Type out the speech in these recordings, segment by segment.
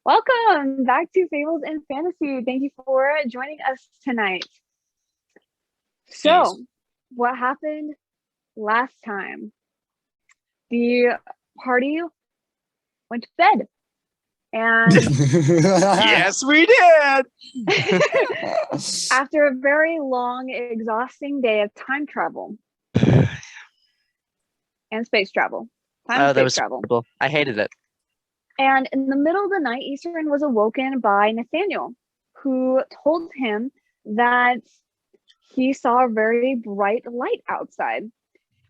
Welcome back to Fables and Fantasy. Thank you for joining us tonight. Thanks. So, what happened last time? The party went to bed, and Yes, we did. after a very long, exhausting day of time travel and space travel, Oh, that was travel. terrible. I hated it. And in the middle of the night, Issoran was awoken by Nathaniel, who told him that he saw a very bright light outside.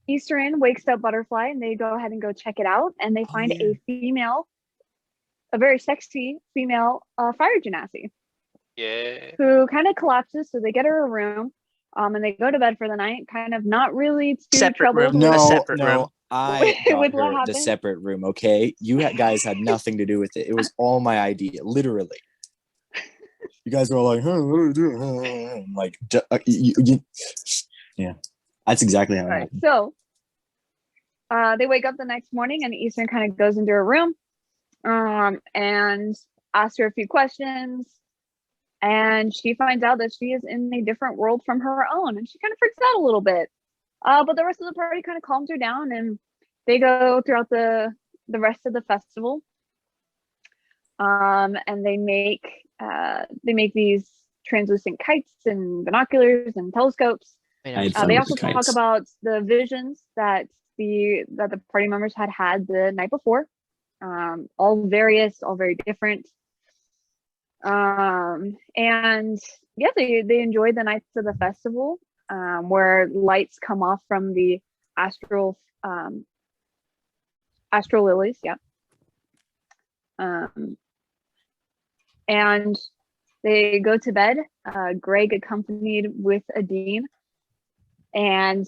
Issoran wakes up Butterfly and they go ahead and go check it out. And they find a very sexy female fire genasi Yeah. who kind of collapses. So they get her a room and they go to bed for the night, kind of not really too Separate troubled. room. with- A No, separate room. I got With what her the happened? separate room. Okay, guys had nothing to do with it. It was all my idea, literally. You guys were all like, "Huh, what are we doing?" I'm like, yeah, that's exactly how it Right. happened. So they wake up the next morning and Eastern kind of goes into her room and asks her a few questions. And she finds out that she is in a different world from her own. And she kind of freaks out a little bit. But the rest of the party kind of calms her down and they go throughout the rest of the festival. And they make these translucent kites and binoculars and telescopes. They also talk about the visions that the party members had the night before, all very different. And yeah, they enjoyed the nights of the festival, where lights come off from the astral lilies. Yeah. And they go to bed, Greg accompanied with Adee, and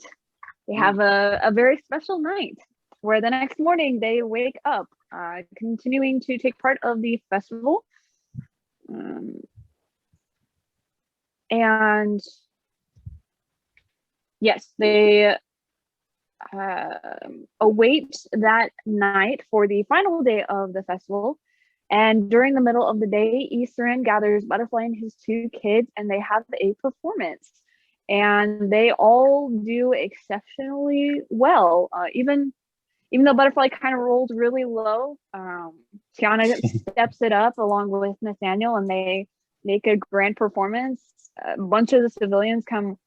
they have a very special night where the next morning they wake up, continuing to take part of the festival. And yes, they await that night for the final day of the festival. And during the middle of the day, Issoran gathers Butterfly and his two kids, and they have a performance. And they all do exceptionally well. Even though Butterfly kind of rolled really low, Tiana steps it up along with Nathaniel, and they make a grand performance. A bunch of the civilians come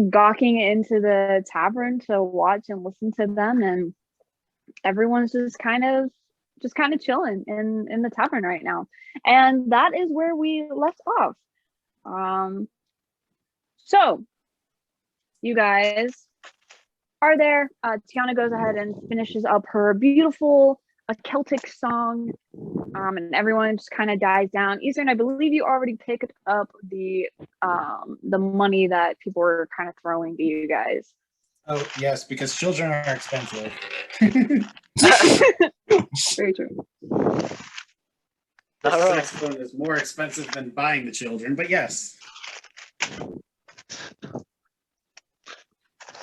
gawking into the tavern to watch and listen to them, and everyone's just kind of chilling in the tavern right now. And that is where we left off. So you guys are there. Tiana goes ahead and finishes up her beautiful Celtic song, and everyone just kind of dies down. Eastern, I believe you already picked up the money that people were kind of throwing to you guys. Oh yes, because children are expensive. Very true. The sex phone is more expensive than buying the children, but yes.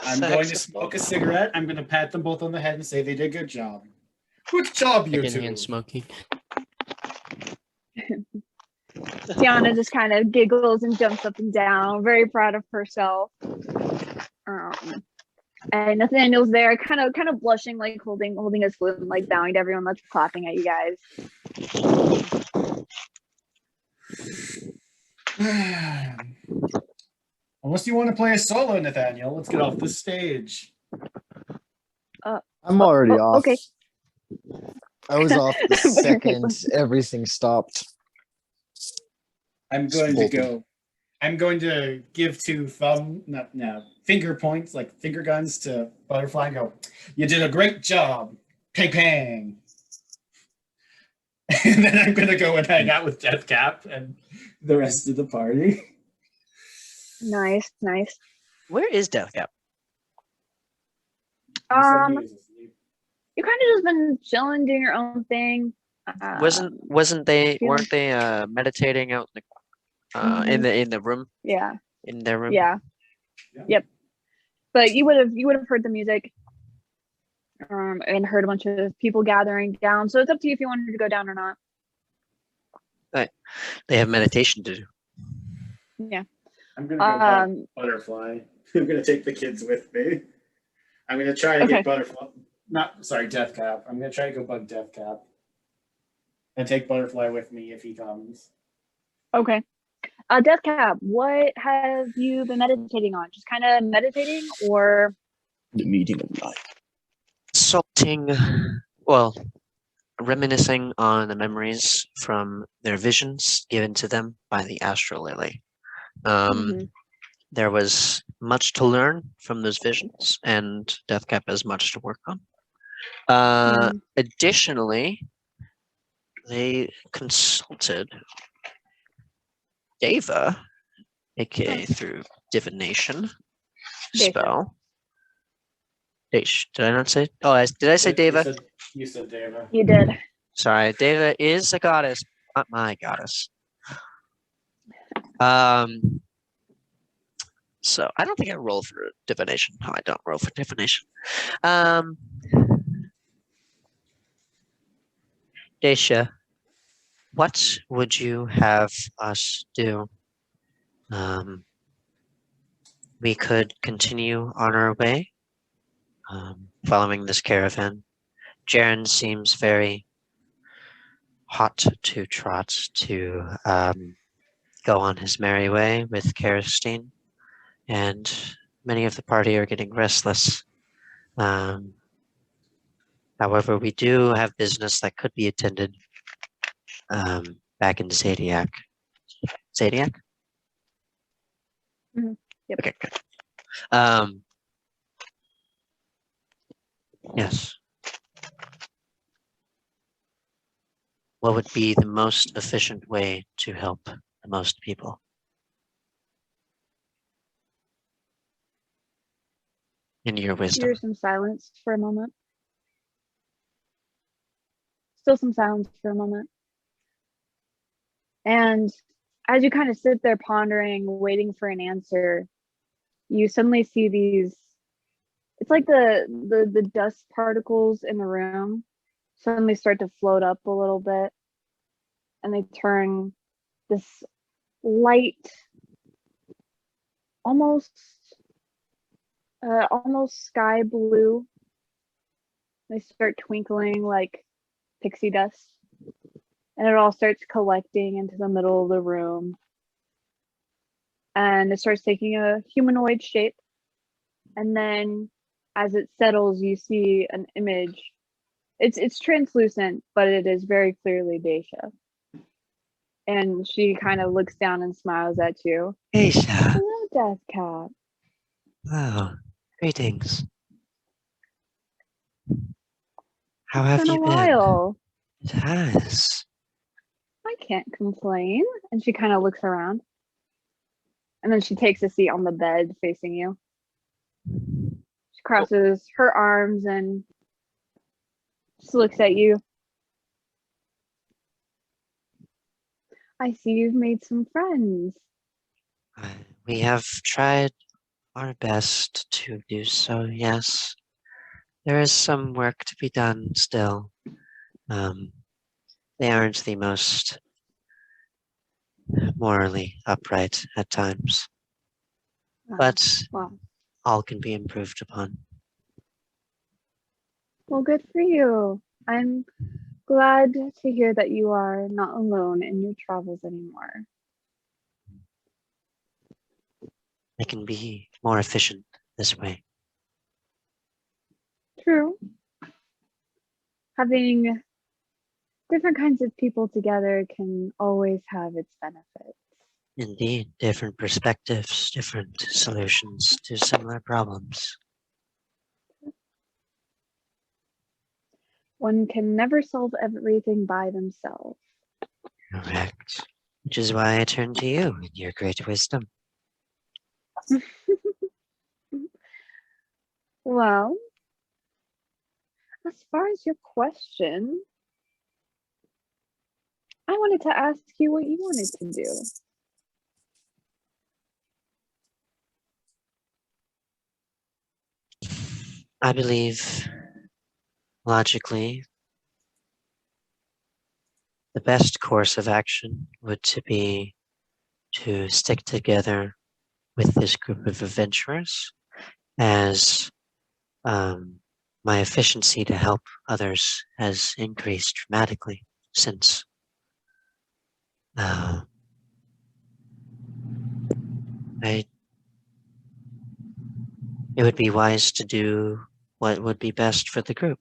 I'm going to smoke a cigarette. I'm going to pat them both on the head and say they did a good job. Good job, you two. And smoking. Tiana just kind of giggles and jumps up and down, very proud of herself. And Nathaniel's there, kind of blushing, like holding his flute and like bowing to everyone that's clapping at you guys. Unless you want to play a solo, Nathaniel, let's get off the stage. I'm already off. Okay. I was off the second everything stopped. I'm going to give two finger points, like finger guns to Butterfly and go, you did a great job. Pang pang. And then I'm going to go and hang out with Deathcap and the rest of the party. Nice. Where is Deathcap? You kind of just been chilling, doing your own thing. Weren't they meditating out in the room? Yeah. In their room? Yeah. Yep. But you would have heard the music and heard a bunch of people gathering down. So it's up to you if you wanted to go down or not. They have meditation to do. Yeah. I'm gonna go bug Butterfly. I'm gonna take the kids with me. I'm gonna try to get Butterfly. Deathcap. I'm gonna try to go bug Deathcap. And take Butterfly with me if he comes. Okay. Deathcap, what have you been meditating on? Just kind of meditating, or The meeting of life. Consulting, well, reminiscing on the memories from their visions given to them by the Astral Lily. There was much to learn from those visions, and Deathcap has much to work on. Additionally, they consulted Deva, aka through divination spell. Did I not say? Oh, did I say Deva? You said Deva. You did. Sorry, Deva is a goddess, not my goddess. So I don't think I roll for divination. No, I don't roll for divination. Dacia, what would you have us do? We could continue on our way, following this caravan. Jaren seems very hot to trot to go on his merry way with Karistine, and many of the party are getting restless. However, we do have business that could be attended back in Zadiac. Zadiac? Yep. Okay, good. Yes. What would be the most efficient way to help the most people? In your wisdom. Hear some silence for a moment. Still some silence for a moment. And as you kind of sit there pondering, waiting for an answer, you suddenly see these, it's like the dust particles in the room suddenly start to float up a little bit, and they turn this light, almost sky blue. They start twinkling like pixie dust, and it all starts collecting into the middle of the room, and it starts taking a humanoid shape. And then as it settles, you see an image. It's translucent, but it is very clearly Dacia. And she kind of looks down and smiles at you. Dacia. Hello, Deathcap. Oh, greetings. How have you been? It's been a while. It has. I can't complain. And she kind of looks around. And then she takes a seat on the bed facing you. She crosses her arms and just looks at you. I see you've made some friends. We have tried our best to do so, yes. There is some work to be done still. They aren't the most morally upright at times, but all can be improved upon. Well, good for you. I'm glad to hear that you are not alone in your travels anymore. I can be more efficient this way. True. Having different kinds of people together can always have its benefits. Indeed, different perspectives, different solutions to similar problems. One can never solve everything by themselves. Correct. Which is why I turn to you in your great wisdom. Well, as far as your question, I wanted to ask you what you wanted to do. I believe, logically, the best course of action would to be to stick together with this group of adventurers, as my efficiency to help others has increased dramatically since it would be wise to do what would be best for the group.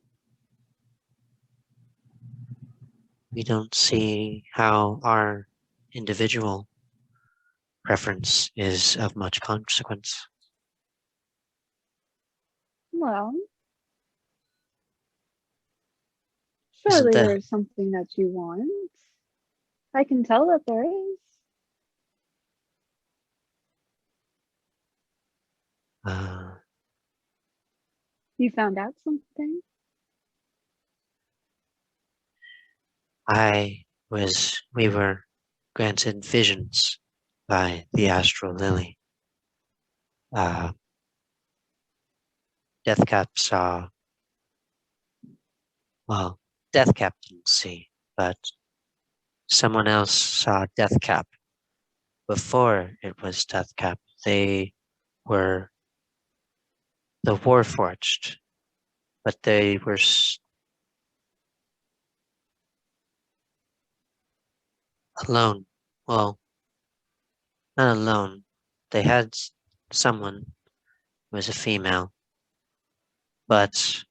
We don't see how our individual preference is of much consequence. Well, Isn't surely there? there's something that you want. I can tell that there is. You found out something? We were granted visions by the Astral Lily. Deathcap saw, well, Deathcap didn't see, but someone else saw Deathcap before it was Deathcap. They were the Warforged, but they were alone. Well, not alone. They had someone who was a female, but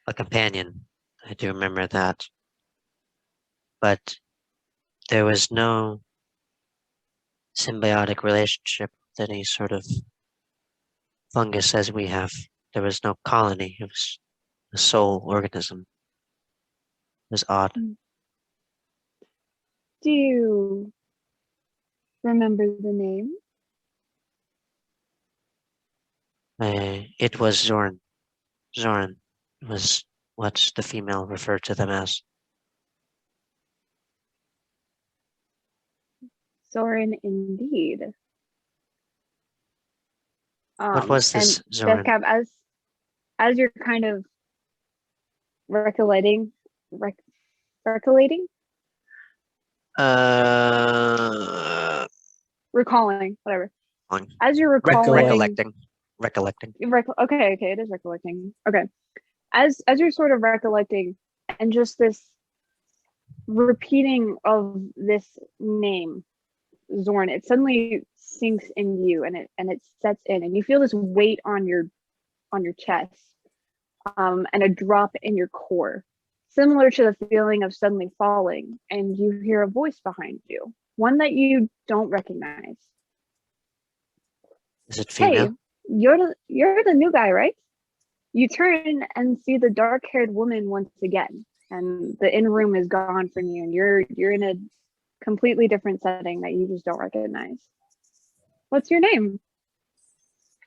a companion. I do remember that. But there was no symbiotic relationship with any sort of fungus as we have. There was no colony. It was a sole organism. It was odd. Do you remember the name? It was Zorn. Zorn was what the female referred to them as. Zoran, indeed. What was this and Zorn? Deathcap, as you're kind of recollecting, recalling, whatever. On As you're recalling, recollecting. Okay, it is recollecting. Okay, as you're sort of recollecting, and just this repeating of this name, Zorn, it suddenly sinks in you, and it sets in, and you feel this weight on your chest, and a drop in your core, similar to the feeling of suddenly falling, and you hear a voice behind you, one that you don't recognize. Is it female? Hey, you're the new guy, right? You turn and see the dark-haired woman once again, and the in-room is gone from you, and you're in a completely different setting that you just don't recognize. What's your name?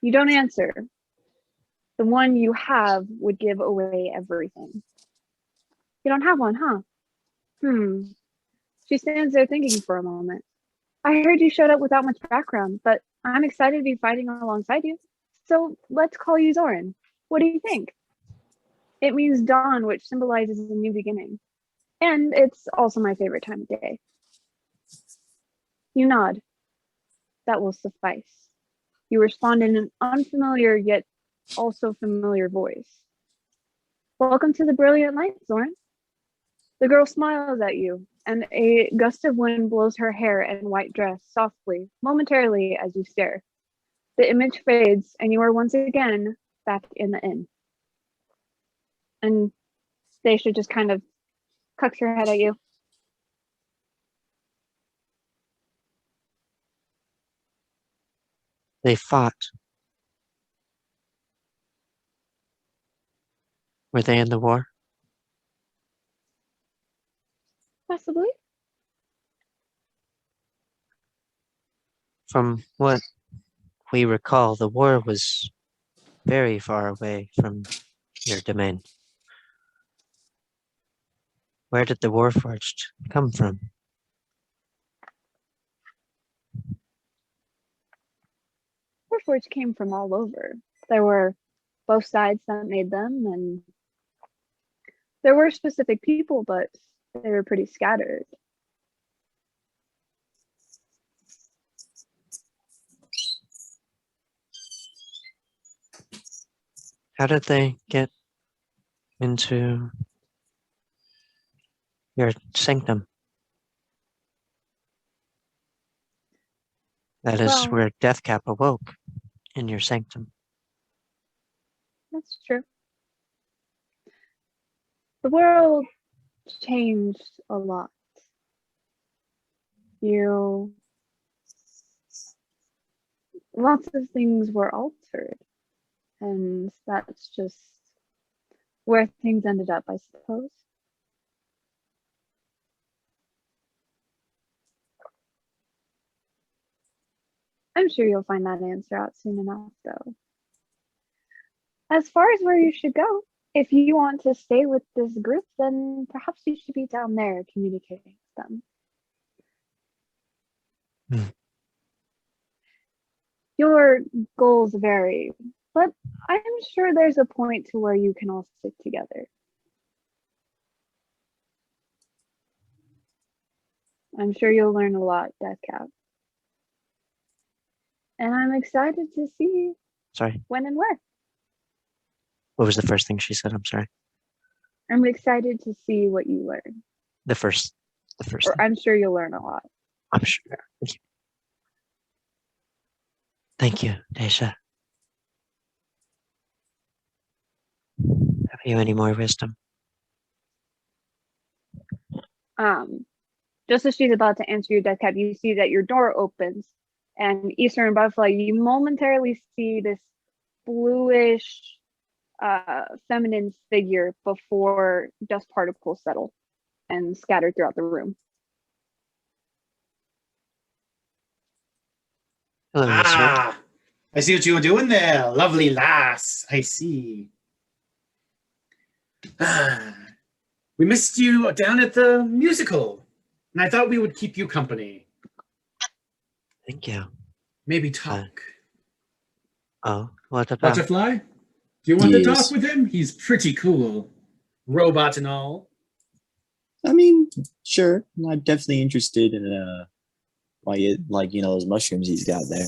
You don't answer. The one you have would give away everything. You don't have one, huh? She stands there thinking for a moment. I heard you showed up without much background, but I'm excited to be fighting alongside you. So let's call you Zoran. What do you think? It means dawn, which symbolizes a new beginning. And it's also my favorite time of day. You nod. That will suffice. You respond in an unfamiliar yet also familiar voice. Welcome to the brilliant light, Zoran. The girl smiles at you, and a gust of wind blows her hair and white dress softly, momentarily as you stare. The image fades, and you are once again back in the inn. And Stacia just kind of cocks her head at you. They fought. Were they in the war? Possibly. From what we recall, the war was very far away from your domain. Where did the Warforged come from? Warforged came from all over. There were both sides that made them, and there were specific people, but they were pretty scattered. How did they get into your sanctum? That is Well, where Deathcap awoke, in your sanctum. that's true. The world changed a lot. You Lots of things were altered, and that's just where things ended up, I suppose. I'm sure you'll find that answer out soon enough, though. As far as where you should go, if you want to stay with this group, then perhaps you should be down there communicating with them. Your goals vary, but I'm sure there's a point to where you can all stick together. I'm sure you'll learn a lot, Deathcap. And I'm excited to see Sorry, when and where. what was the first thing she said? I'm sorry. I'm excited to see what you learn. The first Or thing. I'm sure you'll learn a lot. I'm sure. Thank you. Thank you, Daisha. Have you any more wisdom? Just as she's about to answer your Deathcap, you see that your door opens, and Issoran and Butterfly, you momentarily see this bluish, feminine figure before dust particles settle and scatter throughout the room. Hello, Issoran. Ah, I see what you were doing there. Lovely lass. I see. Ah, we missed you down at the musical, and I thought we would keep you company. Thank you. Maybe talk. Oh, what about? Butterfly? Do you want to Yes. talk with him? He's pretty cool. Robot and all. I mean, sure. I'm definitely interested in those mushrooms he's got there.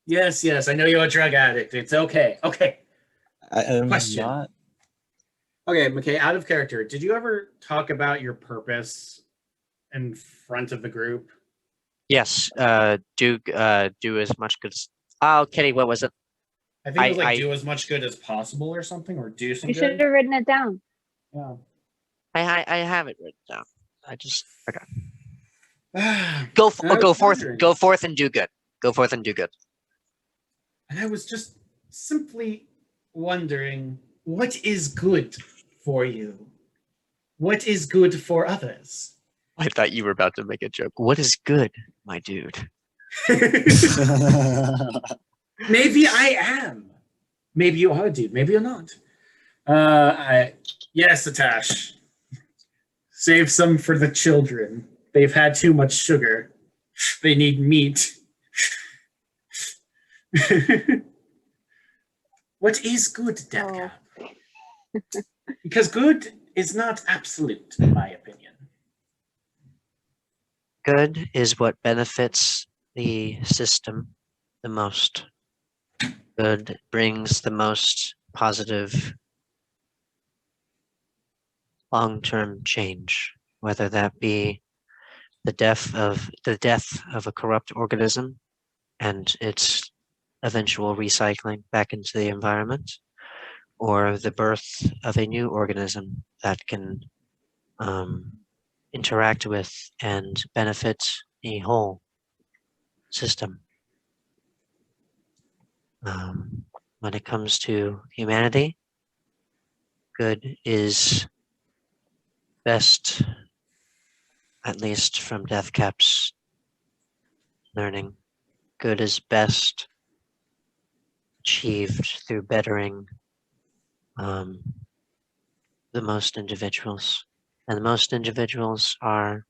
Yes, I know you're a drug addict. It's okay. Okay. I'm Question. not. Okay, McKay, out of character, did you ever talk about your purpose in front of the group? Yes. Do as much good as. Oh, Kitty, what was it? I think it was like I- do as much good as possible or something, or do some You should good. have written it down. Yeah. I have it written down. I just forgot. And Go I go was forth. wondering- Go forth and do good. Go forth and do good. And I was just simply wondering, what is good for you? What is good for others? I thought you were about to make a joke. What is good, my dude? Maybe I am. Maybe you are a dude. Maybe you're not. Yes, Atash. Save some for the children. They've had too much sugar. They need meat. What is good, Deathcap? Because good is not absolute, in my opinion. Good is what benefits the system the most. Good brings the most positive long-term change, whether that be the death of a corrupt organism and its eventual recycling back into the environment, or the birth of a new organism that can interact with and benefit a whole system. When it comes to humanity, good is best, at least from Deathcap's learning, good is best achieved through bettering the most individuals. And the most individuals are,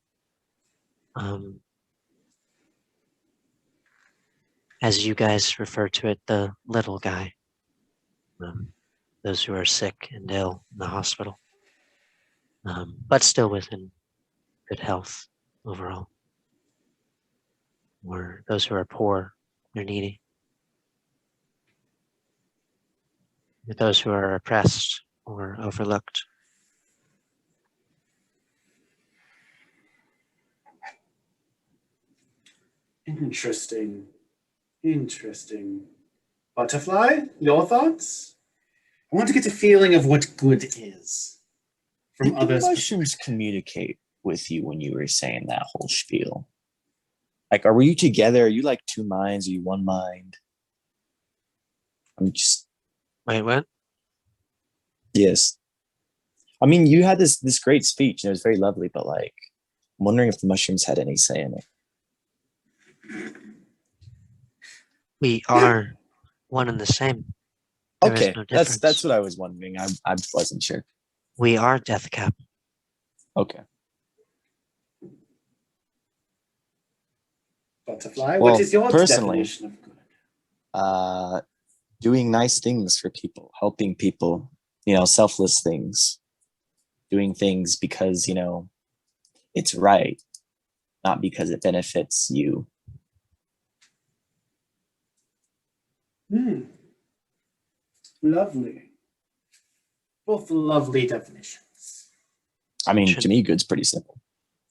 as you guys refer to it, the little guy. Those who are sick and ill in the hospital, but still within good health overall. Or those who are poor or needy. with those who are oppressed or overlooked. Interesting. Interesting. Butterfly, your thoughts? I want to get a feeling of what good is from Did the others. mushrooms communicate with you when you were saying that whole spiel? Like, are you together? Are you like two minds? Are you one mind? I'm just Wait, what? yes. I mean, you had this great speech and it was very lovely, but like, I'm wondering if the mushrooms had any say in it. We are one and the same. There is Okay, no difference. that's what I was wondering. I wasn't sure. We are Death Cap. Okay. Butterfly, Well, what is your personally, definition of good? Doing nice things for people, helping people, selfless things, doing things because, it's right, not because it benefits you. Lovely. Both lovely definitions. I mean, to me, good's pretty simple.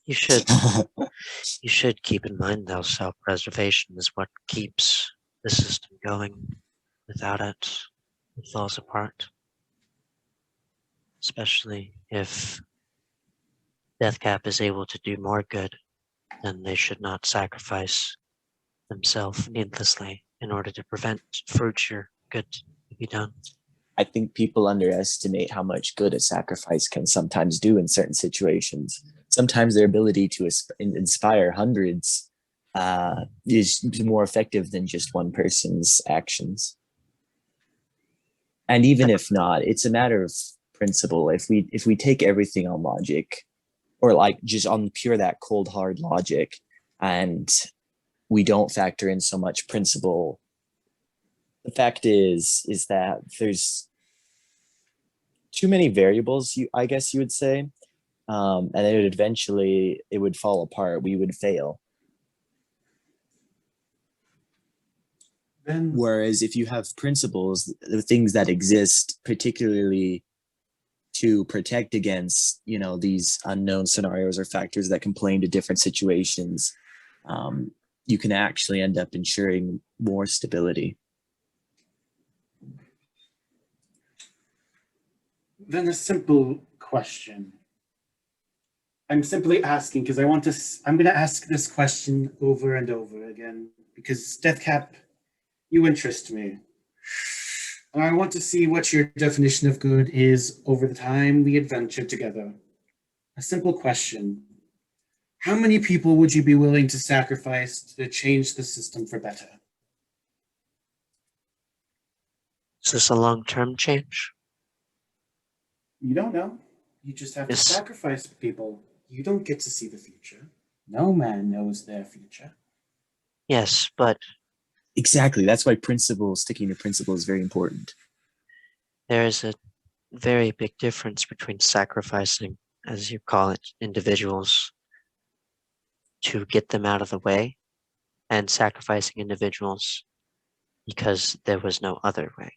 You should keep in mind though, self-preservation is what keeps the system going. Without it, it falls apart. Especially if Deathcap is able to do more good, then they should not sacrifice themselves needlessly in order to prevent future good to be done. I think people underestimate how much good a sacrifice can sometimes do in certain situations. Sometimes their ability to inspire hundreds is more effective than just one person's actions. And even if not, it's a matter of principle. If we take everything on logic, or like just on pure that cold hard logic, and we don't factor in so much principle, the fact is that there's too many variables, I guess you would say, and it would fall apart. We would fail. Whereas if you have principles, the things that exist, particularly to protect against, these unknown scenarios or factors that can play into different situations, you can actually end up ensuring more stability. Then a simple question. I'm simply asking because I'm going to ask this question over and over again because Deathcap, you interest me. And I want to see what your definition of good is over the time we adventure together. A simple question. How many people would you be willing to sacrifice to change the system for better? Is this a long-term change? You don't know. You just have Yes. to sacrifice people. You don't get to see the future. No man knows their future. Yes, but Exactly. That's why sticking to principle is very important. there is a very big difference between sacrificing, as you call it, individuals to get them out of the way and sacrificing individuals because there was no other way.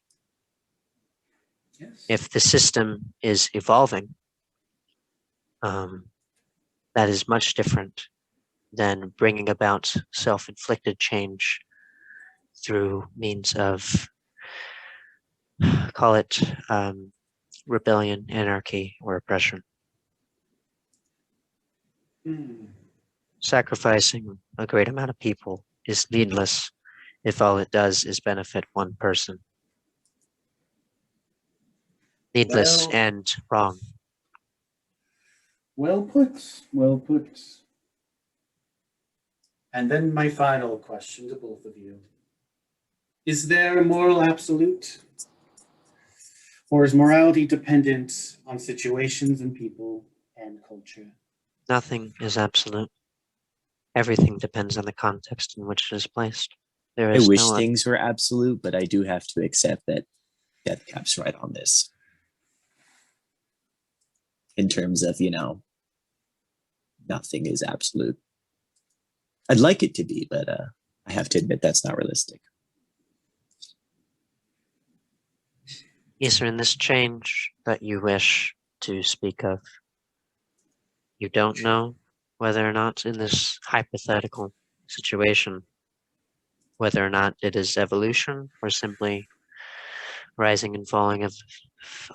Yes. If the system is evolving, that is much different than bringing about self-inflicted change through means of, call it rebellion, anarchy, or oppression. Sacrificing a great amount of people is needless if all it does is benefit one person. Needless and wrong. Well put. Well put. And then my final question to both of you. Is there a moral absolute? Or is morality dependent on situations and people and culture? Nothing is absolute. Everything depends on the context in which it is placed. I wish things were absolute, but I do have to accept that Deathcap's right on this. In terms of, nothing is absolute. I'd like it to be, but I have to admit that's not realistic. Issoran, this change that you wish to speak of, you don't know whether or not in this hypothetical situation, whether or not it is evolution or simply rising and falling of,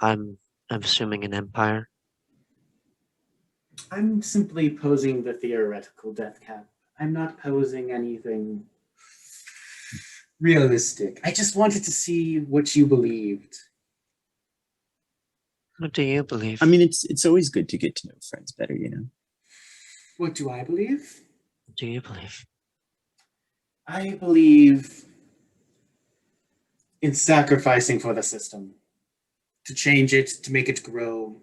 I'm assuming, an empire. I'm simply posing the theoretical death cap. I'm not posing anything realistic. I just wanted to see what you believed. What do you believe? I mean, it's always good to get to know friends better, you know. What do I believe? What do you believe? I believe in sacrificing for the system, to change it, to make it grow,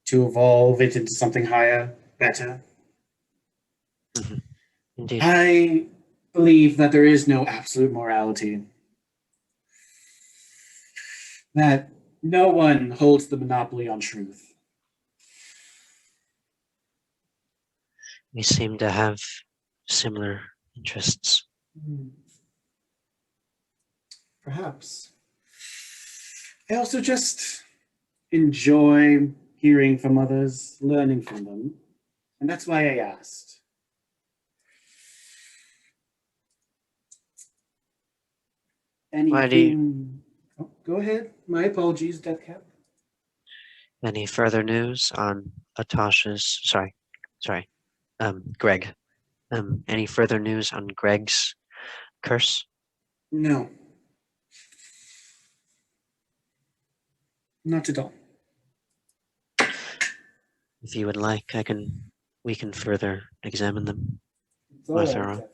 to evolve it into something higher, better. Mm-hmm. Indeed. I believe that there is no absolute morality, that no one holds the monopoly on truth. We seem to have similar interests. Perhaps. I also just enjoy hearing from others, learning from them, and that's why I asked. Why do Anything? Oh, go ahead. My apologies, Deathcap. Any further news on Atasha's, Greg. Any further news on Greg's curse? No. Not at all. If you would like, we can further examine them. It's all right, thorough. Deathcap.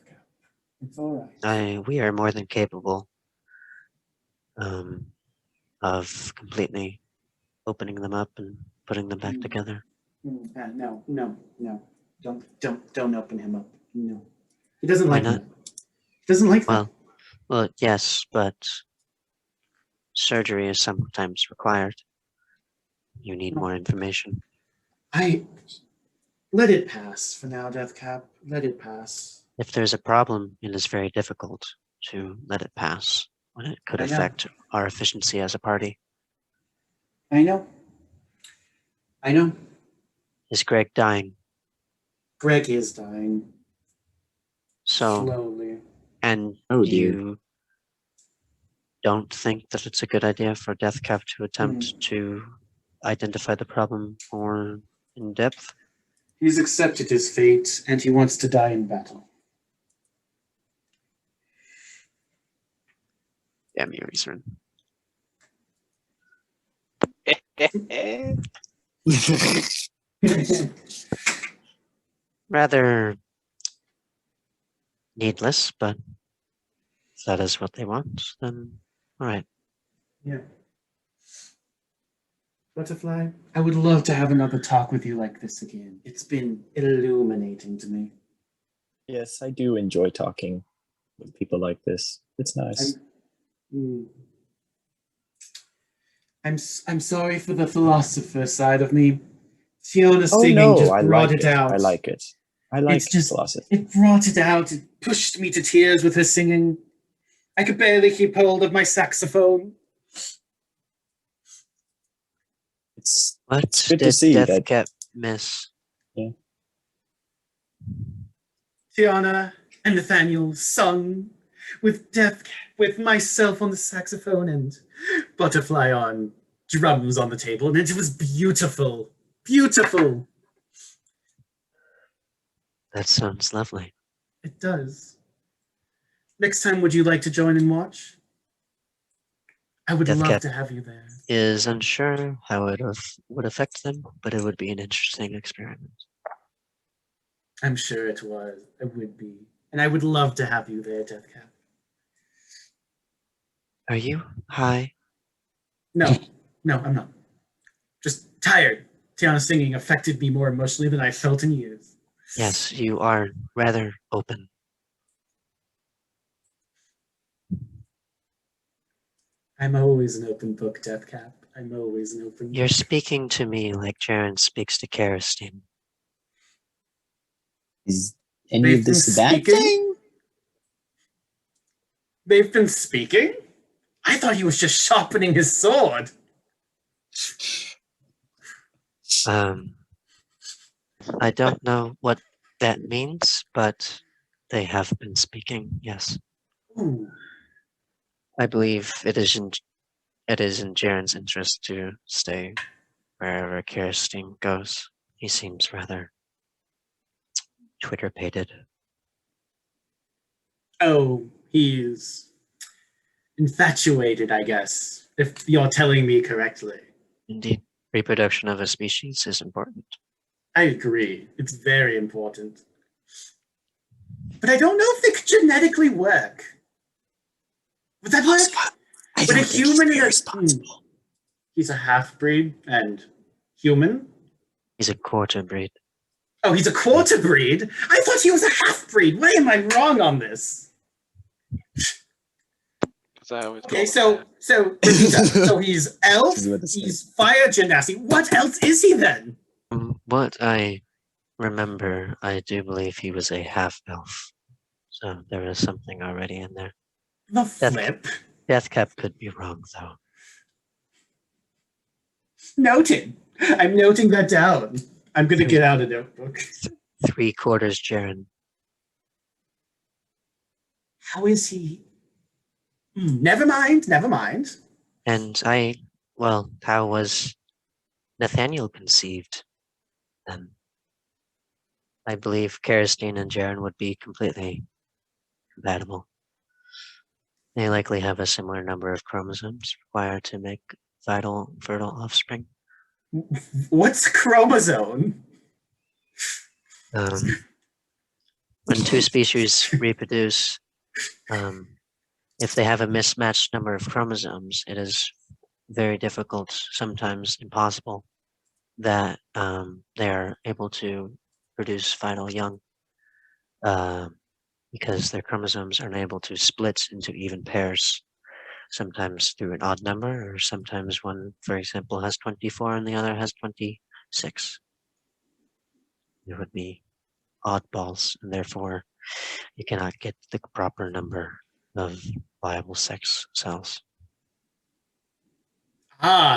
It's all right. We are more than capable of completely opening them up and putting them back together. No. Don't open him up. No. He doesn't Why like not? that. He doesn't like that. Well, yes, but surgery is sometimes required. You need more information. Let it pass for now, Deathcap. Let it pass. If there's a problem, it is very difficult to let it pass when it could I know. affect our efficiency as a party. I know. Is Greg dying? Greg is dying. So, Slowly. and Oh, dear. you don't think that it's a good idea for Deathcap to attempt to identify the problem more in depth? He's accepted his fate, and he wants to die in battle. Damn you, Issoran. Rather needless, but if that is what they want, then all right. Yeah. Butterfly, I would love to have another talk with you like this again. It's been illuminating to me. Yes, I do enjoy talking with people like this. It's nice. I'm sorry for the philosopher side of me. Fiona's Oh singing no, just I brought like it it. out. I like it. I like It's just- philosophy. It brought it out. It pushed me to tears with her singing. I could barely keep hold of my saxophone. It's What good to did see that. Deathcap miss? Tiana and Nathaniel sung with with myself on the saxophone and Butterfly on drums on the table, and it was beautiful. Beautiful. That sounds lovely. It does. Next time, would you like to join and watch? I would love Deathcap to have you there. is unsure how it would affect them, but it would be an interesting experiment. I'm sure it was. It would be. And I would love to have you there, Deathcap. Are you high? No, I'm not. Just tired. Tiana singing affected me more emotionally than I felt in years. Yes, you are rather open. I'm always an open book, Deathcap. I'm always an open You're book. speaking to me like Jaren speaks to Karastine. Is any They've of this a been bad speaking? thing? They've been speaking? I thought he was just sharpening his sword. I don't know what that means, but they have been speaking, yes. Ooh. I believe it is in Jaren's interest to stay wherever Kirstein goes. He seems rather Twitter-pated. Oh, he's infatuated, I guess, if you're telling me correctly. Indeed, reproduction of a species is important. I agree. It's very important. But I don't know if they could genetically work. Would that work? I Would don't a think human he's and a responsible. He's a half-breed and human? He's a quarter breed. Oh, he's a quarter breed? I thought he was a half-breed. Why am I wrong on this? Okay, so he's elf, he's fire genasi. What else is he then? What I remember, I do believe he was a half-elf. So there is something already in there. The flip. Deathcap could be wrong, though. Noted. I'm noting that down. I'm going to get out a notebook. 3/4 Jaren. How is he? Never mind. And how was Nathaniel conceived? Then I believe Kirstein and Jaren would be completely compatible. They likely have a similar number of chromosomes required to make fertile offspring. What's chromosome? When two species reproduce, if they have a mismatched number of chromosomes, it is very difficult, sometimes impossible, that they are able to produce vital young because their chromosomes are unable to split into even pairs, sometimes through an odd number, or sometimes one, for example, has 24 and the other has 26. It would be oddballs, and therefore you cannot get the proper number of viable sex cells.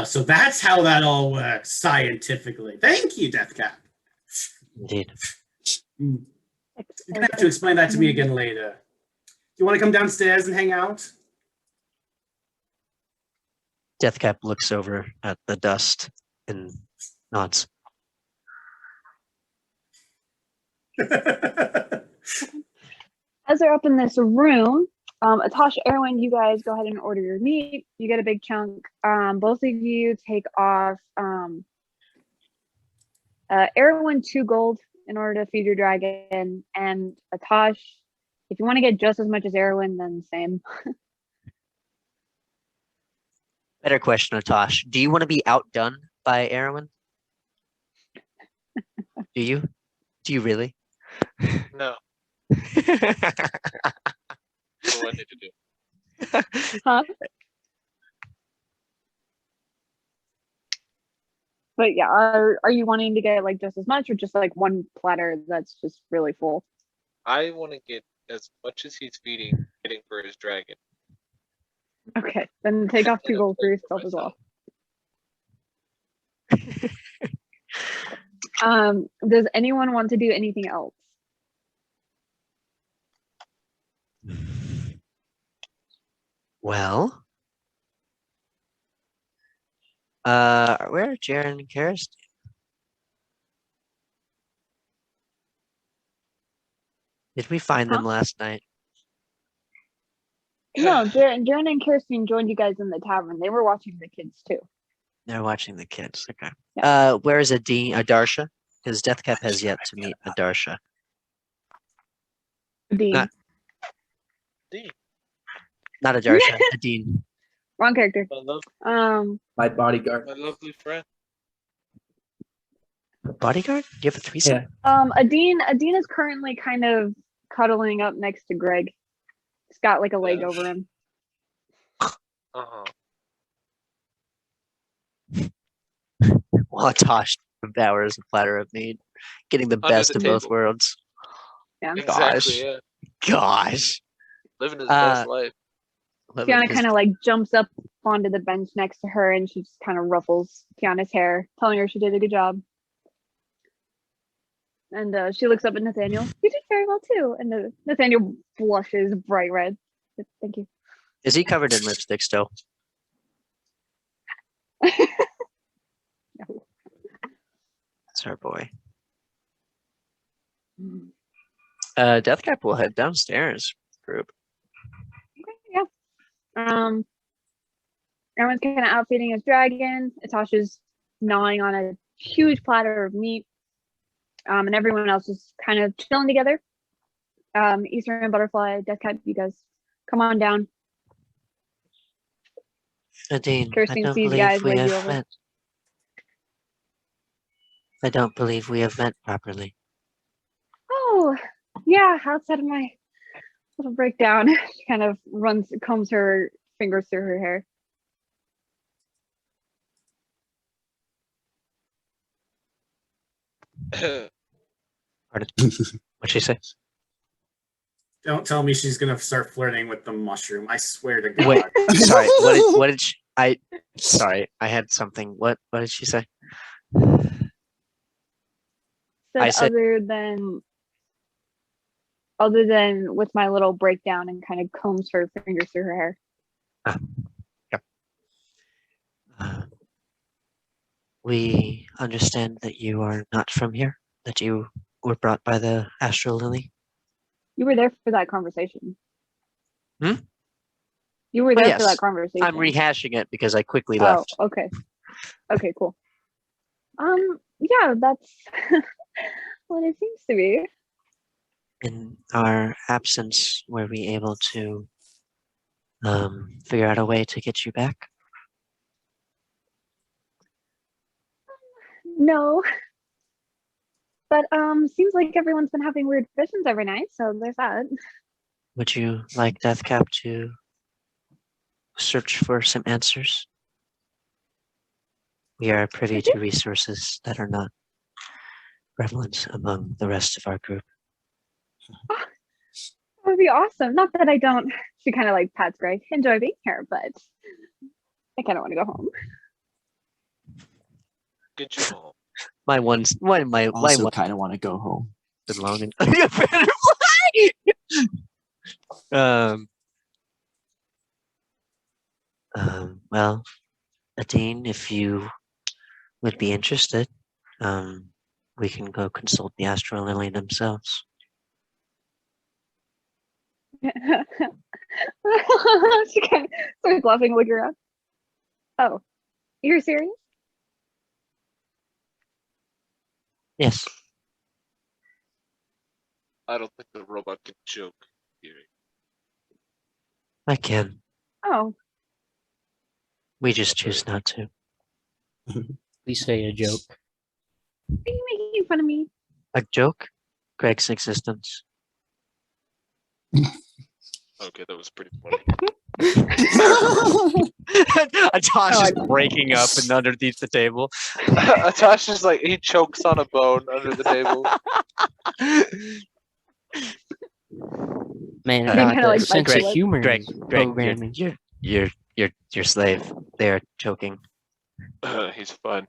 So that's how that all works scientifically. Thank you, Deathcap. Indeed. You're going to have to explain that to me again later. Do you want to come downstairs and hang out? Deathcap looks over at the dust and nods. As they're up in this room, Atasha, Erwin, you guys go ahead and order your meat. You get a big chunk. Both of you take off Erwin 2 gold in order to feed your dragon, and Atash, if you want to get just as much as Erwin, then same. Better question, Atash. Do you want to be outdone by Erwin? Do you? Do you really? No. What do I need to do? Huh? But yeah, are you wanting to get like just as much, or just like one platter that's just really full? I want to get as much as he's getting for his dragon. Okay, then take off 2 gold for yourself as well. Does anyone want to do anything else? Well, where are Jaren and Kirsten? Did we find them last night? No, Jaren and Kirsten joined you guys in the tavern. They were watching the kids too. They're watching the kids. Okay. Yeah. Where is Adarsha? Because Deathcap has yet to meet Adarsha. Adee. Not Adarsha. Adee. Wrong character. My bodyguard. My lovely friend. Bodyguard? Do you have a threesome? Yeah. Adee is currently kind of cuddling up next to Greg. He's got like a leg over him. Uh-huh. While Tosh devours a platter of meat, getting the Under best the of both table. worlds. Yeah. Exactly, Gosh. yeah. Gosh. Living his best life. Tiana kind of like jumps up onto the bench next to her and she just kind of ruffles Tiana's hair, telling her she did a good job. And she looks up at Nathaniel. You did very well too. And Nathaniel blushes bright red. Thank you. Is he covered in lipstick still? No. That's our boy. Deathcap will head downstairs, group. Okay, yeah. Everyone's kind of out feeding his dragon. Atasha's gnawing on a huge platter of meat. And everyone else is kind of chilling together. Issoran, Butterfly, Deathcap, you guys come on down. Adee, I Kirsten don't sees believe guys we wave you have over. met. I don't believe we have met properly. Oh, yeah, outside of my little breakdown. She kind of combs her fingers through her hair. Pardon? What'd she say? Don't tell me she's gonna start flirting with the mushroom. I swear to God. Wait, sorry. What did she? Sorry, I had something. What did she say? Said I said- other than with my little breakdown, and kind of combs her fingers through her hair. Yep. We understand that you are not from here, that you were brought by the Astral Lily. You were there for that conversation. Hmm? You were Well, there for yes. that conversation. I'm rehashing it because I quickly Oh, left. okay. Okay, cool. Yeah, that's what it seems to be. In our absence, were we able to figure out a way to get you back? No. But seems like everyone's been having weird visions every night, so there's that. Would you like Deathcap to search for some answers? We are privy to resources that are not prevalent among the rest of our group. Oh, that would be awesome. Not that I don't. She kind of like pats Greg. Enjoy being here, but I kind of want to go home. Get you home. My one's my Also, one kind of want to go home. belonging. Well, Adee, if you would be interested, we can go consult the Astral Lily themselves. She kind of starts laughing, looking around. Oh, you're serious? Yes. I don't think the robot can joke here. I can. Oh, We just choose not to. We say a joke. are you making fun of me? A joke? Greg's existence. Okay, that was pretty funny. Josh is breaking up and underneath the table. Atasha's like, he chokes on a bone under the table. Man, Uh, God, kinda the like sense bites of your lip. humor Greg, is Greg, programming. your slave. They are choking. He's fun.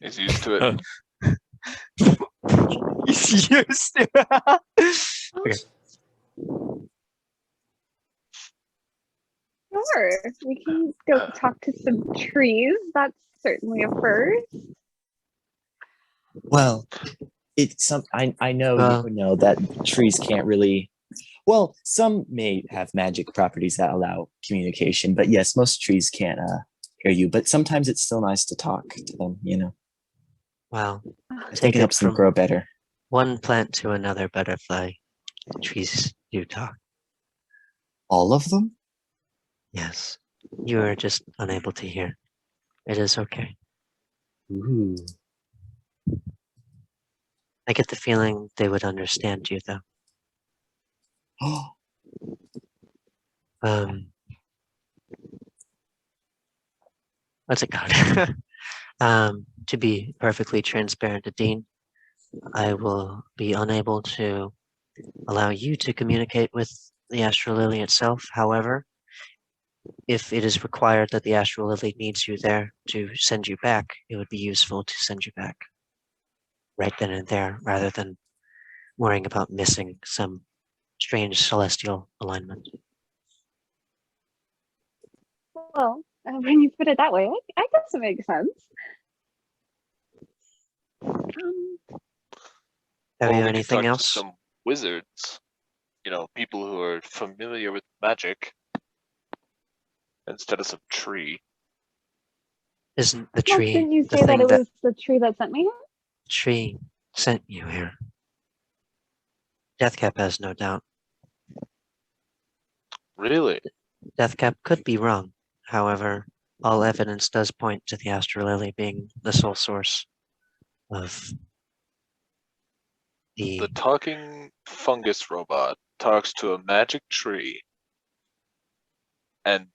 He's used to it. He's used to Okay. Sure. We can go talk to some trees. That's certainly a first. Well, it's some. I know Well- you know that trees can't really. Well, some may have magic properties that allow communication, but yes, most trees can't hear you. But sometimes it's still nice to talk to them. You know, Well, I Take think it it helps them from- grow better. one plant to another butterfly. Trees do talk. All of them. Yes. You are just unable to hear. It is okay. Ooh. I get the feeling they would understand you though. What's it called? To be perfectly transparent to Dean, I will be unable to allow you to communicate with the Astral Lily itself. However, if it is required that the Astral Lily needs you there to send you back, it would be useful to send you back right then and there, rather than worrying about missing some strange celestial alignment. Well, when you put it that way, I guess it makes sense. Have Or you we could anything talk to else? some wizards, people who are familiar with magic, instead of some tree. Isn't the Well, tree didn't you the say that thing it that was the tree that sent me here? tree sent you here? Deathcap has no doubt. Really? Deathcap could be wrong. However, all evidence does point to the Astral Lily being the sole source of The the talking fungus robot talks to a magic tree and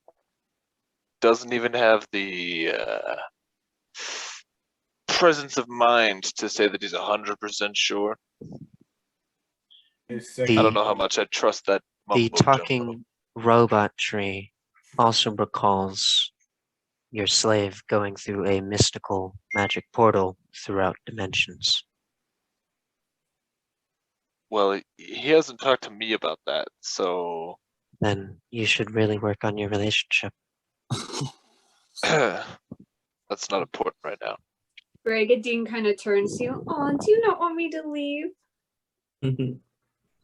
doesn't even have the presence of mind to say that he's 100% sure. I don't know how much I trust that the mumbo jumbo. talking robot tree also recalls your slave going through a mystical magic portal throughout dimensions. Well, he hasn't talked to me about that, so Then you should really work on your relationship. that's not important right now. Brigadine kind of turns to you. Oh, do you not want me to leave?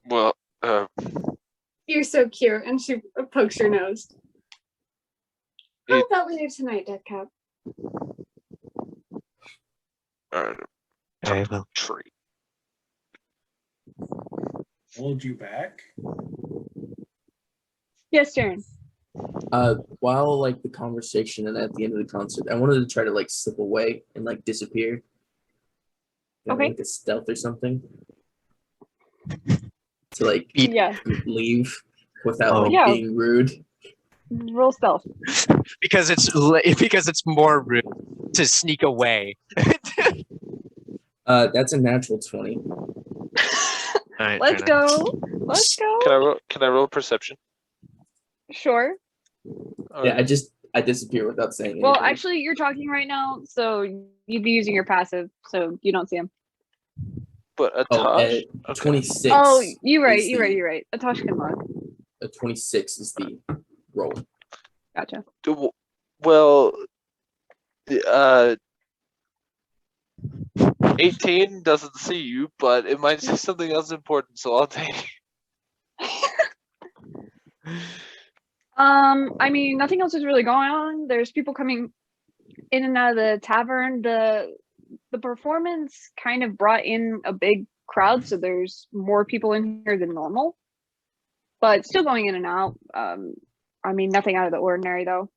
Well, You're so cute. And she pokes her nose. How It- about later tonight, Deadcap? Very well. tree. Hold you back. Yes, Jaren. While like the conversation and at the end of the concert, I wanted to try to like slip away and like disappear. Okay. Like a stealth or something. To like Yeah. leave without Oh. like Yeah. being rude. Roll stealth. Because it's more rude to sneak away. That's a natural 20. All right, Let's fair enough. go. Let's go. Can I roll perception? Sure. Yeah, I disappear without saying Well, anything. actually, you're talking right now, so you'd be using your passive, so you don't see him. But Oh, Atash? a 26. Oh, you're right. is You're right. the- You're right. Atash can look. A 26 is the roll. Gotcha. Well, 18 doesn't see you, but it might say something else important, so I'll take I mean, nothing else is really going on. There's people coming in and out of the tavern. The performance kind of brought in a big crowd, so there's more people in here than normal. But still going in and out. I mean, nothing out of the ordinary though.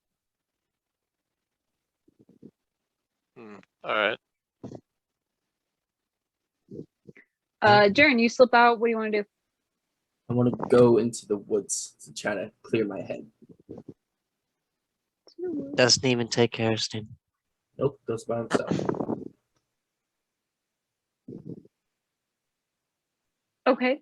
Alright. Jaren, you slip out. What do you want to do? I want to go into the woods to try to clear my head. Doesn't even take Ariston. Nope, goes by himself. Okay.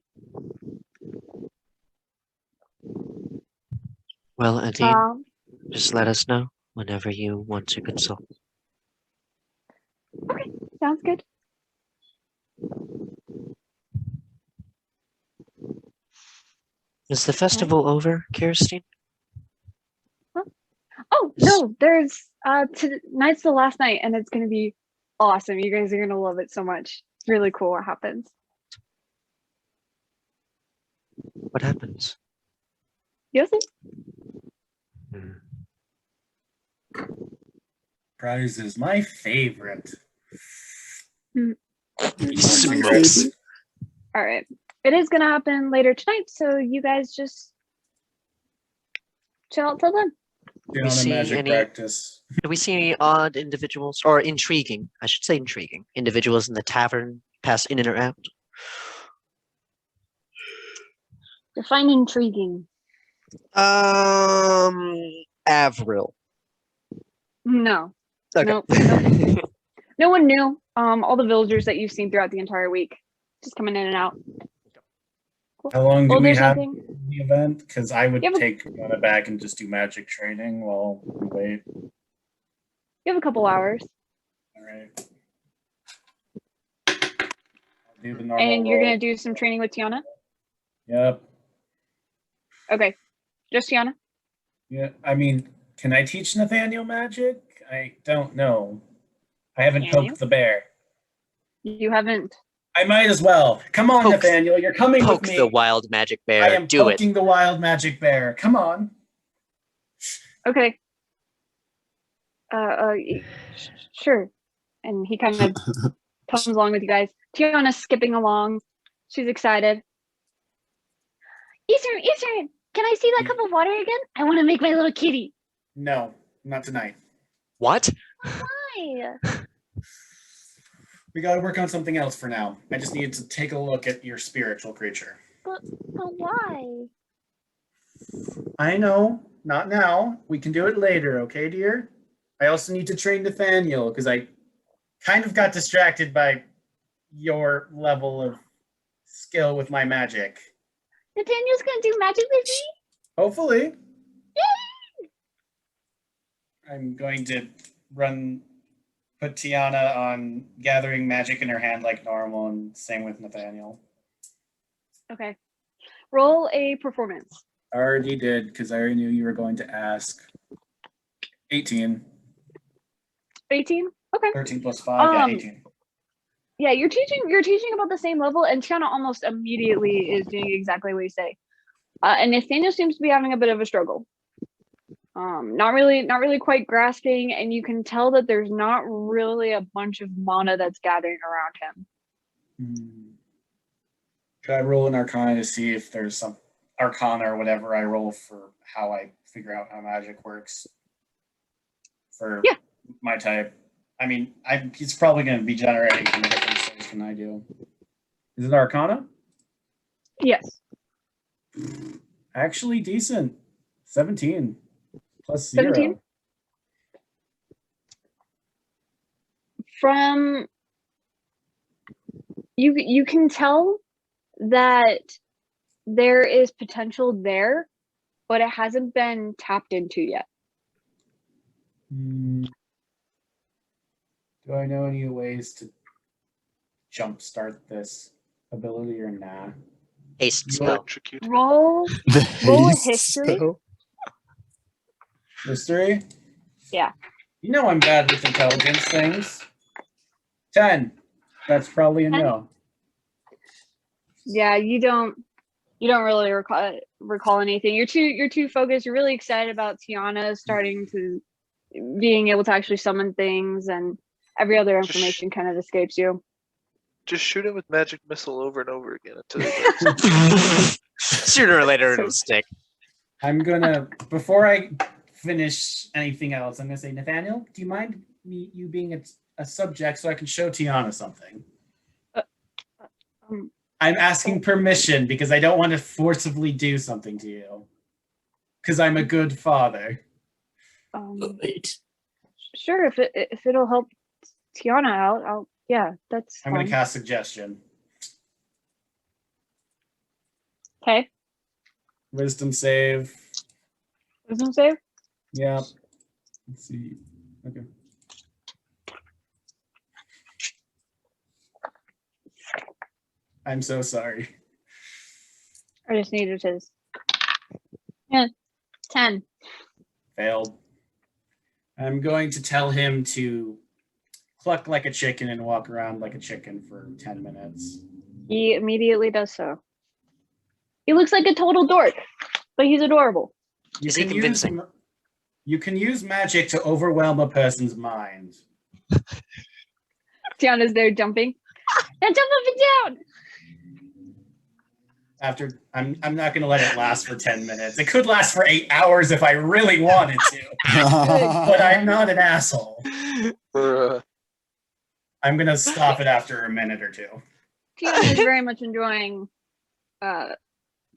Well, Adee, Um, just let us know whenever you want to consult. okay. Sounds good. Is the festival over, Kirsten? Oh no, there's tonight's the last night, and it's gonna be awesome. You guys are gonna love it so much. It's really cool what happens. What happens? You'll see. Prize is my favorite. Smokes. All right. It is gonna happen later tonight, so you guys just chill out till then. Get We on a see magic any- practice. Do we see any odd individuals, or intriguing, I should say intriguing, individuals in the tavern pass in and out? Define intriguing. Avril. No. Okay. Nope. No one knew. All the villagers that you've seen throughout the entire week, just coming in and out. Cool. How long do Well, we there's have nothing. the event? Because I would Yeah, but- take Fiona back and just do magic training while we wait. You have a couple hours. All right. I'll do the normal And you're roll. gonna do some training with Tiana? Yep. Okay. Just Tiana? Yeah. I mean, can I teach Nathaniel magic? I don't know. I haven't Can you? poked the bear. You haven't. I might as well. Come on, Poke- Nathaniel. You're coming with Poke me. the wild magic bear. I am Do it. poking the wild magic bear. Come on. Okay. Sure. And he kind of comes along with you guys. Tiana's skipping along. She's excited. Issoran, can I see that cup of water again? I want to make my little kitty. No, not tonight. What? Why? We got to work on something else for now. I just needed to take a look at your spiritual creature. But why? I know, not now. We can do it later, okay, dear? I also need to train Nathaniel because I kind of got distracted by your level of skill with my magic. Nathaniel's gonna do magic with me? Hopefully. Yay! I'm going to put Tiana on gathering magic in her hand like normal, and same with Nathaniel. Okay. Roll a performance. I already did because I already knew you were going to ask. 18. 18? Okay. 13 plus 5, yeah, 18. Yeah, you're teaching about the same level, and Tiana almost immediately is doing exactly what you say. And Nathaniel seems to be having a bit of a struggle. Not really quite grasping, and you can tell that there's not really a bunch of mana that's gathering around him. Should I roll an Arcana to see if there's some Arcana or whatever I roll for how I figure out how magic works? For my type. I mean, he's probably going to be generating from a different source than I do. Is it Arcana? Yes. Actually decent. 17 plus 0. 17? From you can tell that there is potential there, but it hasn't been tapped into yet. Do I know any ways to jumpstart this ability or nah? Haste spell. Electrocute. Roll a history. History? Yeah. You know I'm bad with intelligence things. 10. That's probably a 10? no. Yeah, you don't really recall anything. You're too focused. You're really excited about Tiana starting to being able to actually summon things, and every other information kind of escapes you. Just shoot it with magic missile over and over again until it works. Sooner or later it'll stick. I'm gonna, before I finish anything else, I'm gonna say, Nathaniel, do you mind you being a subject so I can show Tiana something? I'm asking permission because I don't want to forcibly do something to you. Because I'm a good father. Sure, if it'll help Tiana out, that's I'm fine. gonna cast suggestion. Okay. Wisdom save. Wisdom save? Yeah. Let's see. Okay. I'm so sorry. I just needed his. Yeah, 10. Failed. I'm going to tell him to cluck like a chicken and walk around like a chicken for 10 minutes. He immediately does so. He looks like a total dork, but he's adorable. You can use magic to overwhelm a person's mind. Tiana's there jumping. Now jump up and down! After I'm not gonna let it last for 10 minutes. It could last for 8 hours if I really wanted to. But I'm not an asshole. I'm gonna stop it after a minute or two. Tiana is very much enjoying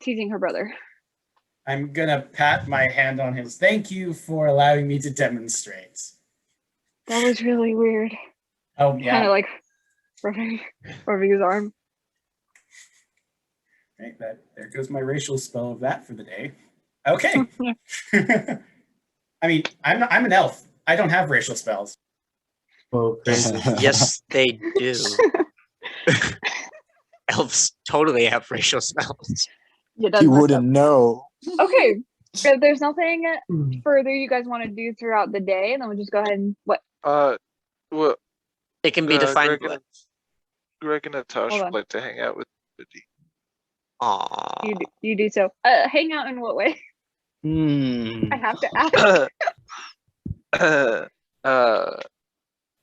teasing her brother. I'm gonna pat my hand on his. Thank you for allowing me to demonstrate. That was really weird. Oh yeah. Kind of like rubbing his arm. Right, there goes my racial spell of that for the day. Okay. I mean, I'm an elf. I don't have racial spells. Oh, crazy. Yes, they do. Elves totally have racial spells. You wouldn't know. Okay. If there's nothing further you guys want to do throughout the day, then we'll just go ahead and what? Well, It can be defined. Greg and Natasha Hold on. would like to hang out with Adee. Aww. You do so. Hang out in what way? I have to ask.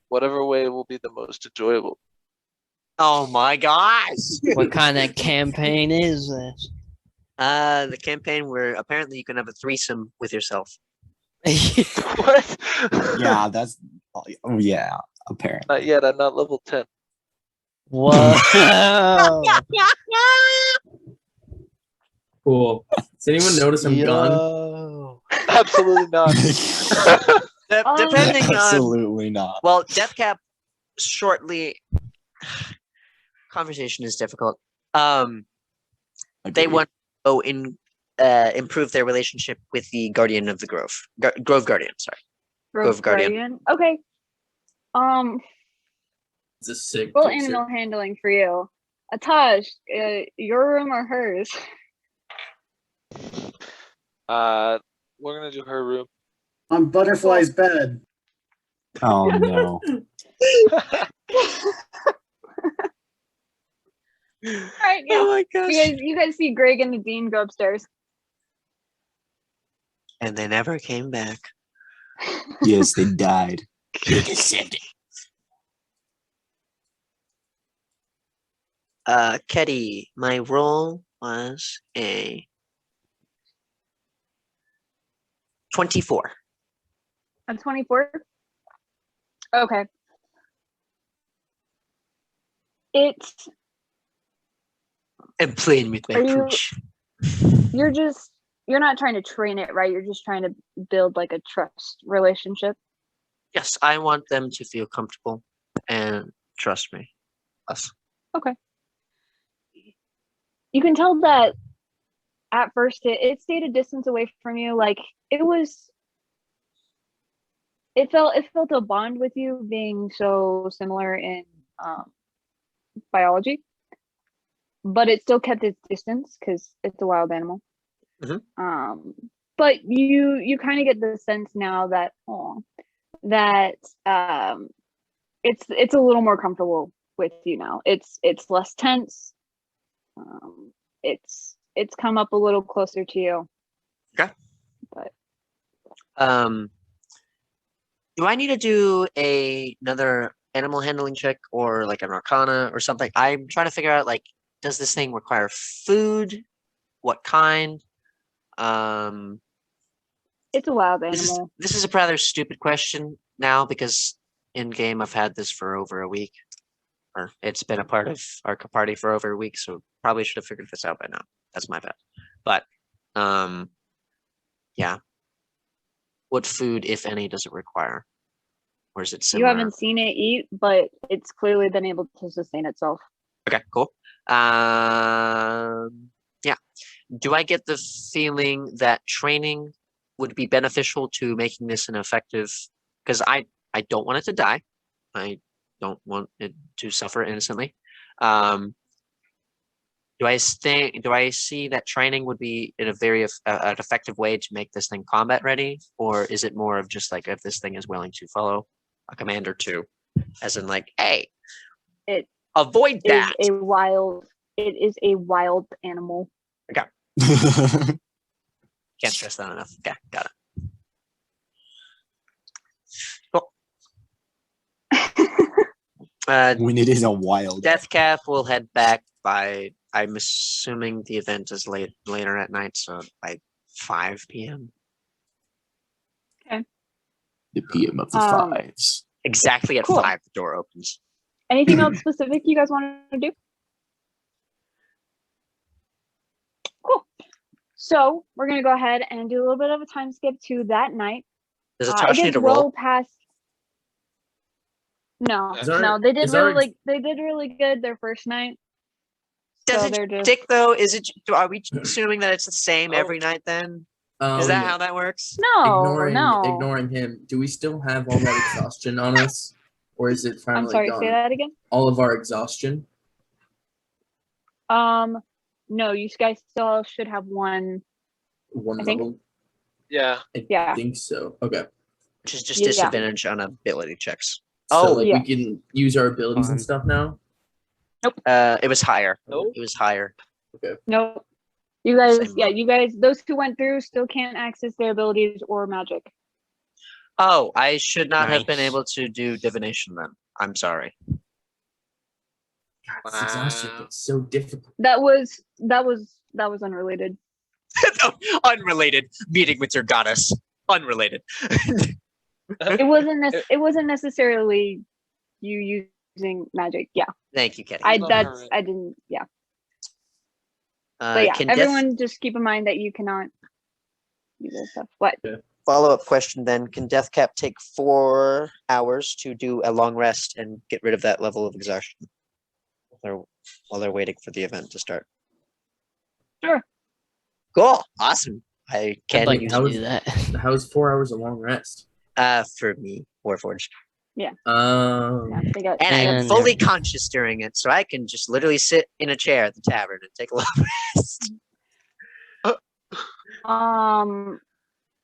Whatever way will be the most enjoyable. Oh my gosh! What kind of campaign is this? The campaign where apparently you can have a threesome with yourself. What? Yeah, that's. Oh, yeah, apparently. Not yet. I'm not level 10. Whoa! Cool. Does anyone notice I'm gone? Yo. Absolutely not. Depending on. Absolutely not. Well, Deathcap shortly. Conversation is difficult. They want to go in, improve their relationship with the Guardian of the Grove. Grove Guardian, sorry. Grove Guardian. Okay. It's a sick Full picture. animal handling for you. Atash, your room or hers? We're gonna do her room. On Butterfly's bed. Oh no. All right, yeah. Oh my gosh. You guys see Greg and Nadine go upstairs. And they never came back. Yes, they died. Ketty, my roll was a 24. A 24? Okay. It's I'm playing with my Are you- pooch. you're not trying to train it, right? You're just trying to build like a trust relationship. Yes, I want them to feel comfortable and trust me. Us. Okay. You can tell that at first it stayed a distance away from you. Like it felt a bond with you being so similar in biology, but it still kept its distance because it's a wild animal. Mhm. But you kind of get the sense now that it's a little more comfortable with you now. It's less tense. It's come up a little closer to you. Okay. But do I need to do another animal handling check or like an arcana or something? I'm trying to figure out like, does this thing require food? What kind? it's a wild animal. This is a rather stupid question now because in game I've had this for over a week, or it's been a part of our party for over a week, so probably should have figured this out by now. That's my bad. But yeah. What food, if any, does it require? Or is it You similar? haven't seen it eat, but it's clearly been able to sustain itself. Okay, cool. Yeah. Do I get the feeling that training would be beneficial to making this an effective? Because I don't want it to die. I don't want it to suffer innocently. Do I see that training would be in a very an effective way to make this thing combat ready, or is it more of just like if this thing is willing to follow a command or two, as in like, hey, avoid that. It is a wild animal. Okay. Can't stress that enough. Okay, got it. Cool. When it is a wild. Deathcap will head back by. I'm assuming the event is later at night, so by 5 p.m. Okay. The PM of the fives. Exactly at Cool. 5, the door opens. Anything else specific you guys want to do? Cool. So we're gonna go ahead and do a little bit of a time skip to that night. Does It Atash need gets to roll? well past. No, Is our- no, they did is our- really good their first night. doesn't they're just stick though? Is it? Are we assuming that it's the same every night then? Is that how that works? Ignoring him, do we still have all that exhaustion on us? Or is it finally I'm sorry, gone? say that again. All of our exhaustion? No, you guys still should have one. One I think. level? Yeah. I think so. Okay. Which is just Yeah. disadvantage on ability checks. So like yeah. we can use our abilities and stuff now? It was higher. Nope. It was higher. Nope. You guys, Same you guys, those who went through still can't access their abilities or magic. Oh, I should not have been Nice. able to do divination then. I'm sorry. God, this exhaustion gets so difficult. That was unrelated. Unrelated. Meeting with your goddess. Unrelated. It wasn't necessarily you using magic. Yeah. Thank you, Kenny. I didn't. Yeah. But yeah, everyone just keep in mind that you cannot use this stuff. What? Follow-up question then. Can Deathcap take 4 hours to do a long rest and get rid of that level of exhaustion while they're waiting for the event to start? Sure. Cool. Awesome. I can I'd like use to do that. How's 4 hours a long rest? for me, Warforged. Yeah, And I am fully conscious during it, so I can just literally sit in a chair at the tavern and take a long rest.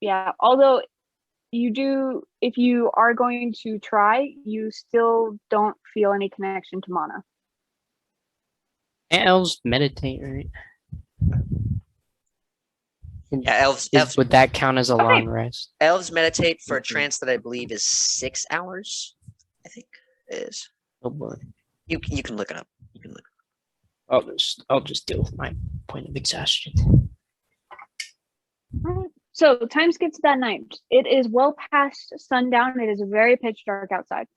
Yeah, although if you are going to try, you still don't feel any connection to mana. Elves meditate, right? Yeah, elves Would that count as a long rest? Elves meditate for a trance that I believe is 6 hours. I think it is. Oh boy. You can look it up. You can look. I'll just deal with my point of exhaustion. Alright. So time skips that night. It is well past sundown. It is very pitch dark outside.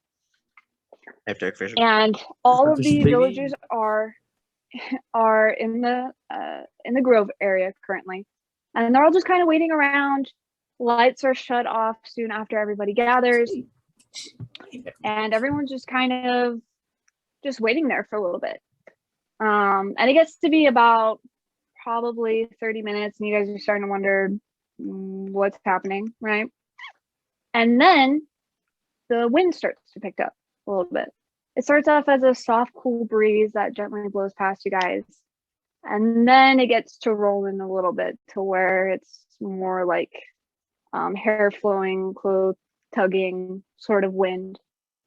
I have dark vision. And all of the Vision, baby. villagers are in the grove area currently. And they're all just kind of waiting around. Lights are shut off soon after everybody gathers. And everyone's just kind of just waiting there for a little bit. And it gets to be about probably 30 minutes, and you guys are starting to wonder what's happening, right? And then the wind starts to pick up a little bit. It starts off as a soft, cool breeze that gently blows past you guys. And then it gets to rolling a little bit to where it's more like hair flowing, clothes tugging sort of wind.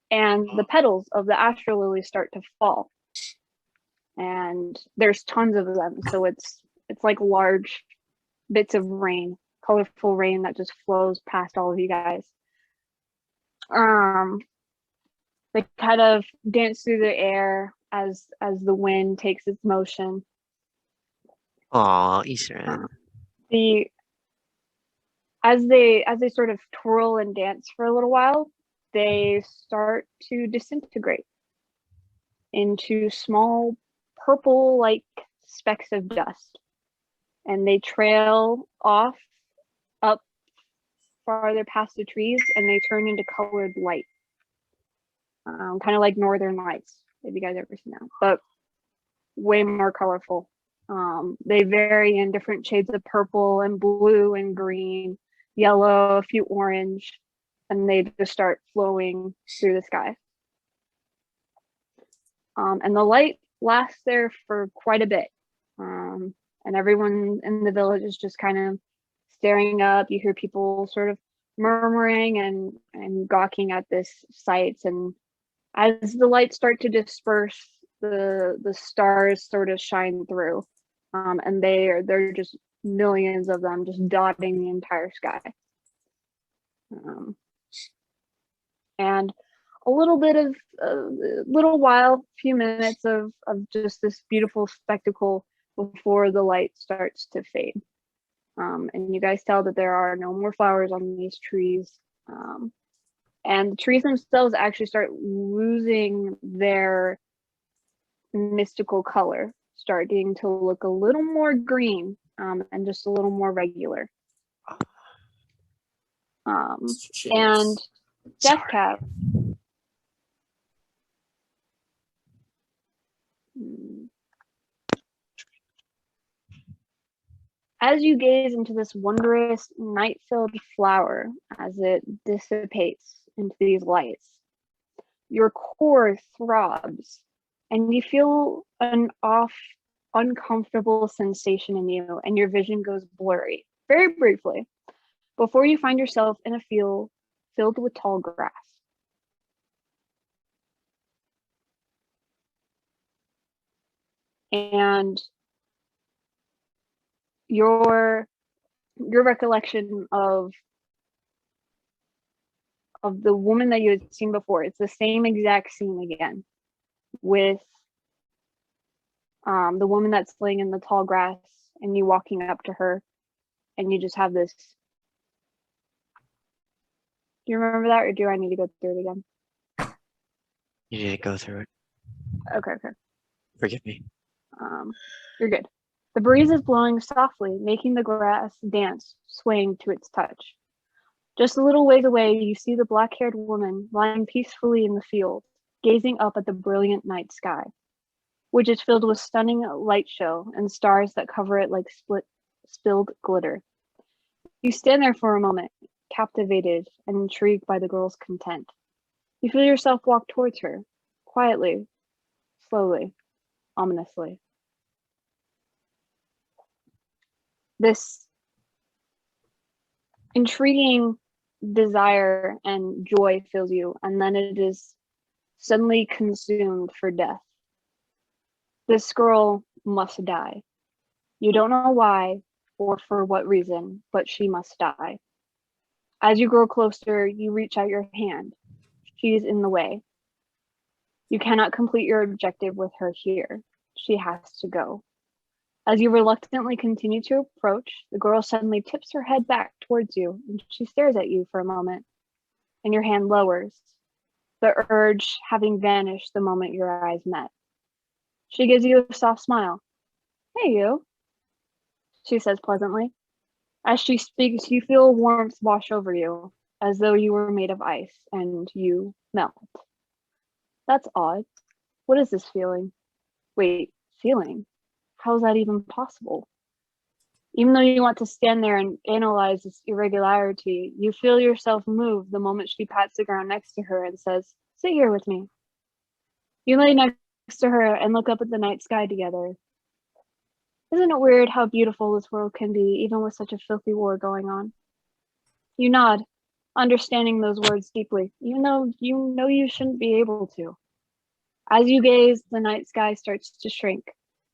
And the petals of the Astral Lily start to fall. And there's tons of them. So it's like large bits of rain, colorful rain that just flows past all of you guys. They kind of dance through the air as the wind takes its motion. Aw, Issoran. As they sort of twirl and dance for a little while, they start to disintegrate into small purple like specks of dust, and they trail off up farther past the trees, and they turn into colored light, kind of like northern lights, if you guys ever seen that, but way more colorful. They vary in different shades of purple and blue and green, yellow, a few orange, and they just start flowing through the sky. And the light lasts there for quite a bit. And everyone in the village is just kind of staring up. You hear people sort of murmuring and gawking at this sight. And as the lights start to disperse, the stars sort of shine through. And they're just millions of them just dotting the entire sky. And a little bit of a few minutes of just this beautiful spectacle before the light starts to fade. And you guys tell that there are no more flowers on these trees. And the trees themselves actually start losing their mystical color, starting to look a little more green, and just a little more regular. And Deathcap. As you gaze into this wondrous night-filled flower as it dissipates into these lights, your core throbs and you feel an uncomfortable sensation in you, and your vision goes blurry very briefly before you find yourself in a field filled with tall grass. And your recollection of the woman that you had seen before, it's the same exact scene again, with the woman that's laying in the tall grass and you walking up to her, and you just have this. Do you remember that, or do I need to go through it again? You need to go through it. Okay. Forgive me. You're good. The breeze is blowing softly, making the grass dance, swaying to its touch. Just a little ways away, you see the black-haired woman lying peacefully in the field, gazing up at the brilliant night sky, which is filled with stunning light show and stars that cover it like spilled glitter. You stand there for a moment, captivated and intrigued by the girl's content. You feel yourself walk towards her, quietly, slowly, ominously. This intriguing desire and joy fills you, and then it is suddenly consumed for death. This girl must die. You don't know why or for what reason, but she must die. As you grow closer, you reach out your hand. She is in the way. You cannot complete your objective with her here. She has to go. As you reluctantly continue to approach, the girl suddenly tips her head back towards you, and she stares at you for a moment, and your hand lowers, the urge having vanished the moment your eyes met. She gives you a soft smile. "Hey, you," she says pleasantly. As she speaks, you feel warmth wash over you, as though you were made of ice, and you melt. That's odd. What is this feeling? Wait, feeling? How is that even possible? Even though you want to stand there and analyze this irregularity, you feel yourself move the moment she pats the ground next to her and says, "Sit here with me." You lay next to her and look up at the night sky together. Isn't it weird how beautiful this world can be, even with such a filthy war going on? You nod, understanding those words deeply, even though you know you shouldn't be able to. As you gaze, the night sky starts to shrink,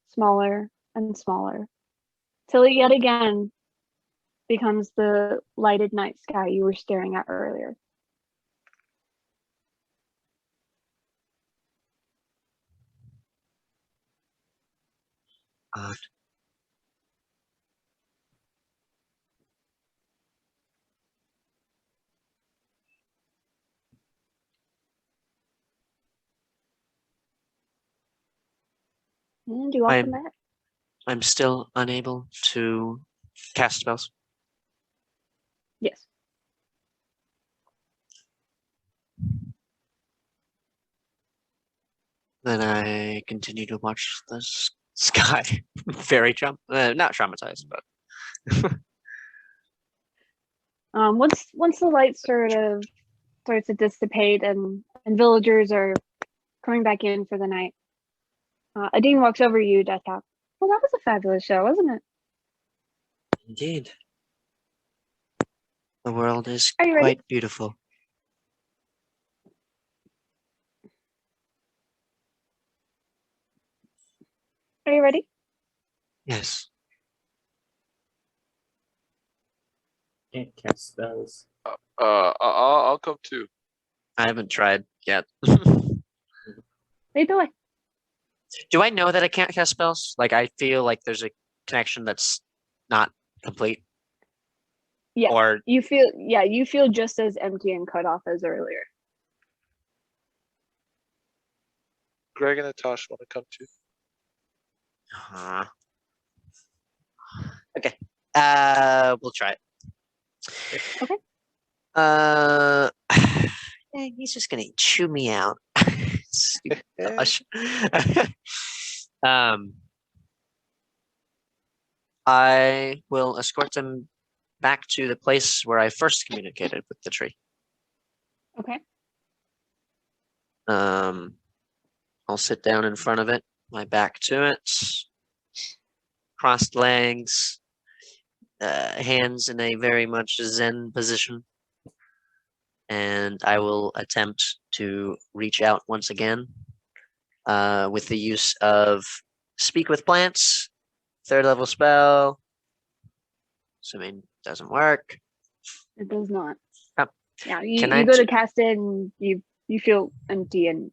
smaller and smaller, till it yet again becomes the lighted night sky you were staring at earlier. Odd. And you off from that? I'm still unable to cast spells. Yes. Then I continue to watch the sky. Very not traumatized, but Once the light sort of starts to dissipate and villagers are coming back in for the night, Adee walks over to you, Deathhawk. Well, that was a fabulous show, wasn't it? indeed, the world is Are you ready? quite beautiful. Are you ready? Yes. Can't cast spells. I'll come too. I haven't tried yet. Lead the way. Do I know that I can't cast spells? Like, I feel like there's a connection that's not complete. Yeah. Or You feel just as empty and cut off as earlier. Greg and Natasha want to come too. Okay. We'll try it. Okay. Yeah, he's just gonna chew me out. Stupid gosh. I will escort them back to the place where I first communicated with the tree. Okay. I'll sit down in front of it, my back to it, crossed legs, hands in a very much Zen position. And I will attempt to reach out once again with the use of Speak with Plants, 3rd level spell. Assuming it doesn't work. It does not. Oh. Yeah, Can you I go to cast it and you feel empty and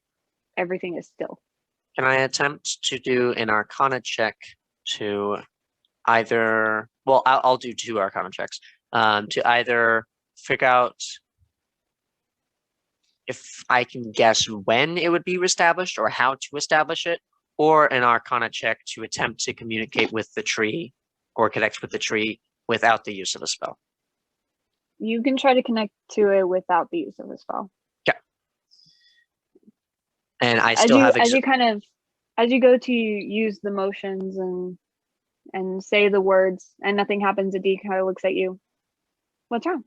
everything is still. Can I attempt to do an Arcana check to either? Well, I'll do 2 Arcana checks. To either figure out if I can guess when it would be reestablished or how to establish it, or an Arcana check to attempt to communicate with the tree or connect with the tree without the use of a spell. You can try to connect to it without the use of a spell. Okay. And I still have as you go to use the motions and say the words and nothing happens, Adee kind of looks at you. What's wrong?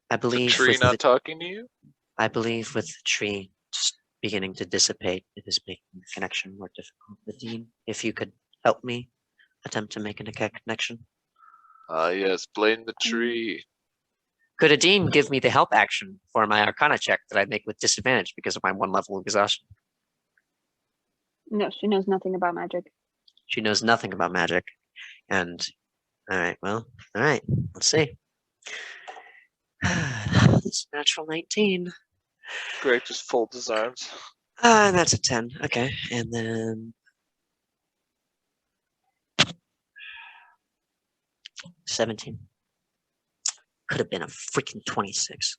I believe the tree with not talking to you? I believe with the tree just beginning to dissipate, it is making the connection more difficult. Adee, if you could help me attempt to make a connection. Yes, blame the tree. Could Adee give me the help action for my Arcana check that I make with disadvantage because of my 1 level of exhaustion? No, she knows nothing about magic. She knows nothing about magic. And, alright, let's see. It's natural 19. Greg just folds his arms. And that's a 10. Okay, and then 17. Could have been a freaking 26.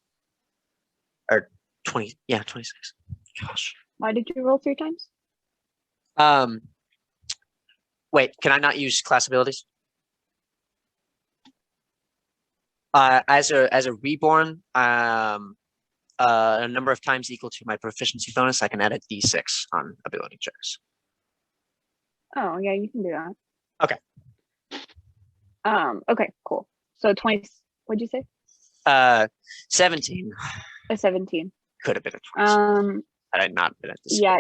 Or 20, yeah, 26. Gosh. Why did you roll 3 times? Wait, can I not use class abilities? As a reborn, a number of times equal to my proficiency bonus, I can add a d6 on ability checks. Oh yeah, you can do that. Okay. Okay, cool. So 20. What'd you say? 17. A 17. Could have been a 20. Had I not been at this. Yeah,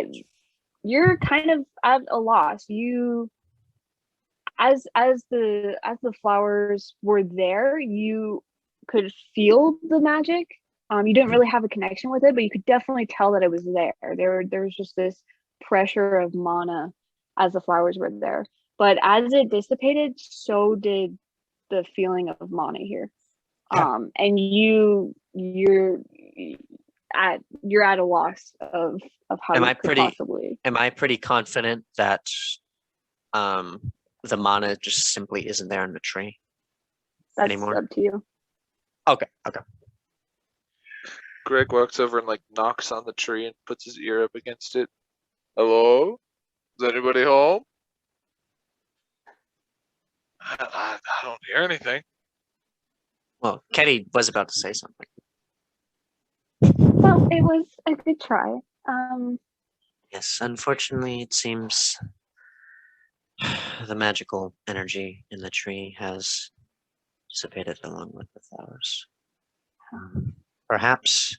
you're kind of at a loss. You, as the flowers were there, you could feel the magic. You didn't really have a connection with it, but you could definitely tell that it was there. There was just this pressure of mana as the flowers were there. But as it dissipated, so did the feeling of mana here. Yeah. And you're at a loss of how you could possibly. Am I pretty confident that the mana just simply isn't there in the tree anymore? That's up to you. Okay. Greg walks over and like knocks on the tree and puts his ear up against it. Hello? Is anybody home? I don't hear anything. Well, Ketty was about to say something. Well, it was a good try. Yes, unfortunately, it seems the magical energy in the tree has dissipated along with the flowers. Perhaps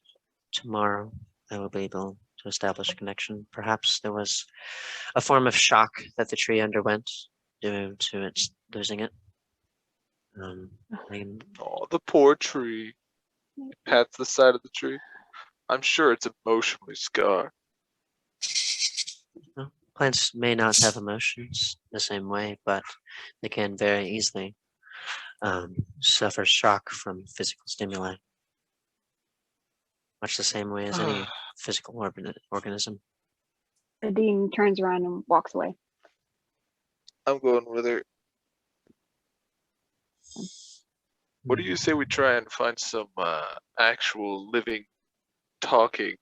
tomorrow I will be able to establish a connection. Perhaps there was a form of shock that the tree underwent due to its losing it. Oh, the poor tree. He pats the side of the tree. I'm sure it's emotionally scarred. Well, plants may not have emotions the same way, but they can very easily suffer shock from physical stimuli. Much the same way as any physical organism. Adee turns around and walks away. I'm going with her. What do you say we try and find some actual living, talking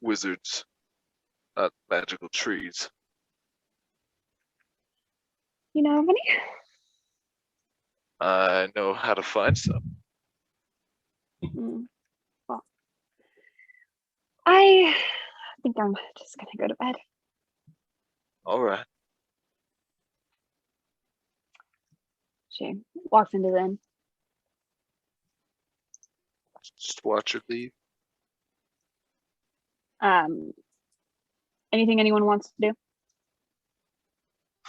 wizards, not magical trees? You know of any? I know how to find some. Well, I think I'm just gonna go to bed. All right. She walks into the inn. Just watch her leave. Anything anyone wants to do?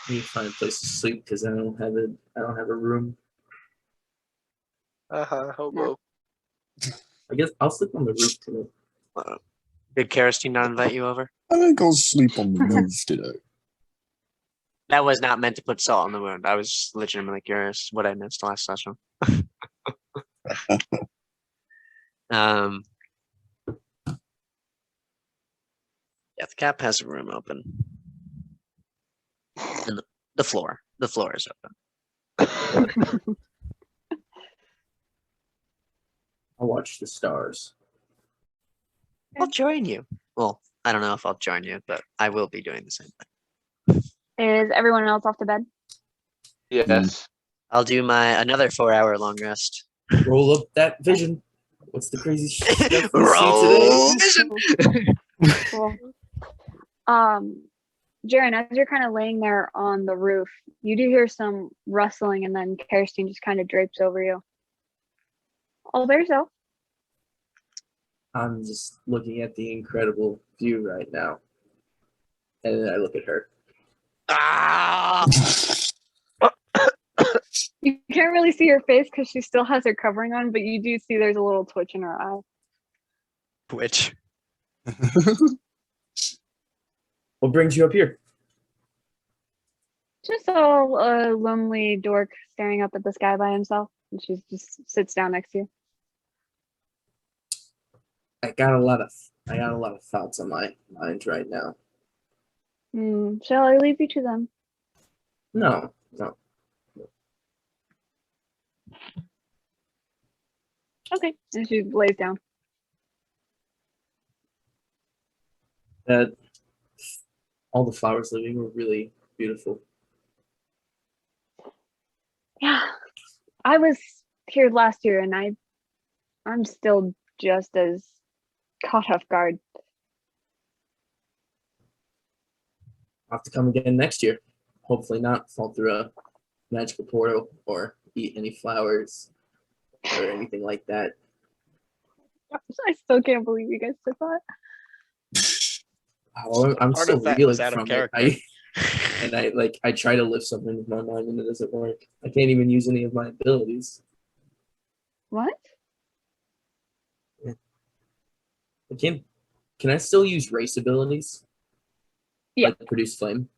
I need to find a place to sleep because I don't have a room. Hobo. I guess I'll sleep on the roof tonight. Did Karastine not invite you over? I think I'll sleep on the roof today. That was not meant to put salt on the wound. I was legitimately curious what I missed last session. Yeah, the cap has a room open. And the floor is open. I'll watch the stars. I'll join you. Well, I don't know if I'll join you, but I will be doing the same thing. Is everyone else off to bed? Yes. I'll do another 4-hour long rest. Roll up that vision. What's the crazy stuff we Roll see today? vision. Cool. Jaren, as you're kind of laying there on the roof, you do hear some rustling, and then Karastine just kind of drapes over you. All by yourself. I'm just looking at the incredible view right now. And then I look at her. Ah! You can't really see her face because she still has her covering on, but you do see there's a little twitch in her eye. Twitch. What brings you up here? Just a lonely dork staring up at the sky by himself, and she just sits down next to you. I got a lot of thoughts on my mind right now. Shall I leave you to them? No. Okay. And she lays down. All the flowers living were really beautiful. Yeah. I was here last year, and I'm still just as caught off guard. I'll have to come again next year. Hopefully not fall through a magical portal or eat any flowers or anything like that. I still can't believe you guys did that. Oh, I'm Part still of that reeling was out of from character. it. I try to lift something with my mind and it doesn't work. I can't even use any of my abilities. What? I can't. Can I still use race abilities? Yeah. Like produce flame?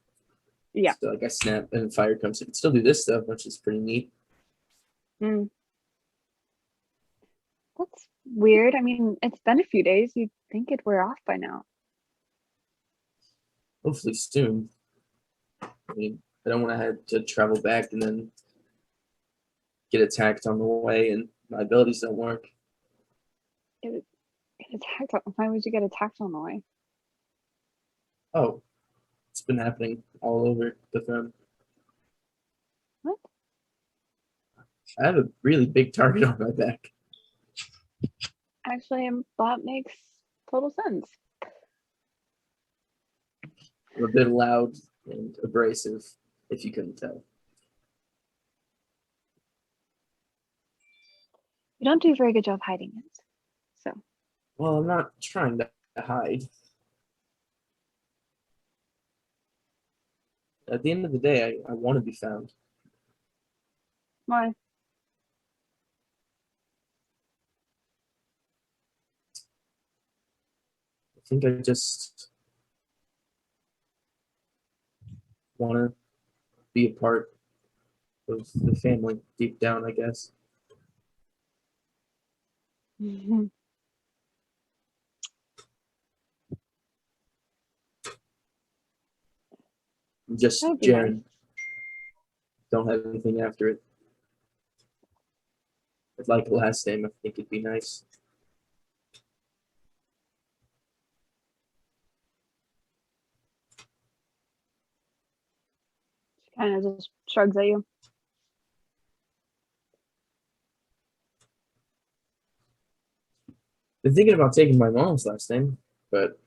Yeah. So like I snap and fire comes. I can still do this stuff, which is pretty neat. That's weird. I mean, it's been a few days. You'd think it'd wear off by now. Hopefully soon. I mean, I don't want to have to travel back and then get attacked on the way and my abilities don't work. Get attacked. Why would you get attacked on the way? Oh, it's been happening all over the throne. What? I have a really big target on my back. Actually, that makes total sense. I'm a bit loud and abrasive, if you couldn't tell. You don't do a very good job hiding it. So. Well, I'm not trying to hide. At the end of the day, I want to be found. Why? I think I just want to be a part of the family deep down, I guess. I'm just That'd be Jaren. nice. Don't have anything after it. I'd like a last name. I think it'd be nice. She kind of just shrugs at you. Been thinking about taking my mom's last name, but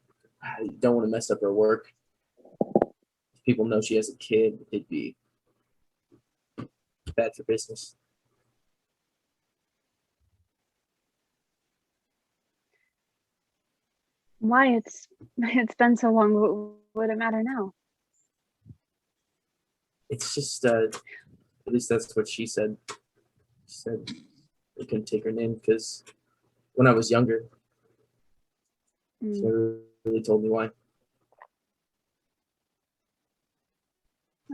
I don't want to mess up her work. If people know she has a kid, it'd be bad for business. Why? It's been so long. Would it matter now? It's just, at least that's what she said. She said they couldn't take her name because when I was younger, she never really told me why.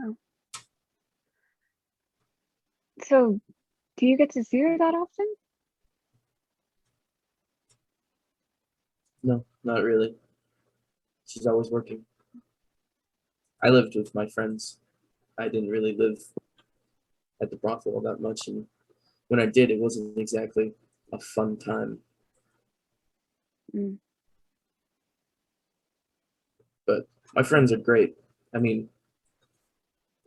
Oh. So, do you get to see her that often? No, not really. She's always working. I lived with my friends. I didn't really live at the brothel that much, and when I did, it wasn't exactly a fun time. But my friends are great. I mean,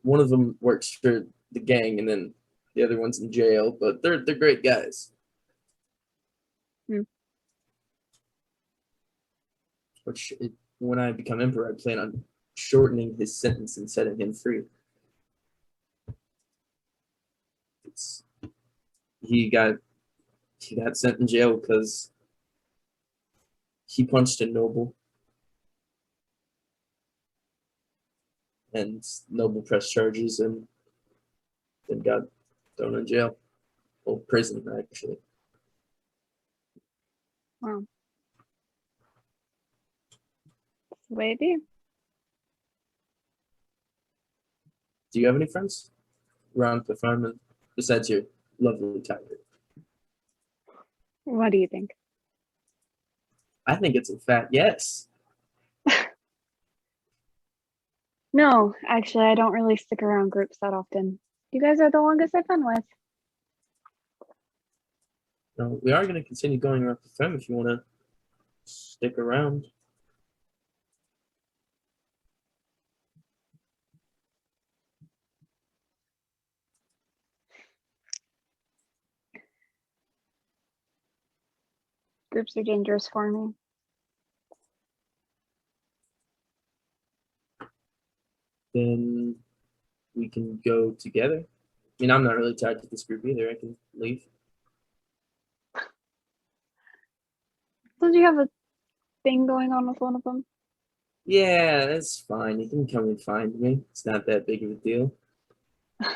one of them works for the gang, and then the other one's in jail. But they're great guys. Which, when I become emperor, I plan on shortening his sentence and setting him free. He got sent in jail because he punched a noble, and noble pressed charges and then got thrown in jail. Well, prison, actually. Wow. That's the way it be. Do you have any friends around the farm, and besides your lovely tiger? What do you think? I think it's a fat yes. No, actually, I don't really stick around groups that often. You guys are the longest I've been with. No, we are going to continue going around the farm if you want to stick around. Groups are dangerous for me. Then we can go together. I mean, I'm not really tied to this group either. I can leave. Don't you have a thing going on with one of them? Yeah, that's fine. You can come and find me. It's not that big of a deal. I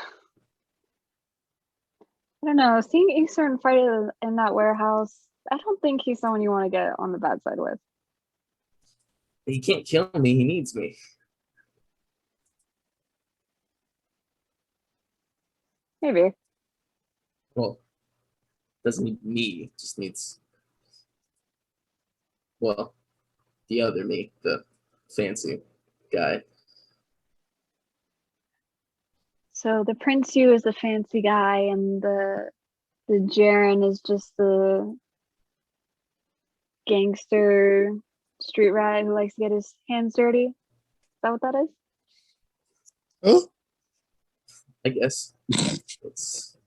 don't know. Seeing Issoran fight in that warehouse, I don't think he's someone you want to get on the bad side with. He can't kill me. He needs me. Maybe. Well, doesn't need me. Just needs, well, the other me, the fancy guy. So the Prince Yu is the fancy guy, and the Jaren is just the gangster street rat who likes to get his hands dirty. Is that what that is? Oh, I guess. It's...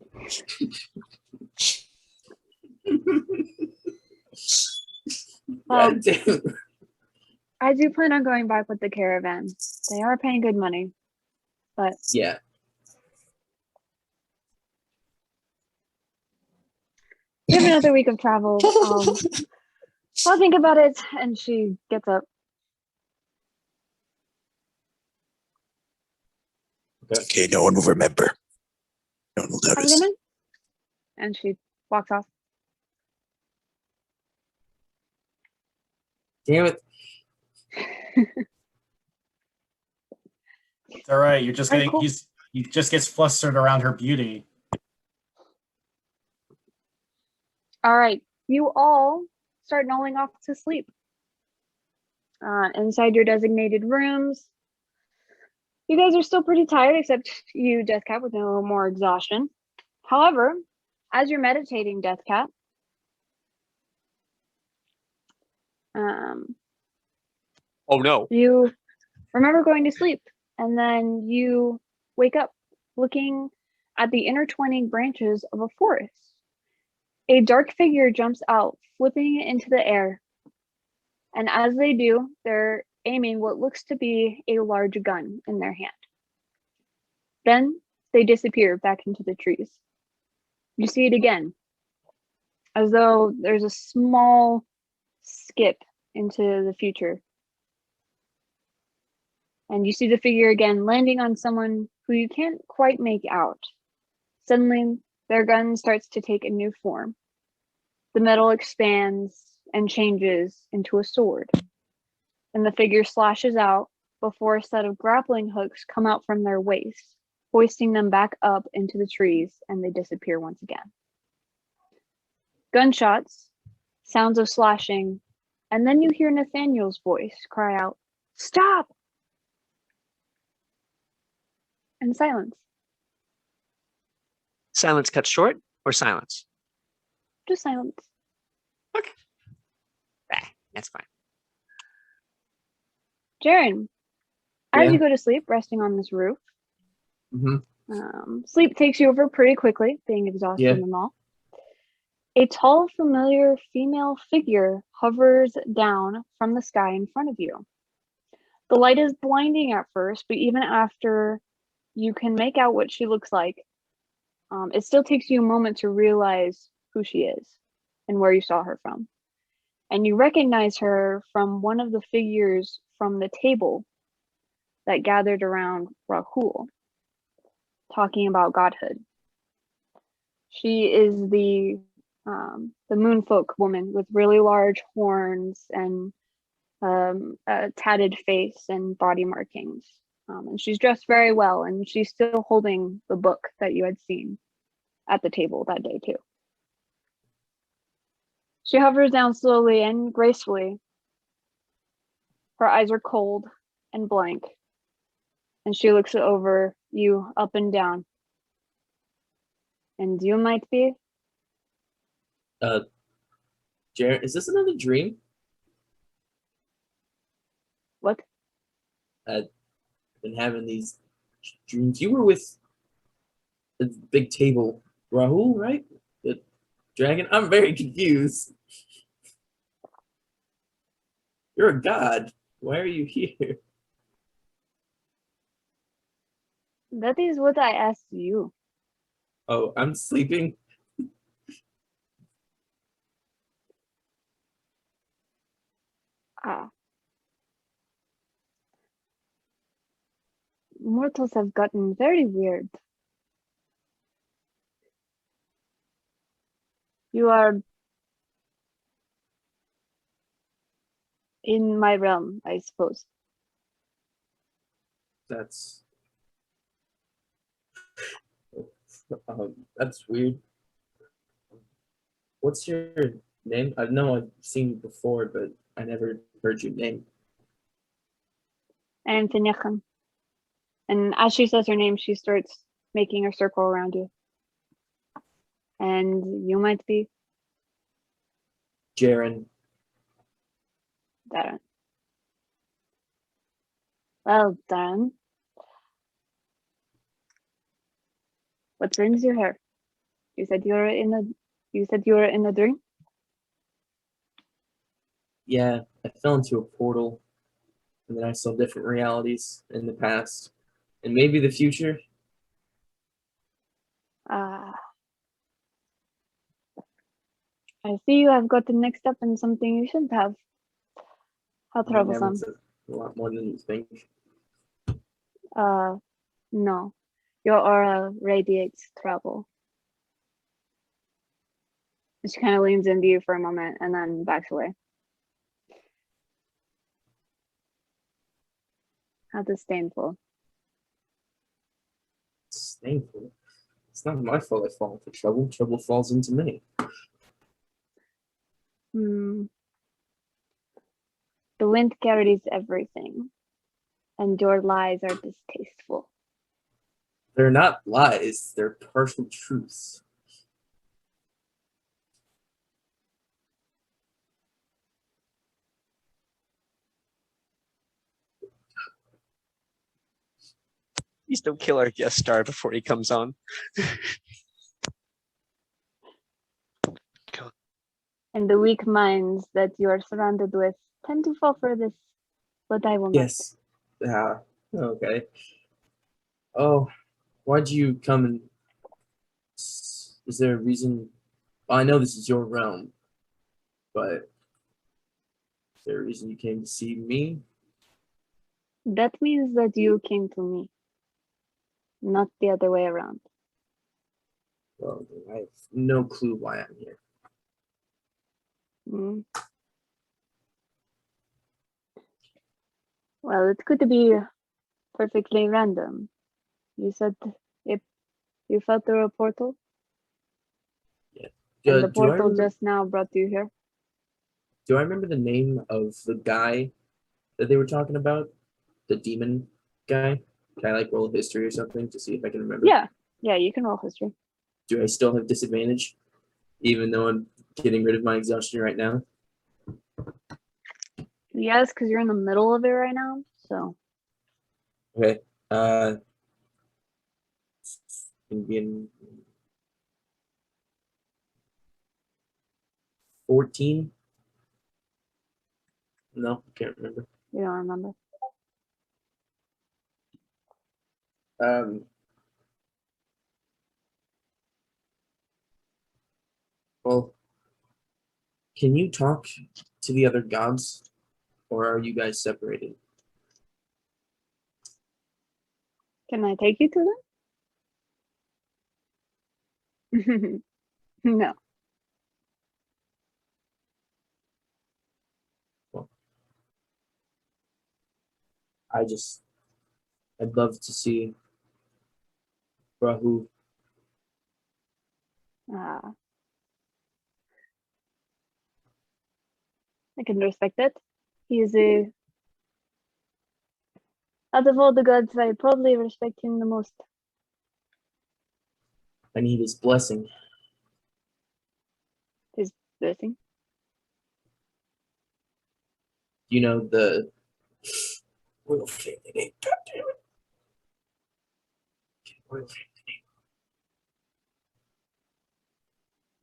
God damn. I do plan on going back with the caravan. They are paying good money, but yeah. We have another week of travel. I'll think about it. And she gets up. Okay, no one will remember. No one will Have a good notice. night. And she walks off. Damn it. It's all right. You're just Alright, getting cool. he just gets flustered around her beauty. All right. You all start nulling off to sleep. Inside your designated rooms. You guys are still pretty tired, except you, Deathcat, with no more exhaustion. However, as you're meditating, Deathcat, Oh no. you remember going to sleep, and then you wake up looking at the intertwining branches of a forest. A dark figure jumps out, flipping into the air. And as they do, they're aiming what looks to be a large gun in their hand. Then they disappear back into the trees. You see it again, as though there's a small skip into the future. And you see the figure again landing on someone who you can't quite make out. Suddenly, their gun starts to take a new form. The metal expands and changes into a sword. And the figure slashes out before a set of grappling hooks come out from their waist, hoisting them back up into the trees, and they disappear once again. Gunshots, sounds of slashing, and then you hear Nathaniel's voice cry out, "Stop!" And silence. Silence cut short or silence? Just silence. Okay. That's fine. Jaren, as Yeah. you go to sleep, resting on this roof, Mm-hmm. sleep takes you over pretty quickly, being exhausted Yeah. and all. A tall, familiar female figure hovers down from the sky in front of you. The light is blinding at first, but even after you can make out what she looks like, it still takes you a moment to realize who she is and where you saw her from. And you recognize her from one of the figures from the table that gathered around Rahul, talking about godhood. She is the moonfolk woman with really large horns and a tatted face and body markings. And she's dressed very well, and she's still holding the book that you had seen at the table that day too. She hovers down slowly and gracefully. Her eyes are cold and blank, and she looks over you up and down. And you might be? Jared, is this another dream? What? I've been having these dreams. You were with the big table, Rahul, right? The dragon? I'm very confused. You're a god. Why are you here? That is what I asked you. Oh, I'm sleeping. Ah. Mortals have gotten very weird. You are in my realm, I suppose. That's weird. What's your name? I know I've seen you before, but I never heard your name. I am Finnechan. And as she says her name, she starts making a circle around you. And you might be Jaren. Darren. Well, Darren. What brings you here? You said you were in a dream? Yeah, I fell into a portal, and then I saw different realities in the past, and maybe the future. I see you have gotten mixed up in something you shouldn't have. How troublesome. It's a lot more than you think. No. Your aura radiates trouble. She kind of leans into you for a moment and then backs away. How disdainful. Disdainful. It's not my fault I fall into trouble. Trouble falls into me. The wind carries everything, and your lies are distasteful. They're not lies, they're partial truths. Please don't kill our guest star before he comes on. And the weak minds that you are surrounded with tend to fall for this, but I will not. Yes. Okay. Oh, Why'd you come and... Is there a reason? I know this is your realm, but is there a reason you came to see me? That means that you came to me, not the other way around. Well, I have no clue why I'm here. Mm. Well, it could be perfectly random. You said if you fell through a portal, and the portal just now brought you here. Do I remember the name of the guy that they were talking about? The demon guy? Can I like roll history or something to see if I can remember? Yeah, you can roll history. Do I still have disadvantage, even though I'm getting rid of my exhaustion right now? Yes, because you're in the middle of it right now. So. Okay. In 14? No, I can't remember. You don't remember. Well, can you talk to the other gods, or are you guys separated? Can I take you to them? No. Well, I'd love to see Rahu. I can respect it. He is out of all the gods, I probably respect him the most. I need his blessing. His blessing? You know the royal family name. God damn it. Royal family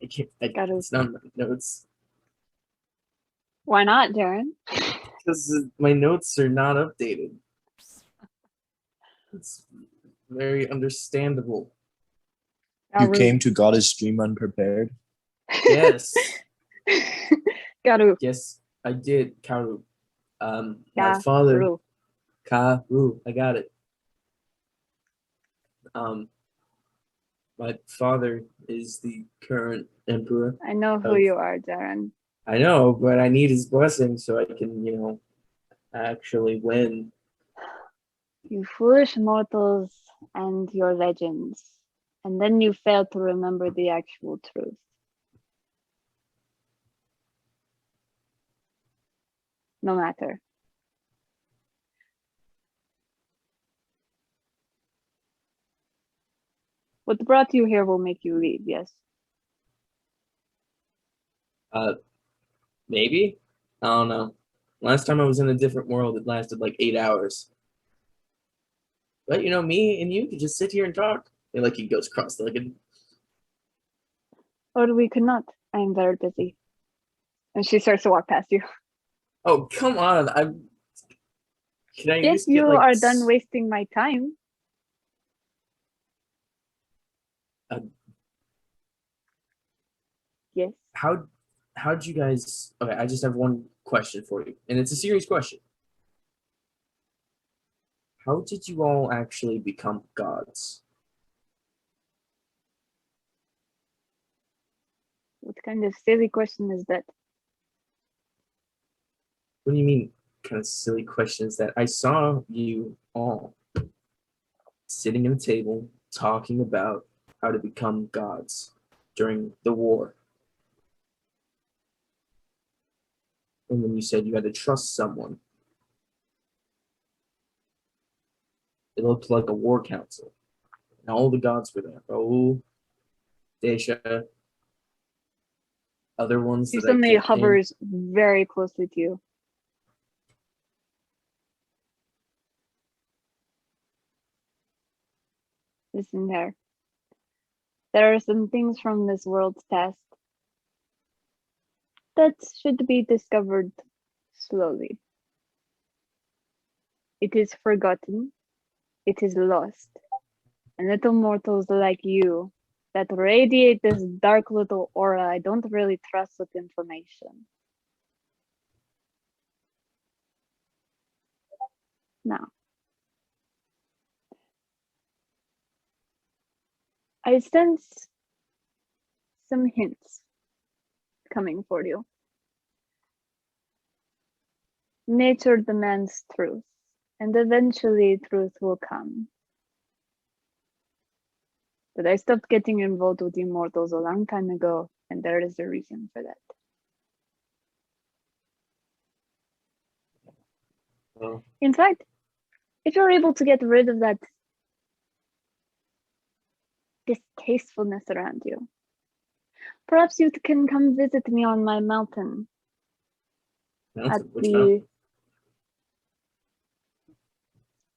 name. It's not in my notes. Why not, Darren? Because my notes are not updated. It's very understandable. You came to Goddess Dream unprepared? Yes. Karu. Yes, I did, Karu. My Karu. father, Karu, I got it. My father is the current emperor. I know who you are, Darren. I know, but I need his blessing so I can, actually win. You foolish mortals and your legends. And then you fail to remember the actual truth. No matter. What brought you here will make you leave, yes? Maybe? I don't know. Last time I was in a different world, it lasted like 8 hours. But me and you could just sit here and talk. And like he goes cross-legged. Or we could not. I am very busy. And she starts to walk past you. Oh, come on. Can I If you are done wasting my time. Yes. How'd you guys... Okay, I just have one question for you. And it's a serious question. How did you all actually become gods? What kind of silly question is that? What do you mean, kind of silly question is that? I saw you all sitting at a table talking about how to become gods during the war. And then you said you had to trust someone. It looked like a war council. And all the gods were there. Oh, Desha, other ones She that suddenly I can't hovers very closely to you. Listen there. There are some things from this world's past that should be discovered slowly. It is forgotten, it is lost, And little mortals like you that radiate this dark little aura, I don't really trust with information. Now, I sense some hints coming for you. Nature demands truth, and eventually truth will come. But I stopped getting involved with immortals a long time ago, and there is a reason for that. Well, In fact, if you're able to get rid of that distastefulness around you, perhaps you can come visit me on my mountain. At which the mountain?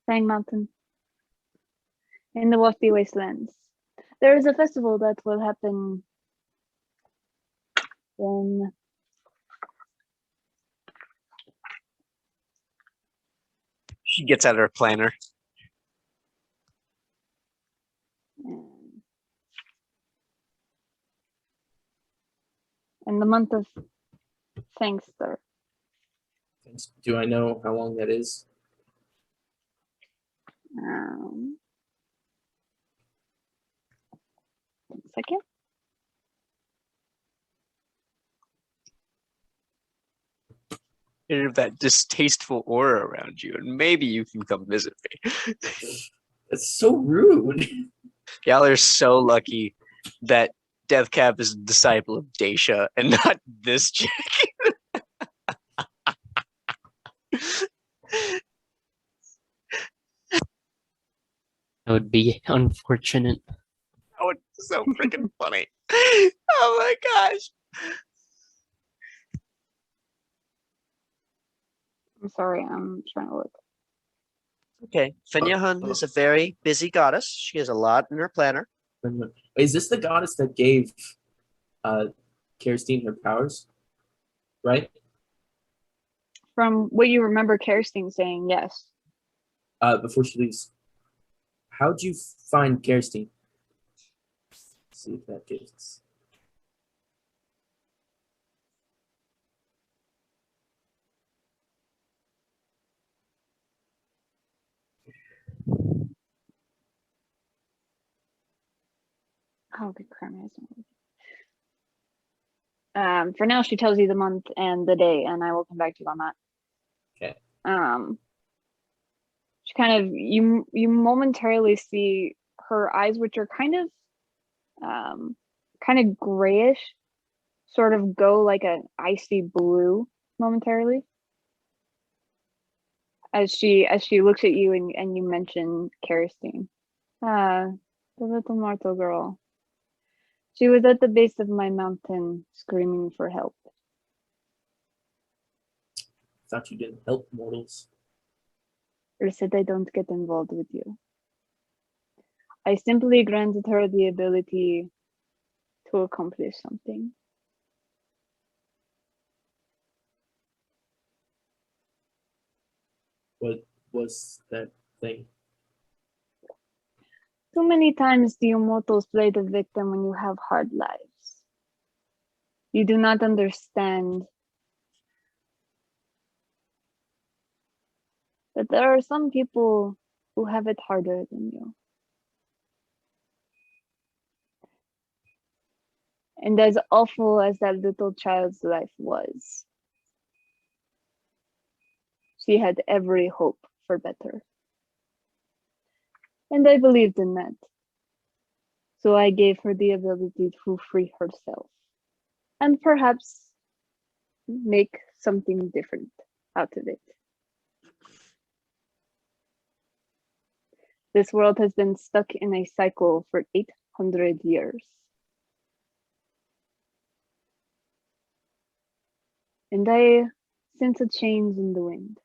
Fang Mountain in the Wafty Wastelands. There is a festival that will happen in She gets out her planner. in the month of Fangster. Do I know how long that is? One second. You have that distasteful aura around you, and maybe you can come visit me. That's so rude. Y'all are so lucky that Deathcap is a disciple of Daisha and not this chick. That would be unfortunate. Oh, it's so freaking funny. Oh my gosh. I'm sorry, I'm trying to look. Okay, Finyahan is a very busy goddess. She has a lot in her planner. Is this the goddess that gave Kirstine her powers? Right? From what you remember Kirstine saying, yes. Before she leaves. How'd you find Kirstine? See if that gets. Oh, good crap. For now, she tells you the month and the day, and I will come back to you on that. Okay. She kind of you momentarily see her eyes, which are kind of grayish, sort of go like an icy blue momentarily as she looks at you and you mention Kirstine. The little mortal girl. She was at the base of my mountain screaming for help. Thought you didn't help mortals. Or said I don't get involved with you. I simply granted her the ability to accomplish something. What was that thing? Too many times do you mortals play the victim when you have hard lives. You do not understand that there are some people who have it harder than you. And as awful as that little child's life was, she had every hope for better. And I believed in that. So I gave her the ability to free herself. And perhaps make something different out of it. This world has been stuck in a cycle for 800 years. And I sense a change in the wind.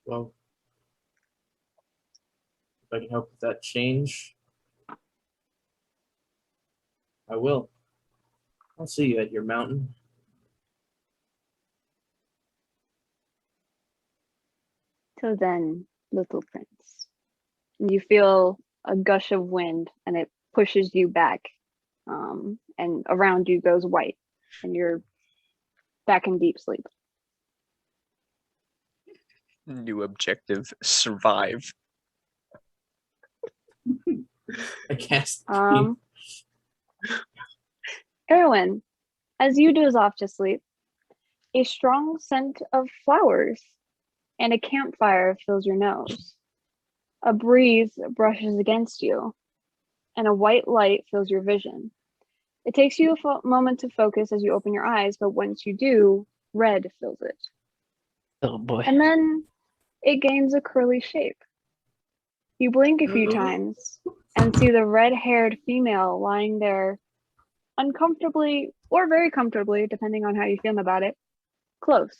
Well, if I can help with that change, I will. I'll see you at your mountain. So then, little prince, you feel a gush of wind and it pushes you back, and around you goes white, and you're back in deep sleep. New objective: survive. I cast. Erwin, as you doze off to sleep, a strong scent of flowers and a campfire fills your nose. A breeze brushes against you, and a white light fills your vision. It takes you a moment to focus as you open your eyes, but once you do, red fills it. Oh boy. And then it gains a curly shape. You blink a few times and see the red-haired female lying there uncomfortably, or very comfortably, depending on how you feel about it, close.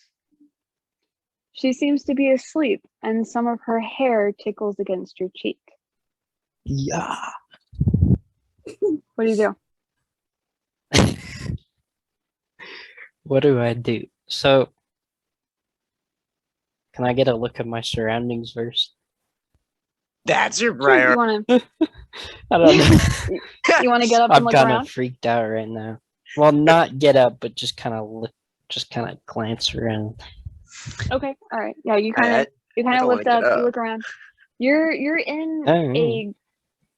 She seems to be asleep, and some of her hair tickles against your cheek. Yeah. What do you do? What do I do? So, can I get a look at my surroundings first? That's your Sure, prior. you want to? I don't know. You want to get up and I'm look kind around? of freaked out right now. Well, not get up, but just kind of look, just kind of glance around. Okay, all right. Yeah, you I kind of don't lift wanna get up, you up. look around. You're in Oh. a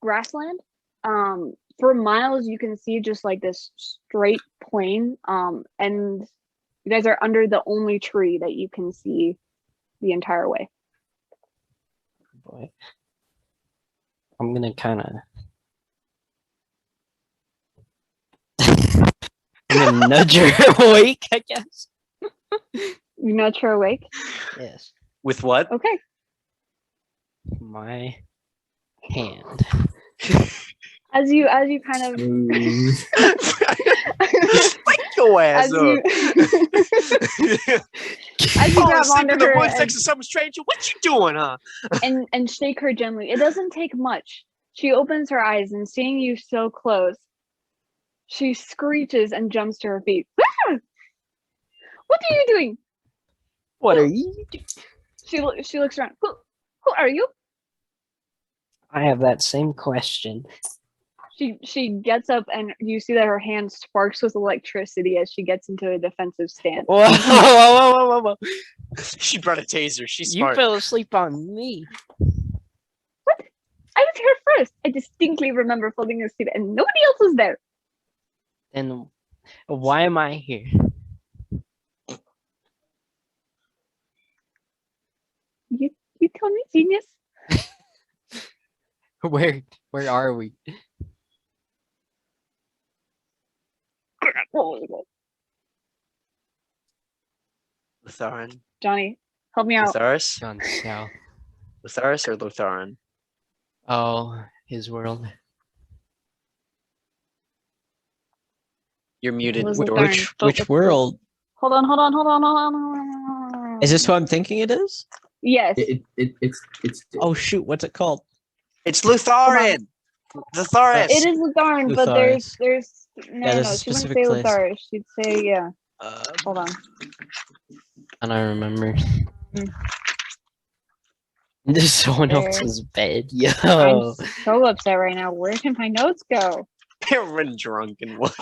grassland. For miles you can see just like this straight plain. And you guys are under the only tree that you can see the entire way. Boy. I'm gonna kind of. I'm gonna nudge her awake, I guess. You nudge her awake. Yes. With what? Okay. My hand. As you kind of Wake your ass as up. you as you Falling grab asleep onto in the her woods next to some stranger. What you doing, huh? and shake her gently. It doesn't take much. She opens her eyes and seeing you so close, she screeches and jumps to her feet. Ah! What are you doing? What are you doing? She looks around. Who are you? I have that same question. She gets up and you see that her hand sparks with electricity as she gets into a defensive stance. Whoa, whoa, whoa, whoa, whoa. She brought a taser. She's You smart. fell asleep on me. What? I was here first. I distinctly remember falling asleep and nobody else was there. Then why am I here? You tell me, genius. Where are we? Lotharan. Johnny, help me out. Lotharis? Gone south. Lotharis or Lotharan? Oh, his world. You're muted. Was George. Lotharan. Which world? Hold on. Is this what I'm thinking it is? Yes. It's Oh shoot, what's it called? It's Lotharan. Lotharis. It is Lotharan, but there's Yeah, there's a she wouldn't specific say place. Lotharis. She'd say yeah. Hold on. I don't remember. Mm. This is someone There. else's bed. I'm Yo. so upset right now. Where did my notes go? Everyone drunk and what?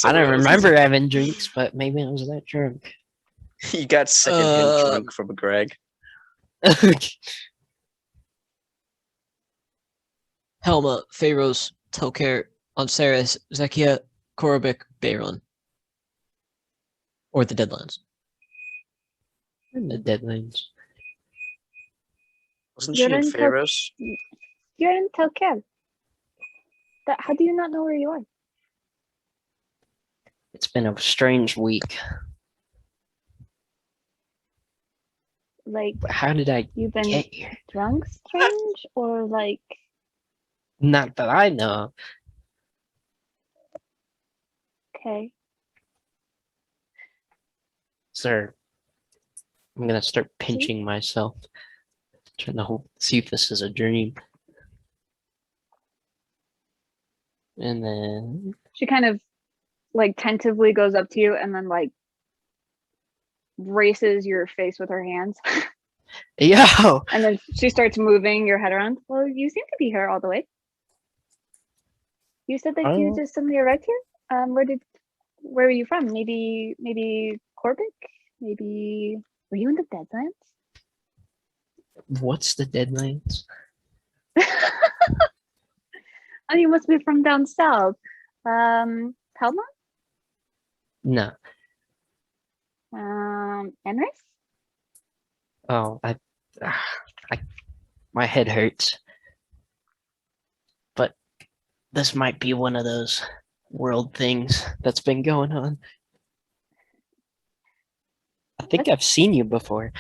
I don't remember having drinks, but maybe I was that drunk. You got secondhand drunk from Greg. Helma, Pharaohs, Telker, Onceris, Zekia, Korobik, Bayron. Or the Deadlands. The Deadlands. Wasn't she in Pharaohs? You're in Telkev. How do you not know where you are? It's been a strange week. Like, How did I you've been get here? drunk strange, or like, Not that I know. okay. Sir, I'm gonna start pinching myself. Trying to see if this is a dream. And then She kind of like tentatively goes up to you and then like braces your face with her hands. Yo! And then she starts moving your head around. Well, you seem to be here all the way. You said that you just suddenly arrived here? Where were you from? Maybe Corbic? Maybe were you in the Deadlands? What's the Deadlands? Oh, you must be from down south. Helma? No. Enris? Oh, my head hurts. But this might be one of those world things that's been going on. I think I've seen you before.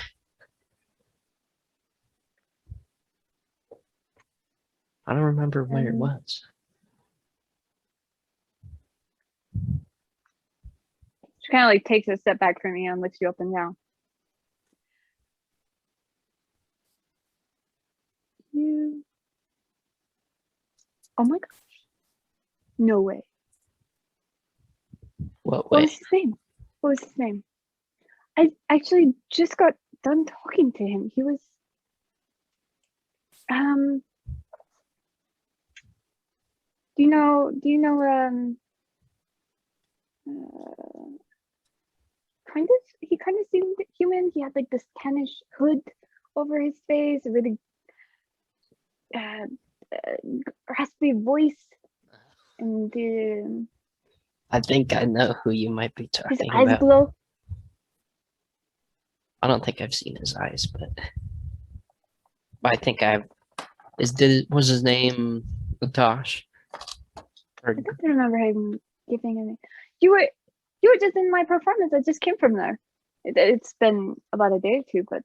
I don't remember where it was. She kind of like takes a step back from you and looks you up and down. Oh my gosh. No way. What What way? was his name? What was his name? I actually just got done talking to him. He was do you know he kind of seemed human. He had like this tannish hood over his face, a really raspy voice, and I think I know who you might be his talking eyes about. glow. I don't think I've seen his eyes, but I think I've. Was his name Latosh? I don't remember him giving any. You were just in my performance. I just came from there. It's been about a day or two, but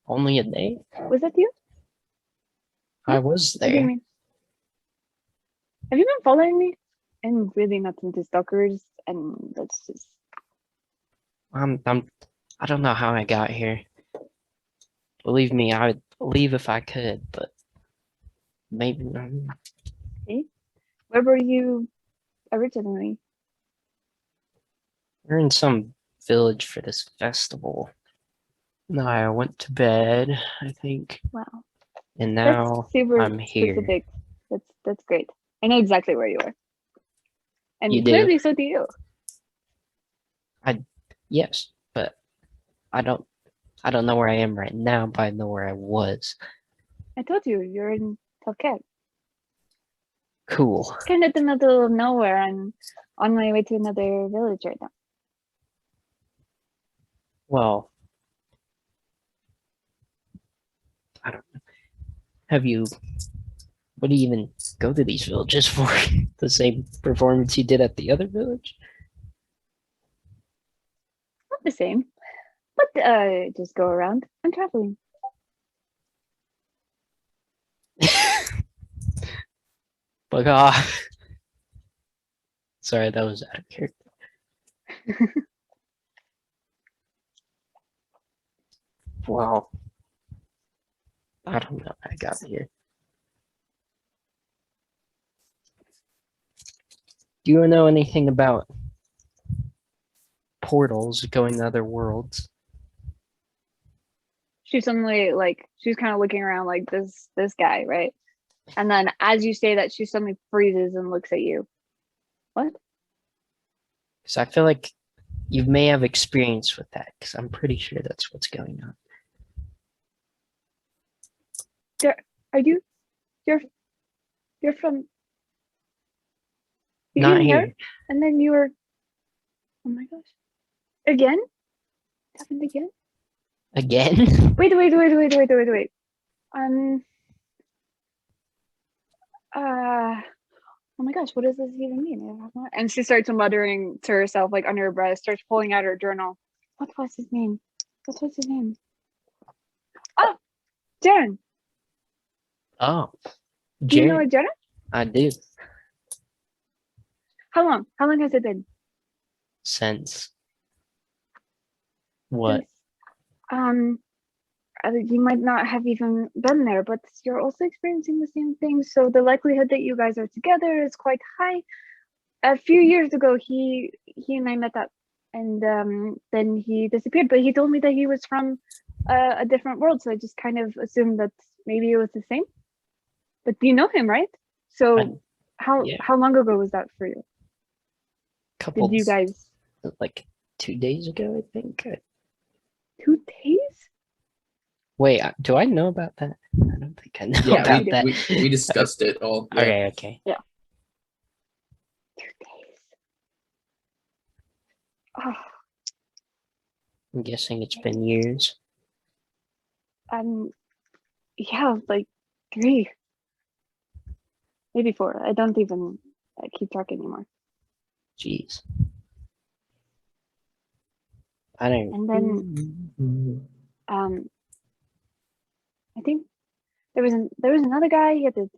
Only a day? was that you? I was What do you there. mean? Have you been following me? I'm really not into stalkers, and that's just. I don't know how I got here. Believe me, I would leave if I could, but maybe. Okay. Where were you originally? We're in some village for this festival. No, I went to bed, I think. Wow. And now That's super I'm here. specific. That's great. I know exactly where you are. And You do? clearly so do you. Yes, but I don't know where I am right now, but I know where I was. I told you, you're in Talket. Cool. Kind of in the middle of nowhere and on my way to another village right now. Well, I don't know. What do you even go to these villages for? The same performance you did at the other village? Not the same. But just go around. I'm traveling. Bug off. Sorry, that was out of character. Wow. I don't know how I got here. Do you know anything about portals going to other worlds? She's suddenly she's kind of looking around like this guy, right? And then as you say that, she suddenly freezes and looks at you. What? Because I feel like you may have experience with that, because I'm pretty sure that's what's going on. Are you? You're from. You Not came here. And then you were. Oh my gosh! Again? It happened again? Again? Wait. Oh my gosh, what does this even mean? And she starts muttering to herself, like under her breath, starts pulling out her journal. What was his name? Oh, Jaren. Oh. Do you know a Jared. Jaren? I do. How long? How long has it been? Since. What? You might not have even been there, but you're also experiencing the same thing. So the likelihood that you guys are together is quite high. A few years ago, he and I met up, and then he disappeared. But he told me that he was from a different world, so I just kind of assumed that maybe it was the same. But you know him, right? So yeah. how long ago was that for you? Couple Did you guys like 2 days ago, I think. 2 days? Wait, do I know about that? I don't think I know Yeah, about that. we discussed it all. Yeah. Okay. Yeah. 2 days. Oh, I'm guessing it's been years. yeah, like 3, maybe 4. I don't even keep track anymore. Jeez. I don't. And then I think there was another guy. He had the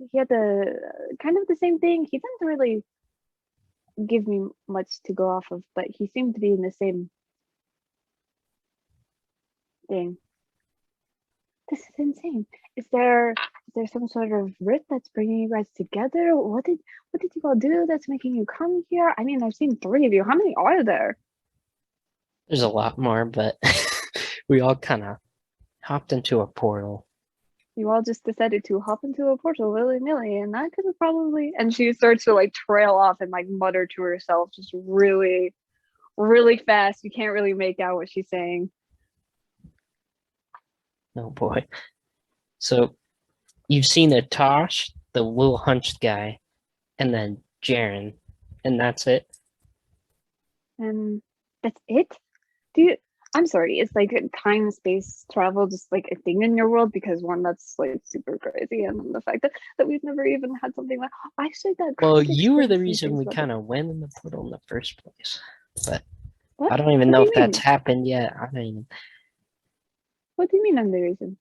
kind of the same thing. He didn't really give me much to go off of, but he seemed to be in the same thing. This is insane. Is there some sort of rift that's bringing you guys together? What did you all do that's making you come here? I mean, I've seen 3 of you. How many are there? There's a lot more, but we all kind of hopped into a portal. You all just decided to hop into a portal willy-nilly, and that could have probably... And she starts to like trail off and like mutter to herself just really, really fast. You can't really make out what she's saying. Oh boy. So you've seen Tosh, the little hunched guy, and then Jaren, and that's it. And that's it? I'm sorry, is like time space travel just like a thing in your world? Because one, that's like super crazy, and then the fact that we've never even had something like... Actually, that Well, you were the reason we kind of went in the portal in the first place, but what? I don't even What know do if you that's mean? happened yet. I don't even. What do you mean I'm the reason?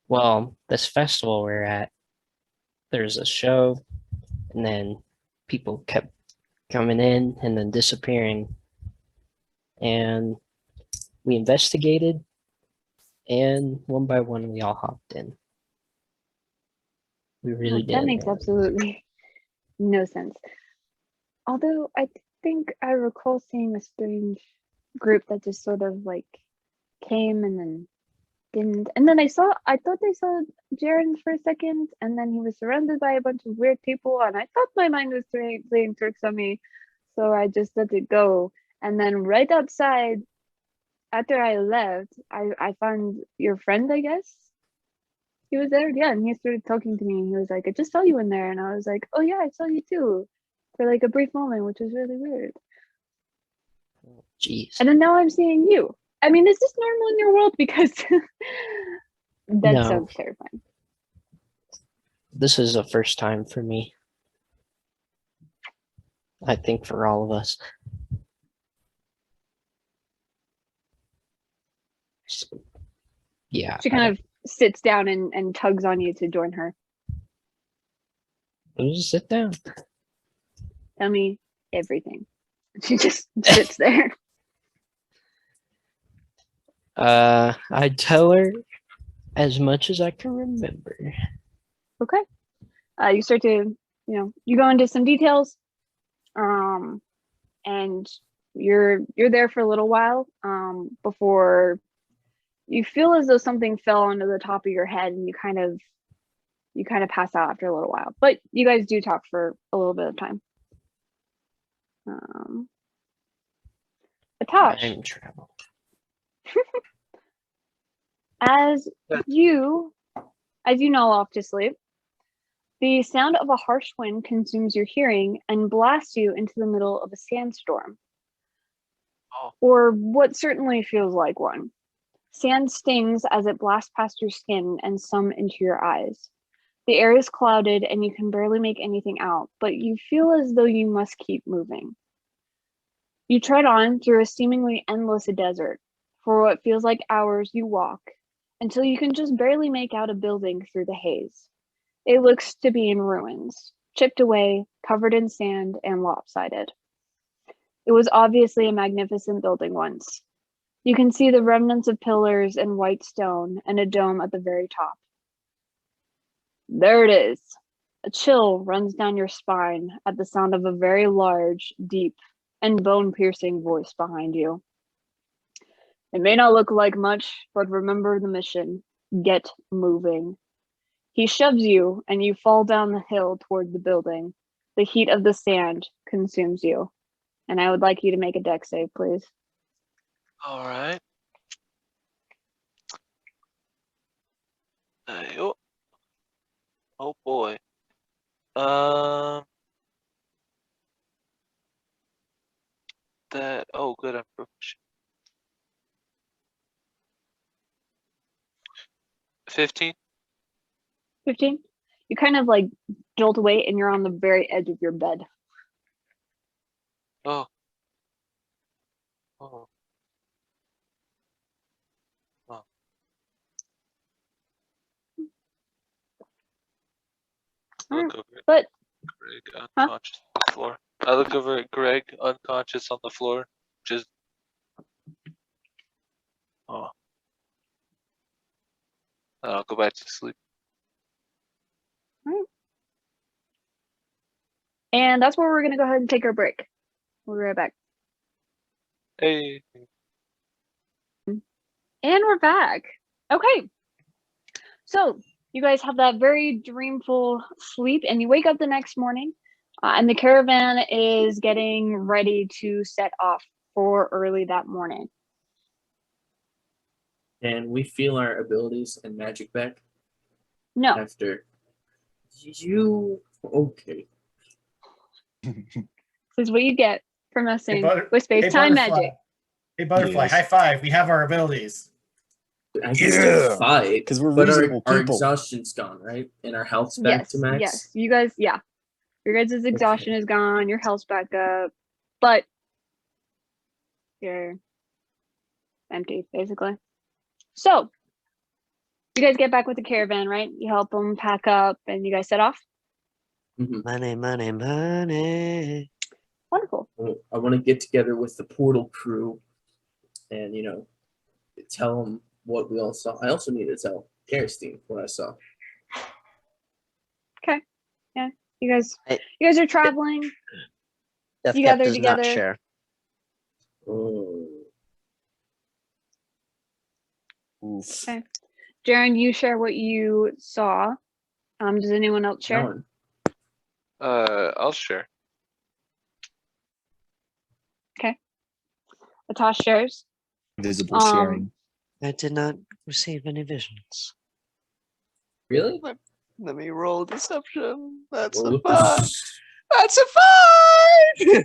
Well, this festival we're at, there's a show, and then people kept coming in and then disappearing, and we investigated, and one by one we all hopped in. We really did. That makes absolutely no sense. Although I think I recall seeing a strange group that just sort of like came and then didn't. And then I thought I saw Jaren for a second, and then he was surrounded by a bunch of weird people, and I thought my mind was playing tricks on me, so I just let it go. And then right outside, after I left, I found your friend, I guess. He was there, yeah, and he started talking to me, and he was like, I just saw you in there, and I was like, oh yeah, I saw you too, for like a brief moment, which was really weird. Jeez. And then now I'm seeing you. I mean, is this normal in your world? Because that sounds terrifying. This is the first time for me. I think for all of us. So, yeah. She kind of sits down and tugs on you to join her. Just sit down. Tell me everything. She just sits there. I tell her as much as I can remember. Okay. You start to, you go into some details. And you're there for a little while before you feel as though something fell onto the top of your head, and you kind of pass out after a little while. But you guys do talk for a little bit of time. Atash, Time travel. as you know off to sleep, the sound of a harsh wind consumes your hearing and blasts you into the middle of a sandstorm. Or what certainly feels like one. Sand stings as it blasts past your skin and some into your eyes. The air is clouded and you can barely make anything out, but you feel as though you must keep moving. You tread on through a seemingly endless desert. For what feels like hours, you walk until you can just barely make out a building through the haze. It looks to be in ruins, chipped away, covered in sand, and lopsided. It was obviously a magnificent building once. You can see the remnants of pillars and white stone and a dome at the very top. There it is. A chill runs down your spine at the sound of a very large, deep, and bone-piercing voice behind you. It may not look like much, but remember the mission. Get moving. He shoves you, and you fall down the hill toward the building. The heat of the sand consumes you. And I would like you to make a dex save, please. All right. Oh, oh boy. That. Oh, good. I'm proficient. 15. 15? You kind of like jolt away, and you're on the very edge of your bed. Oh. Oh. Oh. I look over at But Greg unconscious on the floor. I look over at Greg unconscious on the floor. Just. Oh. I'll go back to sleep. Alright. And that's where we're going to go ahead and take our break. We'll be right back. Hey. And we're back. Okay. So you guys have that very dreamful sleep, and you wake up the next morning, and the caravan is getting ready to set off for early that morning. And we feel our abilities and magic back No. after you. Okay. This is what you get for messing with Hey, space-time Butterfly. magic. Hey, Butterfly, Yes. high five. We have our abilities. I can still Yeah. fight, 'Cause we're but reasonable our people. exhaustion's gone, right? And our health's back Yes, to max. yes. You guys, yeah. Your guys' exhaustion is gone, your health's back up, but you're empty, basically. So, you guys get back with the caravan, right? You help them pack up, and you guys set off? Money, money, money. Wonderful. I want to get together with the portal crew and, tell them what we all saw. I also need to tell Kerstein what I saw. Okay. Yeah. You guys are traveling. Death You Cap gather does not together. share. Oh. Oof. Okay. Jaren, you share what you saw. Does anyone else share? Alan. I'll share. Okay. Atash shares. Visible sharing. I did not receive any visions. Really? Let me roll deception. That's Roll a with 5. this. That's a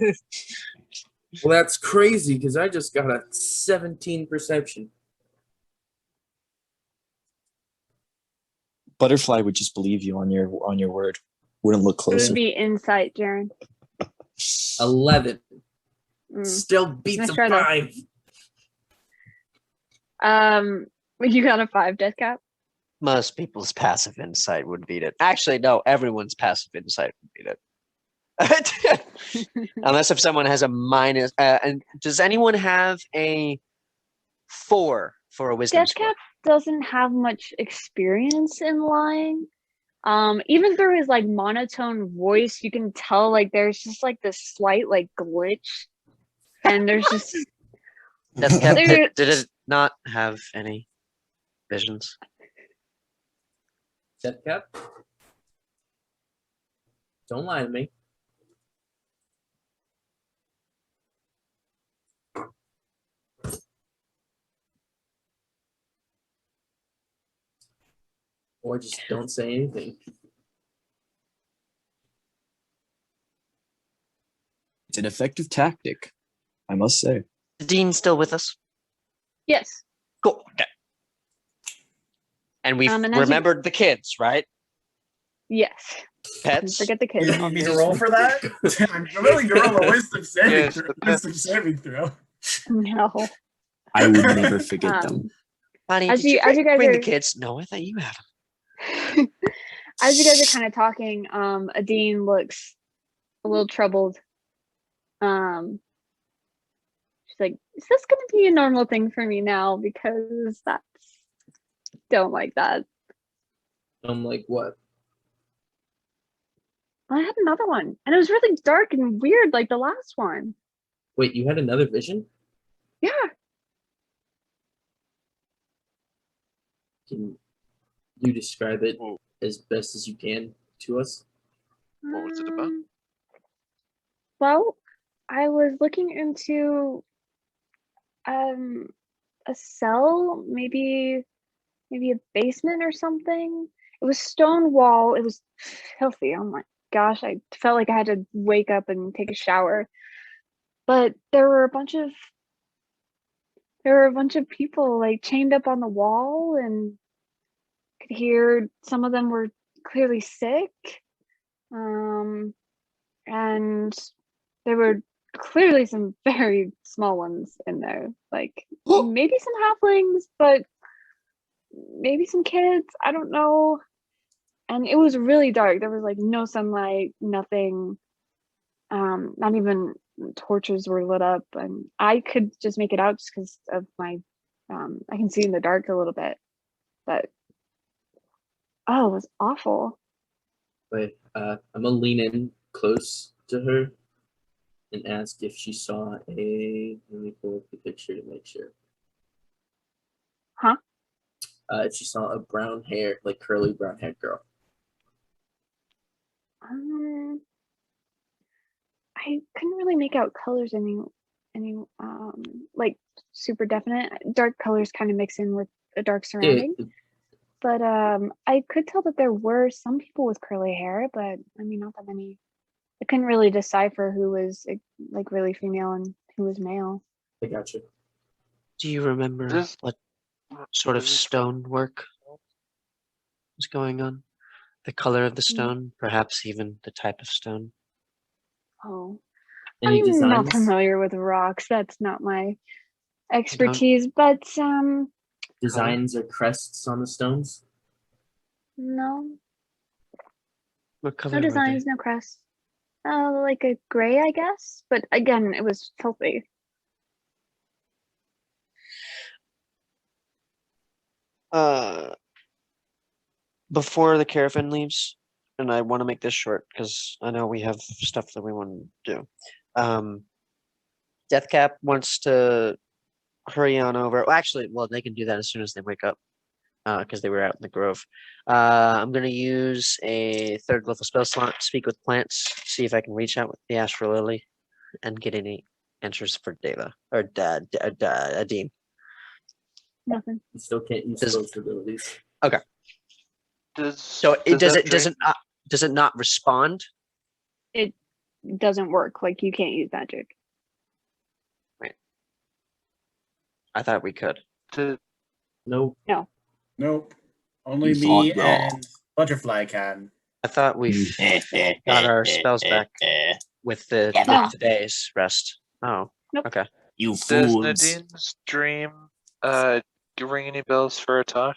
5! Well, that's crazy because I just got a 17 perception. Butterfly would just believe you on your word. Wouldn't look It closer. would be insight, Jaren. 11. Mm. Still beats Nice a try, though. 5. You got a 5, Death Cap? Most people's passive insight would beat it. Actually, no, everyone's passive insight would beat it. Unless if someone has a minus. And does anyone have a 4 for a wisdom Death score? Cap doesn't have much experience in lying. Even through his like monotone voice, you can tell like there's just like this slight like glitch, and there's just Death Cap There- did it not have any visions? Death Cap? Don't lie to me. Or just don't say anything. It's an effective tactic, I must say. Is Dean still with us? yes. Cool. Okay. And we And as you- remembered the kids, right? Yes. Pets. Forget the You kids. need me to roll for that? I'm willing to roll a wisdom saving Yes, throw. the Wisdom saving throw. No. I would never forget them. Honey, As did you you guys bring the are- kids? No, I thought you had them. As you guys are kind of talking, Adee looks a little troubled. She's like, "Is this going to be a normal thing for me now? Because that's don't like that." I'm like, what? I had another one, and it was really dark and weird, like the last one. Wait, you had another vision? Yeah. Can you describe it Whoa. as best as you can to us? What was it about? Well, I was looking into a cell, maybe a basement or something. It was stone wall. It was filthy. Oh my gosh, I felt like I had to wake up and take a shower. But there were a bunch of people like chained up on the wall, and could hear some of them were clearly sick. And there were clearly some very small ones in there, like maybe some halflings, but maybe some kids. I don't know. And it was really dark. There was like no sunlight, nothing. Not even torches were lit up, and I could just make it out just because of my. I can see in the dark a little bit, but oh, it was awful. Wait, I'm gonna lean in close to her and ask if she saw a. Let me pull up the picture to make sure. Huh? If she saw a brown hair, like curly brown haired girl. I couldn't really make out colors any like super definite. Dark colors kind of mix in with a dark surrounding. But I could tell that there were some people with curly hair, but I mean not that many. I couldn't really decipher who was like really female and who was male. I got you. Do you remember what sort of stonework was going on? The color of the stone, perhaps even the type of stone? Oh, Any I'm not designs? familiar with rocks. That's not my expertise. But Designs or crests on the stones? no, What color no were they? designs, no crest. Like a gray, I guess. But again, it was filthy. Before the caravan leaves, and I want to make this short because I know we have stuff that we want to do. Deathcap wants to hurry on over. Well, actually, they can do that as soon as they wake up because they were out in the grove. I'm going to use a third level spell slot, Speak with Plants, see if I can reach out with the Astral Lily and get any answers for Deva or Adee. Nothing. You still can't use those abilities. Okay. Does it not respond? It doesn't work. Like you can't use magic. Right. I thought we could. Nope. No. Nope. Only me and Butterfly can. I thought we got our spells back with the today's rest. Oh. Nope. Okay. You Does fools. Nadine's dream ring any bells for Atash?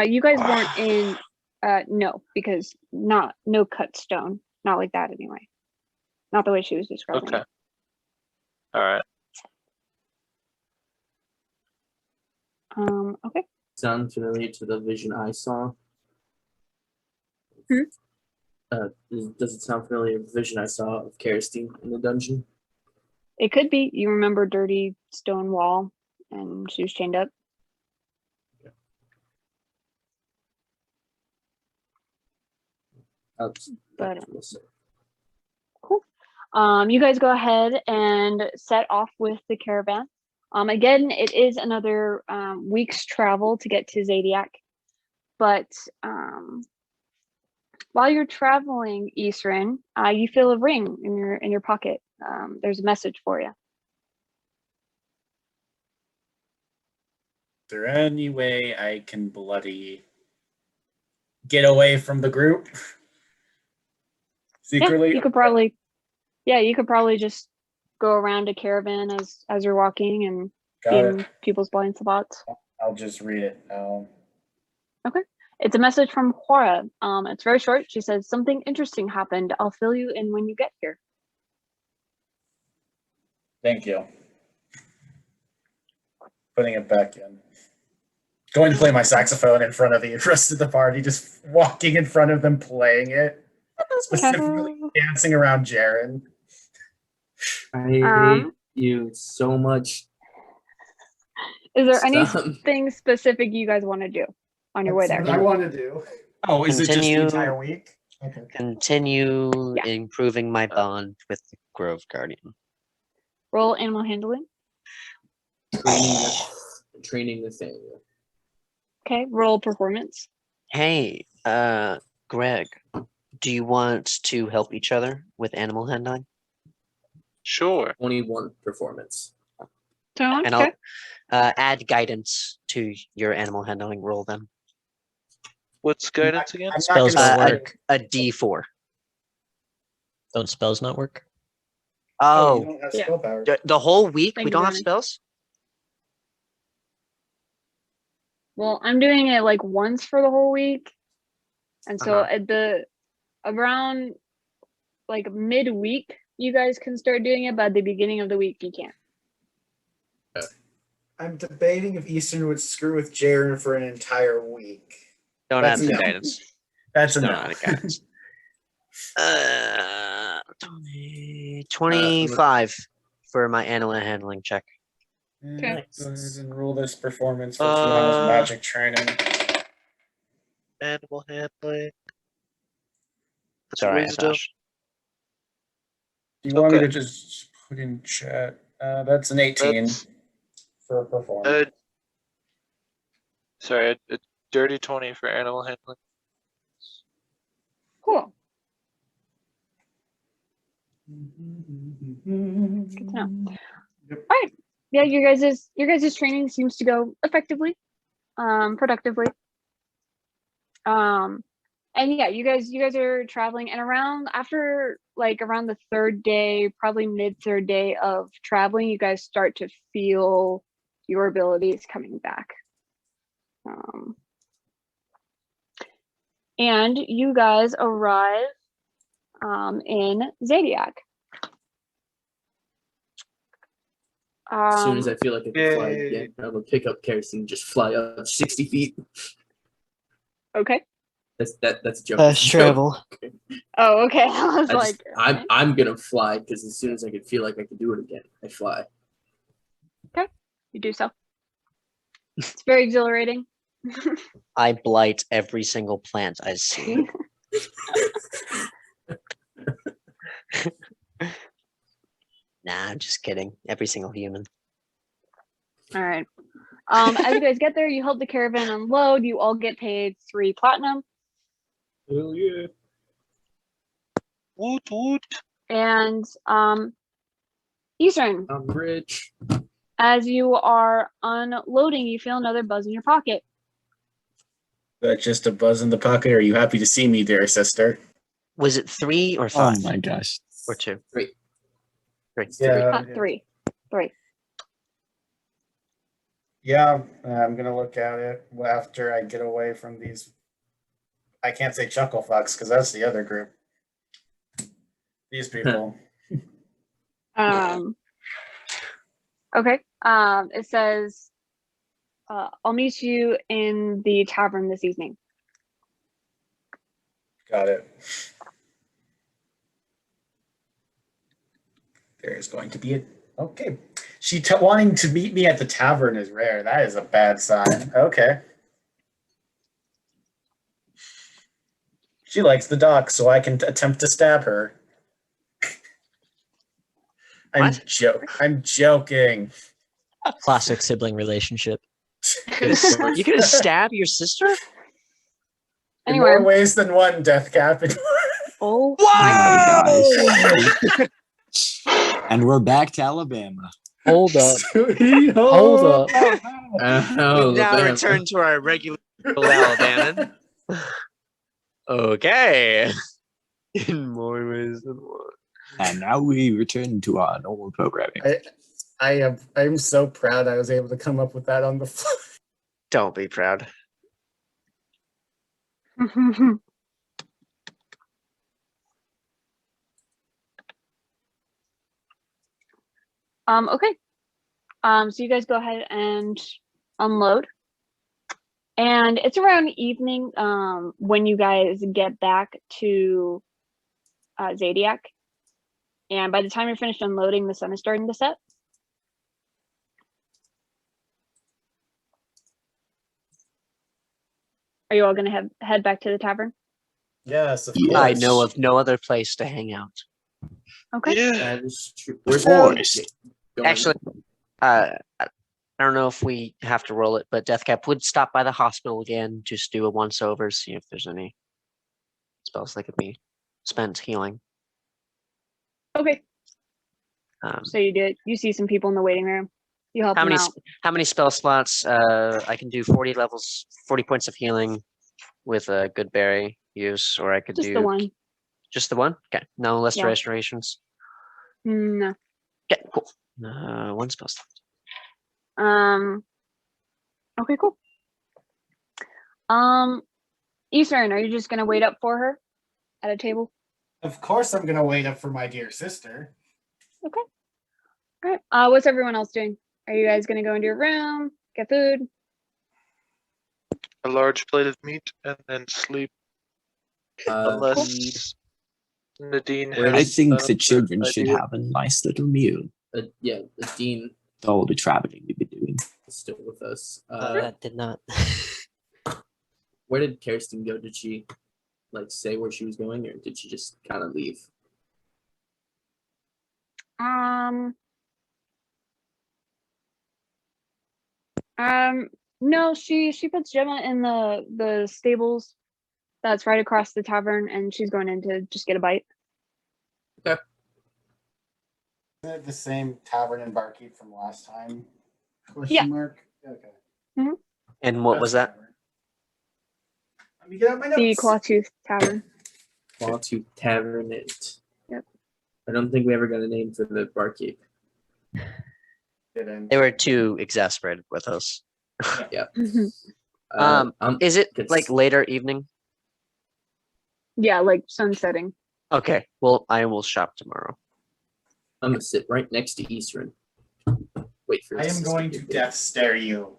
You guys weren't in no, because no cut stone. Not like that anyway. Not the way she was describing it. All right. Okay. Sound familiar to the vision I saw? Does it sound familiar to the vision I saw of Karistine in the dungeon? It could be. You remember dirty stone wall and she was chained up. But cool. You guys go ahead and set off with the caravan. Again, it is another week's travel to get to Zadiac, but while you're traveling, Issoran, you feel a ring in your pocket. There's a message for you. Is there any way I can bloody get away from the group secretly? Yeah, you could probably just go around a caravan as you're walking and be in people's blind spots. I'll just read it. Okay. It's a message from Huara. It's very short. She says, "Something interesting happened. I'll fill you in when you get here." Thank you. Putting it back in. Going to play my saxophone in front of the rest of the party, just walking in front of them playing it. Specifically dancing around Jaren. I hate Um, you so much. Is there Stop. anything specific you guys want to do on your way That's there? what I want to do. Oh, is it just the Continue- entire week? Okay. Continue Yeah. improving my bond with the Grove Guardian. Roll animal handling. Training Nathaniel. Okay. Roll performance. Hey, Greg, do you want to help each other with animal handling? Sure. 21 performance. Tone, And okay. I'll add guidance to your animal handling roll then. What's guidance again? I'm not Spells gonna don't say- work. A D4. Don't spells not work? you Oh, don't have Yeah. spell power. the whole week Thank we you, don't have Johnny. spells? Well, I'm doing it like once for the whole week. And so Uh-huh. at the around like midweek, you guys can start doing it, but at the beginning of the week you can't. I'm debating if Eastern would screw with Jaren for an entire week. Don't That's add the enough. guidance. That's Don't enough. add the guidance. 25 for my animal handling check. Okay. Go ahead and roll this performance for 2 hours of magic training. Animal handling. It's all right, Wisdom. Josh. Do you want me Okay. to just put in chat? That's an 18 That's for performance. sorry, a dirty 20 for animal handling. Cool. Good to know. Yep. All right. Yeah, your guys' training seems to go effectively, productively. And yeah, you guys are traveling, and around the third day, probably mid-third day of traveling, you guys start to feel your abilities coming back. And you guys arrive in Zadiac. As soon as I feel like I can fly Yay. again, I'm gonna pick up kerosene, just fly up 60 feet. Okay. That's a joke. Fast travel. Oh, okay. I was like, I'm gonna fly because as soon as I can feel like I can do it again, I fly. you do so. It's very exhilarating. I blight every single plant I see. Nah, I'm just kidding. Every single human. All right. As you guys get there, you help the caravan unload. You all get paid 3 platinum. Hell yeah. Woot woot. And Issoran, I'm rich. as you are unloading, you feel another buzz in your pocket. That's just a buzz in the pocket. Are you happy to see me, dear sister? Was it 3 or Oh 5? my gosh. Or 2? Three. 3. Yeah. 3. 3. Yeah, I'm gonna look at it after I get away from these. I can't say chuckle fucks because that's the other group. These people. Okay. It says, I'll meet you in the tavern this evening. Got it. There is going to be a. Okay. She wanting to meet me at the tavern is rare. That is a bad sign. Okay. She likes the dock, so I can attempt to stab her. I'm joking. Classic sibling relationship. You gonna stab your sister? In Anyway. more ways than one, Death Cap. Oh my gosh. And we're back to Alabama. Hold up. Hold Hold up. Oh, We now damn. return to our regular Alabama. Okay. In more ways than one. And now we return to our normal programming. I'm so proud I was able to come up with that on the fly. Don't be proud. Okay. So you guys go ahead and unload. And it's around evening when you guys get back to Zadiac. And by the time you're finished unloading, the sun is starting to set. Are you all going to head back to the tavern? Yes, of Yes. course. I know of no other place to hang out. Okay. Yeah. That is true. Where's Forest. Go on. Actually, I don't know if we have to roll it, but Deathcap would stop by the hospital again, just do a once over, see if there's any spells that could be spent healing. Okay. Um, So you did. You see some people in the waiting room. You help how them many out. how many spell slots? I can do 40 levels, 40 points of healing with a good berry use, or I could Just do the one. just the one. Okay, no less Yeah. restorations. No. Okay, cool. One spell slot. Okay, cool. Issoran, are you just gonna wait up for her at a table? Of course, I'm gonna wait up for my dear sister. Okay. All right. What's everyone else doing? Are you guys gonna go into your room, get food? A large plate of meat and then sleep. Unless Nadine Where has I think an the children idea. should have a nice little meal. Yeah, the dean with all the traveling we've been doing. is still with us. That did not. Where did Kirsten go? Did she like say where she was going, or did she just kind of leave? No, she puts Gemma in the stables that's right across the tavern, and she's going in to just get a bite. Okay. Is it the same tavern and barkeep from last time? Yeah. Question mark. Okay. And what was that? Let me get out my The notes. Clawtooth Tavern. Clawtooth Tavern. It. Yep. I don't think we ever got a name for the barkeep. They were too exasperated with us. Yeah. Is it it's- like later evening? Yeah, like sunsetting. Okay, well, I will shop tomorrow. I'm gonna sit right next to Eastern. Wait for. I his am sister going to to get death stare you.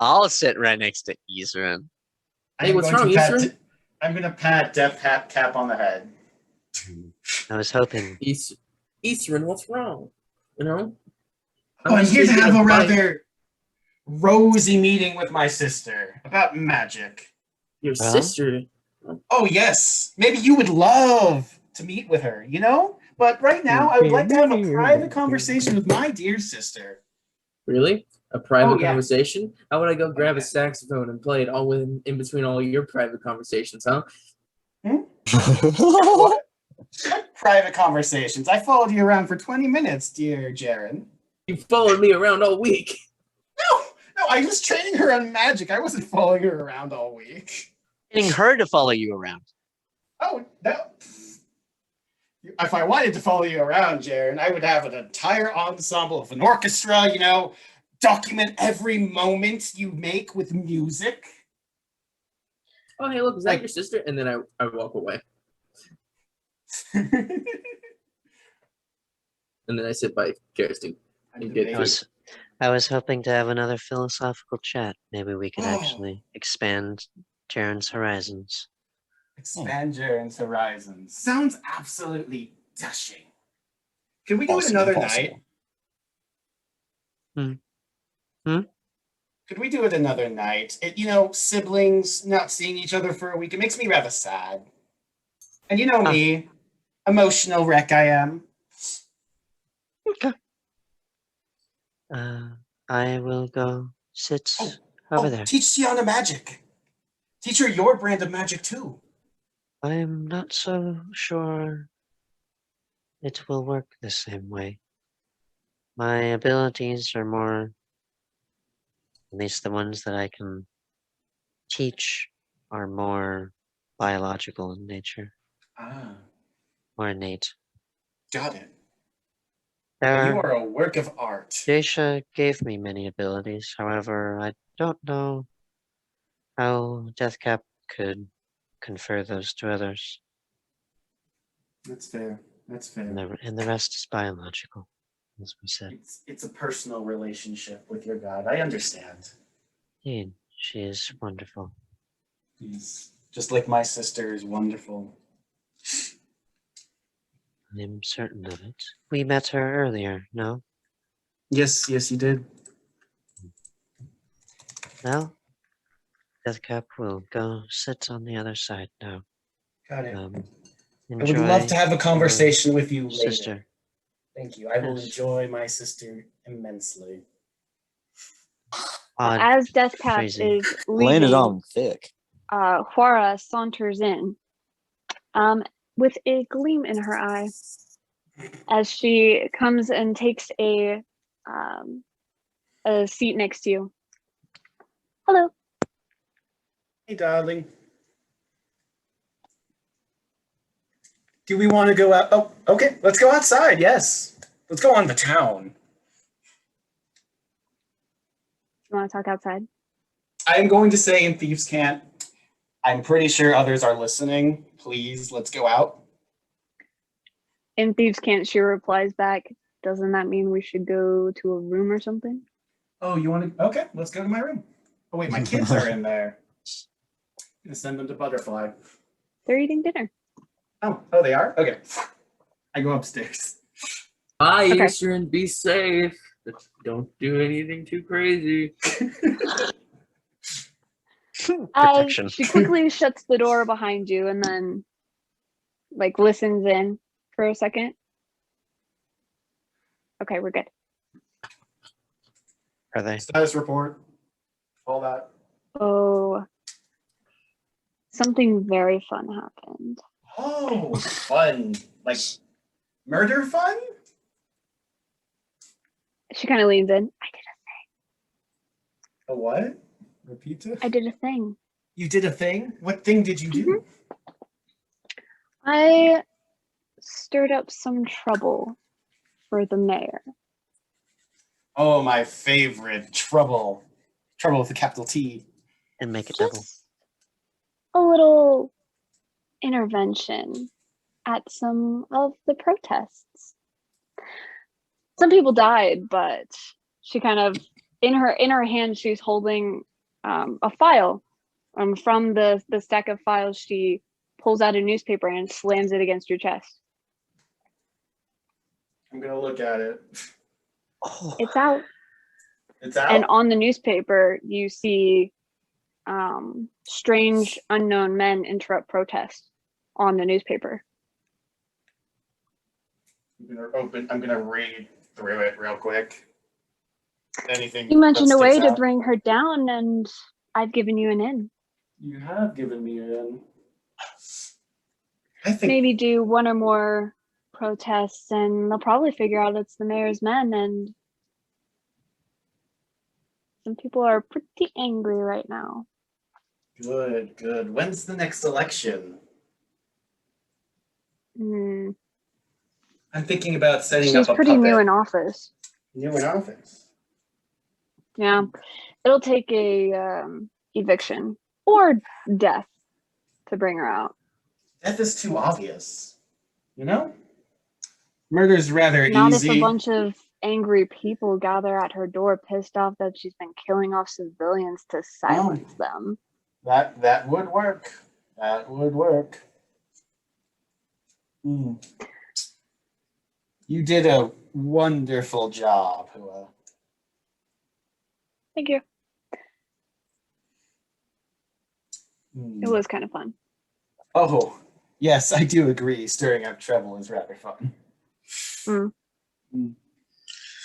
I'll sit right next to Isran. I Hey, am what's going to wrong, pat- Isra? I'm gonna pat Death Cap on the head. I was hoping. Eastern, what's wrong? You know. Oh, I'm here to just have gonna a bite rather rosy meeting with my sister about magic. Your Huh? sister. Oh, yes. Maybe you would love to meet with her, you know? But right now, I would like to have a private conversation with my dear sister. Really? A private Oh, yeah. conversation? How would I go grab a yeah. saxophone and play it all in between all your private conversations, huh? What? What private conversations? I followed you around for 20 minutes, dear Jaren. You followed me around all week. No, I was training her on magic. I wasn't following her around all week. Getting her to follow you around. Oh, no. If I wanted to follow you around, Jaren, I would have an entire ensemble of an orchestra, you know, document every moment you make with music. Oh, hey, look, is that your sister? And then I walk away. And then I sit by Kirsten and get food. I was hoping to have another philosophical chat. Maybe we could actually expand Jaren's horizons. Expand Jaren's horizons. Sounds absolutely gushing. Can we do it Awesome, another impossible. night? Hmm? Could we do it another night? You know, siblings not seeing each other for a week, it makes me rather sad. And you know me, emotional wreck I am. Okay. I will go sit over there. Teach Tiana magic. Teach her your brand of magic too. I'm not so sure it will work the same way. My abilities are more, at least the ones that I can teach, are more biological in nature, Ah, more innate. got it. There You are a work of art. Daisha gave me many abilities, however, I don't know how Deathcap could confer those to others. That's fair. That's fair. And the rest is biological, as we said. It's a personal relationship with your god. I understand. Indeed, she is wonderful. Yes. Just like my sister is wonderful. I'm certain of it. We met her earlier, no? Yes, you did. Well, Deathcap will go sit on the other side now. Got it. I would Enjoy love to have a conversation with you later. sister. Thank you. I will Yes. enjoy my sister immensely. Odd, As Deathcap crazy. is Laying it leaving, on thick. Huara saunters in, with a gleam in her eye, as she comes and takes a seat next to you. Hello. Hey, darling. Do we want to go out? Oh, okay. Let's go outside. Yes. Let's go on the town. You want to talk outside? I'm going to say in Thieves' Cant, I'm pretty sure others are listening. Please, let's go out. In Thieves' Cant, she replies back, doesn't that mean we should go to a room or something? Oh, you want to? Okay, let's go to my room. Oh, wait, my kids are in there. I'm going to send them to Butterfly. They're eating dinner. Oh, they are? Okay. I go upstairs. Bye, Okay. Issoran. Be safe. Don't do anything too crazy. Protection. She quickly shuts the door behind you and then, like, listens in for a second. Okay, we're good. Are they? Status report. All that. Oh, something very fun happened. Oh, fun. Like, murder fun? She kind of leans in. A what? Repeat it? I did a thing. You did a thing? What thing did you do? I stirred up some trouble for the mayor. Oh, my favorite. Trouble. Trouble with a capital T. And make it double. Just a little intervention at some of the protests. Some people died, but she kind of, in her hand, she's holding a file. From the stack of files, she pulls out a newspaper and slams it against your chest. I'm gonna look at it. Oh. It's out. It's out? And on the newspaper, you see strange unknown men interrupt protest on the newspaper. I'm gonna read through it real quick. Anything. You mentioned that a way sticks to out? bring her down, and I've given you an in. You have given me an. I think Maybe do one or more protests, and they'll probably figure out it's the mayor's men, and some people are pretty angry right now. good. When's the next election? Hmm. I'm thinking about setting She's up a pretty puppet. new in office. New in office. Yeah, it'll take a eviction or death to bring her out. Death is too obvious. You know? Murder's rather Not easy. if a bunch of angry people gather at her door, pissed off that she's been killing off civilians to silence them. That would work. That would work. You did a wonderful job, Hua. Thank you. It was kind of fun. Oh, yes, I do agree. Stirring up trouble is rather fun.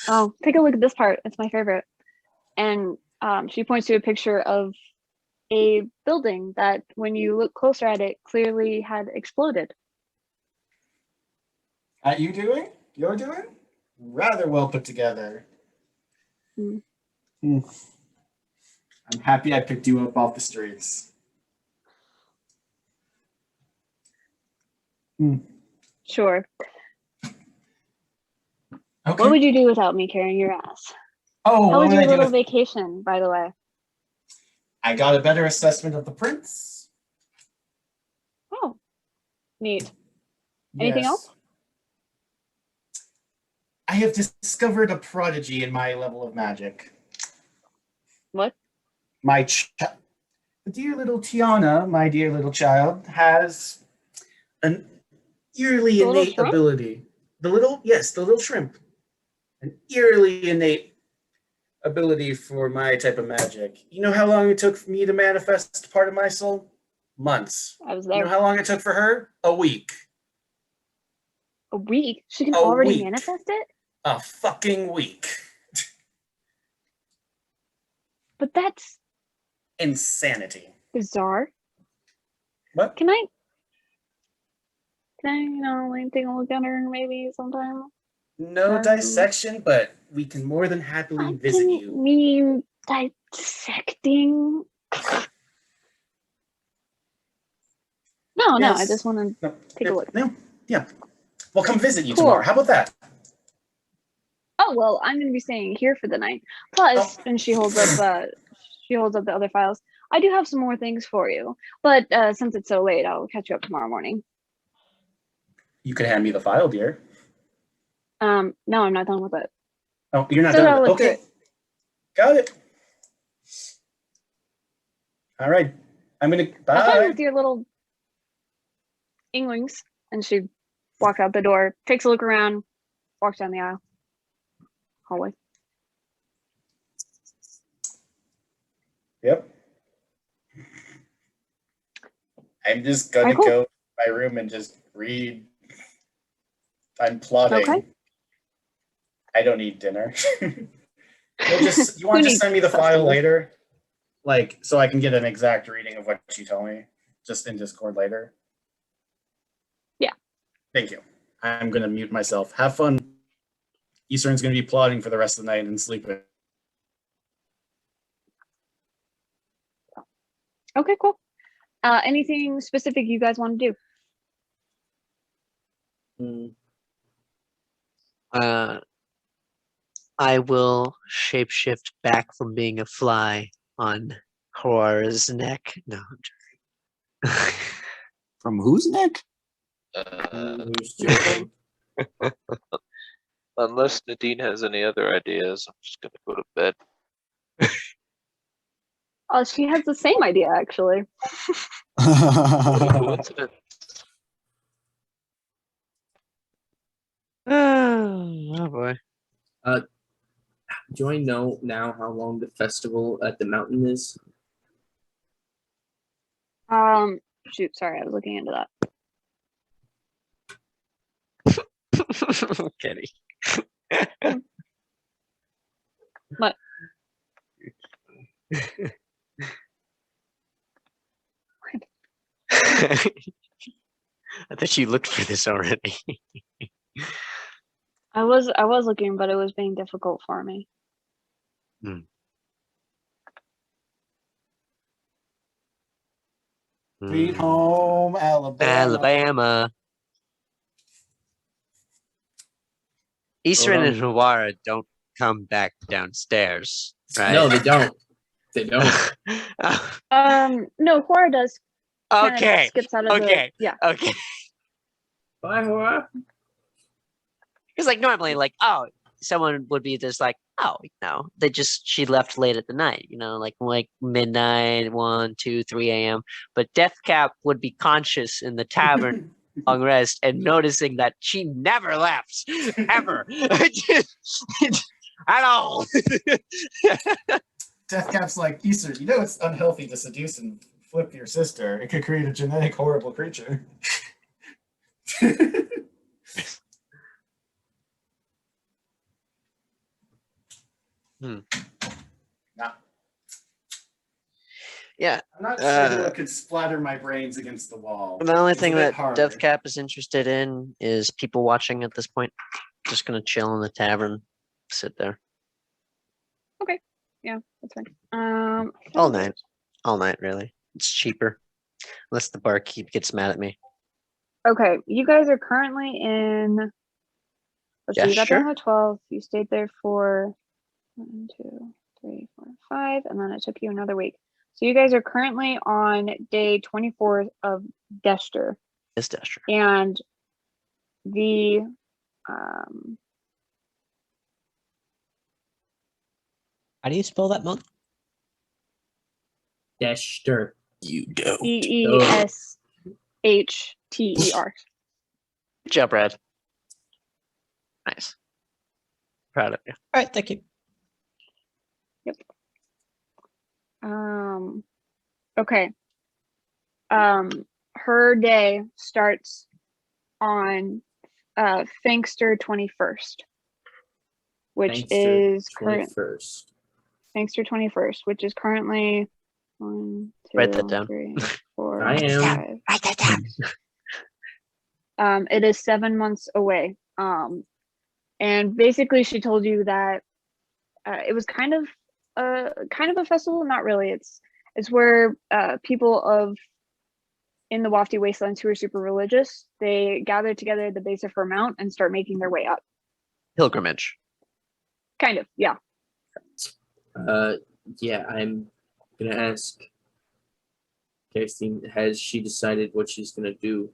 Oh, take a look at this part. It's my favorite. And she points to a picture of a building that, when you look closer at it, clearly had exploded. You're doing? Rather well put together. I'm happy I picked you up off the streets. Sure. Okay. What would you do without me carrying your ass? Oh, How what was would I your do little with- vacation, by the way? I got a better assessment of the prince. Oh, neat. Anything Yes. else? I have discovered a prodigy in my level of magic. What? The dear little Tiana, my dear little child, has eerily The little innate shrimp? ability. The little shrimp. An eerily innate ability for my type of magic. You know how long it took for me to manifest part of my soul? Months. I was You know there. how long it took for her? A week. A week? She can A already week. manifest it? A fucking week. But that's Insanity. bizarre. What? Can I, like take a look at her maybe sometime? No dissection, but we can more than happily I visit didn't you. mean dissecting. No, I Yes. just want to take a look. No, yeah. We'll come visit you Cool. tomorrow. How about that? Oh well, I'm gonna be staying here for the night. Plus, and she holds up the other files. I do have some more things for you, but since it's so late, I'll catch you up tomorrow morning. You could hand me the file, dear. No, I'm not done with it. Oh, you're not Still done gotta with it. look through Okay. it. Got it. All right. I'm going to... Have fun Bye. with your little Inglings. And she walks out the door, takes a look around, walks down the aisle. Hallway. Yep. I'm just going to Alright, cool. go to my room and just read. I'm plotting. Okay. I don't eat dinner. You want Who to just needs send me the file sustenance? later? Like, so I can get an exact reading of what you tell me, just in Discord later? Yeah. Thank you. I'm going to mute myself. Have fun. Issoran's going to be plotting for the rest of the night and sleeping. Okay, cool. Anything specific you guys want to do? I will shapeshift back from being a fly on Huara's neck. No, I'm joking. From whose neck? Who's joking? Unless Nadine has any other ideas, I'm just gonna go to bed. Oh, she has the same idea actually. What a coincidence. Oh boy. Do I know now how long the festival at the mountain is? Shoot, sorry, I was looking into that. Kenny. What? I thought you looked for this already. I was looking, but it was being difficult for me. Sweet home, Alabama. Alabama. Issoran and Huara don't come back downstairs, right? No, they don't. They don't. No, Huara does. Kinda Okay. skips out of Okay. the, yeah. Okay. Bye, Huara. Because like normally, like, oh, someone would be just like, oh, she left late at the night, like midnight, 1, 2, 3 a.m. But Deathcap would be conscious in the tavern long rest and noticing that she never left ever at all. Deathcap's like, Easter, it's unhealthy to seduce and flip your sister. It could create a genetic horrible creature. Hmm. Nah. Yeah. I'm not sure what could splatter my brains against the wall. The only It's a thing bit that harder. Deathcap is interested in is people watching at this point. Just gonna chill in the tavern, sit there Okay. Yeah, that's fine. all night, really. It's cheaper, unless the barkeep gets mad at me. Okay, you guys are currently in. Let's see, you got there on the 12th. You stayed there for 1, 2, 3, 4, 5, and then it took you another week. So you guys are currently on day 24 of Dester. It's Dester. And the How do you spell that month? Dester. You don't. Deshter. Good job, Brad. Nice. Proud of you. All right, thank you. Okay. Her day starts on Thankster 21st, which is current 21st. Thankster 21st, which is currently 1, 2, Write that down. 3, 4, I am. 5. Write that down. It is 7 months away. And basically she told you that it was kind of a festival. Not really. It's where people in the Wafty Wastelands who are super religious, they gather together at the base of her mount and start making their way up. Pilgrimage. Kind of, yeah. Yeah, I'm gonna ask Kirsten, has she decided what she's gonna do?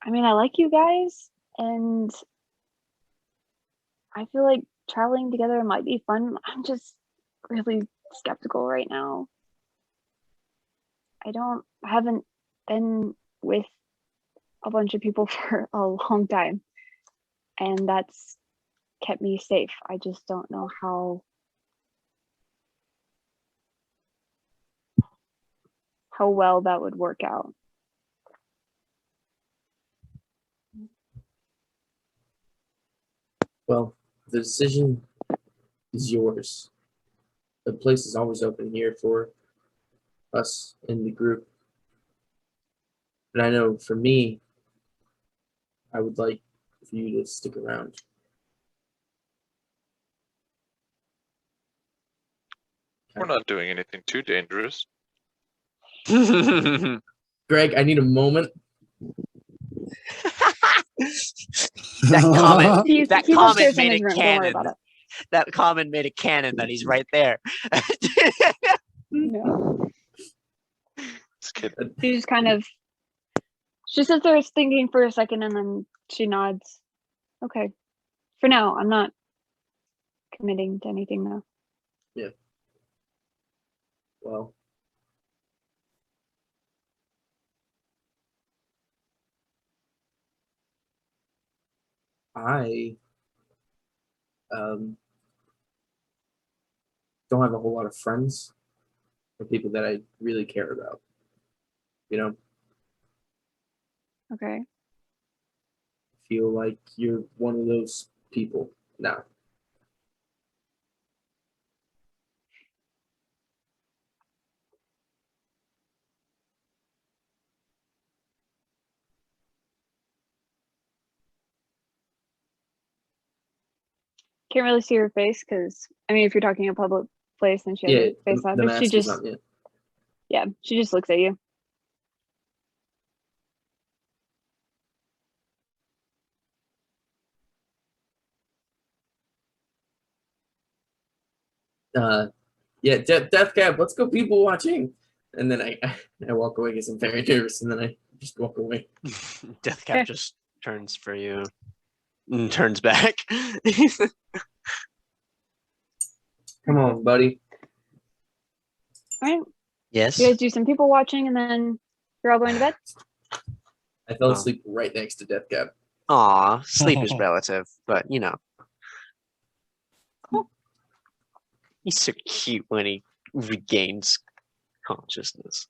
I mean, I like you guys, and I feel like traveling together might be fun. I'm just really skeptical right now. I haven't been with a bunch of people for a long time, and that's kept me safe. I just don't know how well that would work out. Well, the decision is yours. The place is always open here for us in the group. And I know for me, I would like for you to stick around. We're not doing anything too dangerous. Greg, I need a moment. That comment upstairs in made his it room. Don't worry about canon. it. That comment made it canon that he's right there. No. Just kidding. She just kind of, she sits there thinking for a second and then she nods. Okay. For now, I'm not committing to anything though. Yeah. Well. I don't have a whole lot of friends or people that I really care about. You know, Okay. I feel like you're one of those people now. Can't really see her face because, I mean, if you're talking a public place, then she has Yeah, her face on, the but she mask is just, on. Yeah. yeah, she just looks at you. Yeah, Death Cab, let's go people watching. And then I walk away because I'm very nervous, and then I just walk away. Deathcap just turns for you and turns back. Come on, buddy. All right. Yes. You guys do some people watching and then you're all going to bed? I fell asleep right next to Death Cab. Aw, sleep is relative, but you know. He's so cute when he regains consciousness.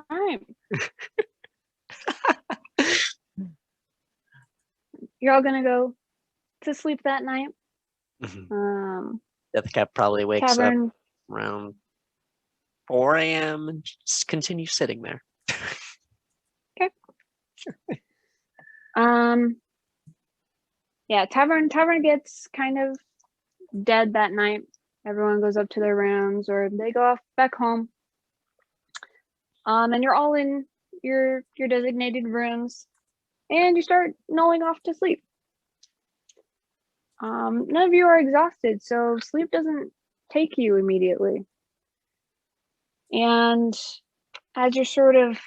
All right. You're all gonna go to sleep that night. Deathcap probably wakes Tavern. up around 4 a.m. and just continues sitting there. Okay. Yeah, tavern gets kind of dead that night. Everyone goes up to their rooms or they go off back home. And you're all in your designated rooms and you start nulling off to sleep. None of you are exhausted, so sleep doesn't take you immediately. And as you're sort of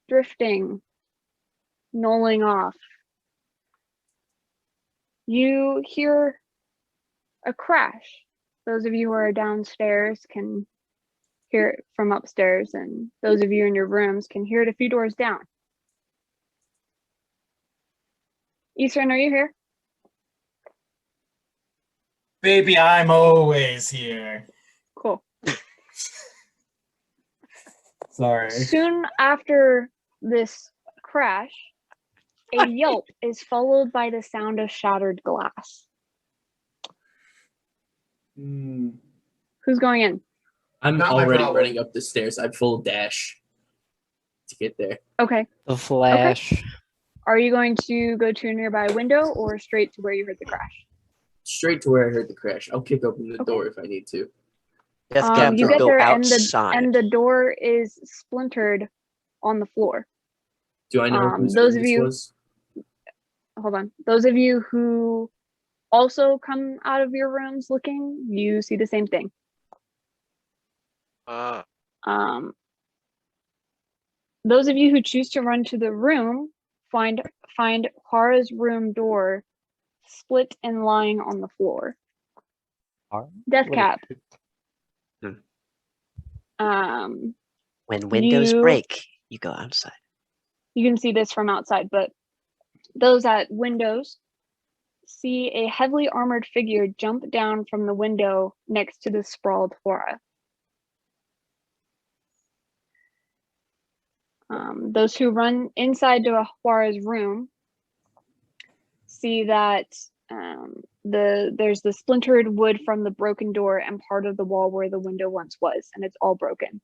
drifting, nulling off, you hear a crash. Those of you who are downstairs can hear it from upstairs, and those of you in your rooms can hear it a few doors down. Issoran, are you here? Baby, I'm always here. Cool. Sorry. Soon after this crash, a yelp is followed by the sound of shattered glass. Who's going in? I'm Not my already problem. running up the stairs. I'm full dash to get there. Okay. The flash. Are you going to go to a nearby window or straight to where you heard the crash? Straight to where I heard the crash. I'll kick open the door if I need to. Deathcap You will get go there outside. and the door is splintered on the floor. Do I know whose those room of this you- was? Hold on. Those of you who also come out of your rooms looking, you see the same thing. Those of you who choose to run to the room find Huara's room door split and lying on the floor. Deathcap. When windows break, you go outside. You can see this from outside, but those at windows see a heavily armored figure jump down from the window next to the sprawled Huara. Those who run inside to Huara's room see that there's the splintered wood from the broken door and part of the wall where the window once was, and it's all broken.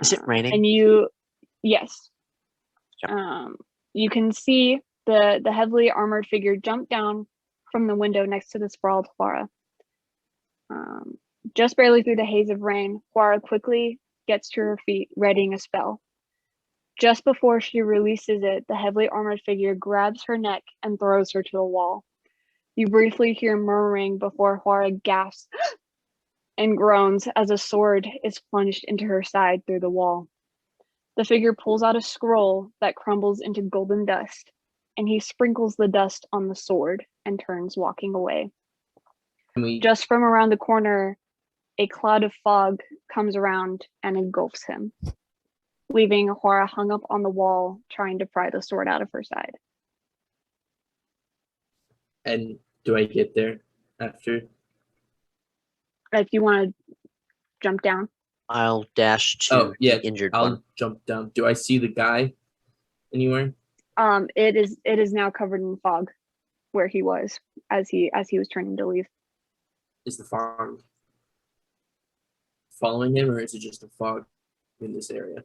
Is it raining? And yes. You can see the heavily armored figure jump down from the window next to the sprawled Huara. Just barely through the haze of rain, Huara quickly gets to her feet, readying a spell. Just before she releases it, the heavily armored figure grabs her neck and throws her to the wall. You briefly hear murmuring before Huara gasps and groans as a sword is plunged into her side through the wall. The figure pulls out a scroll that crumbles into golden dust, and he sprinkles the dust on the sword and turns walking away. Just from around the corner, a cloud of fog comes around and engulfs him, leaving Huara hung up on the wall, trying to pry the sword out of her side. And do I get there after? If you want to jump down. I'll dash to the injured I'll one. jump down. Do I see the guy anywhere? It is now covered in fog where he was as he was turning to leave. Is the fog following him, or is it just a fog in this area?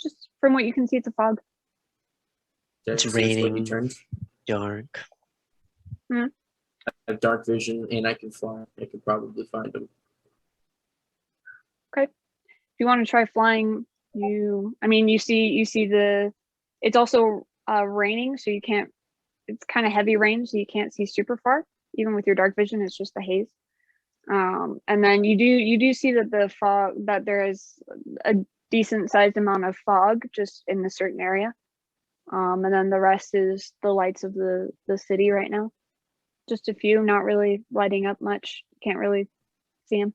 Just from what you can see, it's a fog. It's That's when he raining. turns. Dark. I have dark vision and I can fly. I could probably find him. Okay. If you want to try flying, you see it's also raining, so you can't, it's kind of heavy rain, so you can't see super far. Even with your dark vision, it's just the haze. And then you do see that the fog, that there is a decent sized amount of fog just in a certain area. And then the rest is the lights of the city right now. Just a few, not really lighting up much. Can't really see them.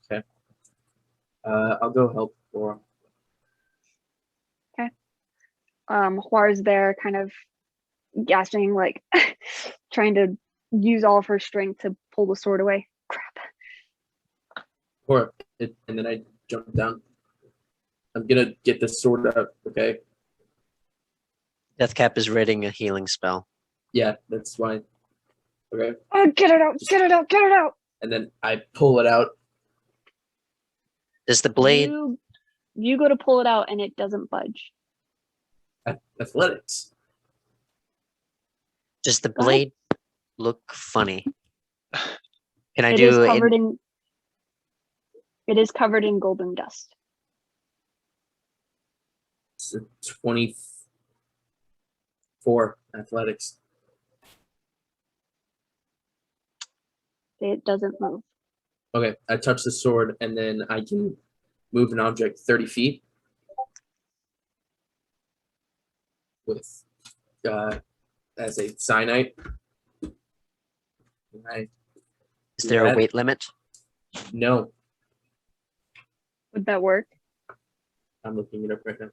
Okay. I'll go help Laura. Okay. Huara's there, kind of gasping, like trying to use all of her strength to pull the sword away. Crap. Or and then I jump down. I'm gonna get the sword out. Okay. Deathcap is reading a healing spell. Yeah, that's why. Okay. Oh, get it out! Get it out! Get it out! And then I pull it out. Does the blade? You go to pull it out, and it doesn't budge. Athletics. Does the blade look funny? Can I It do is covered in. It is covered in golden dust. It's a 20. 4 athletics. It doesn't move. Okay, I touch the sword, and then I can move an object 30 feet with as a cyanite. Is there a weight limit? No, Would that work? I'm looking it up right now.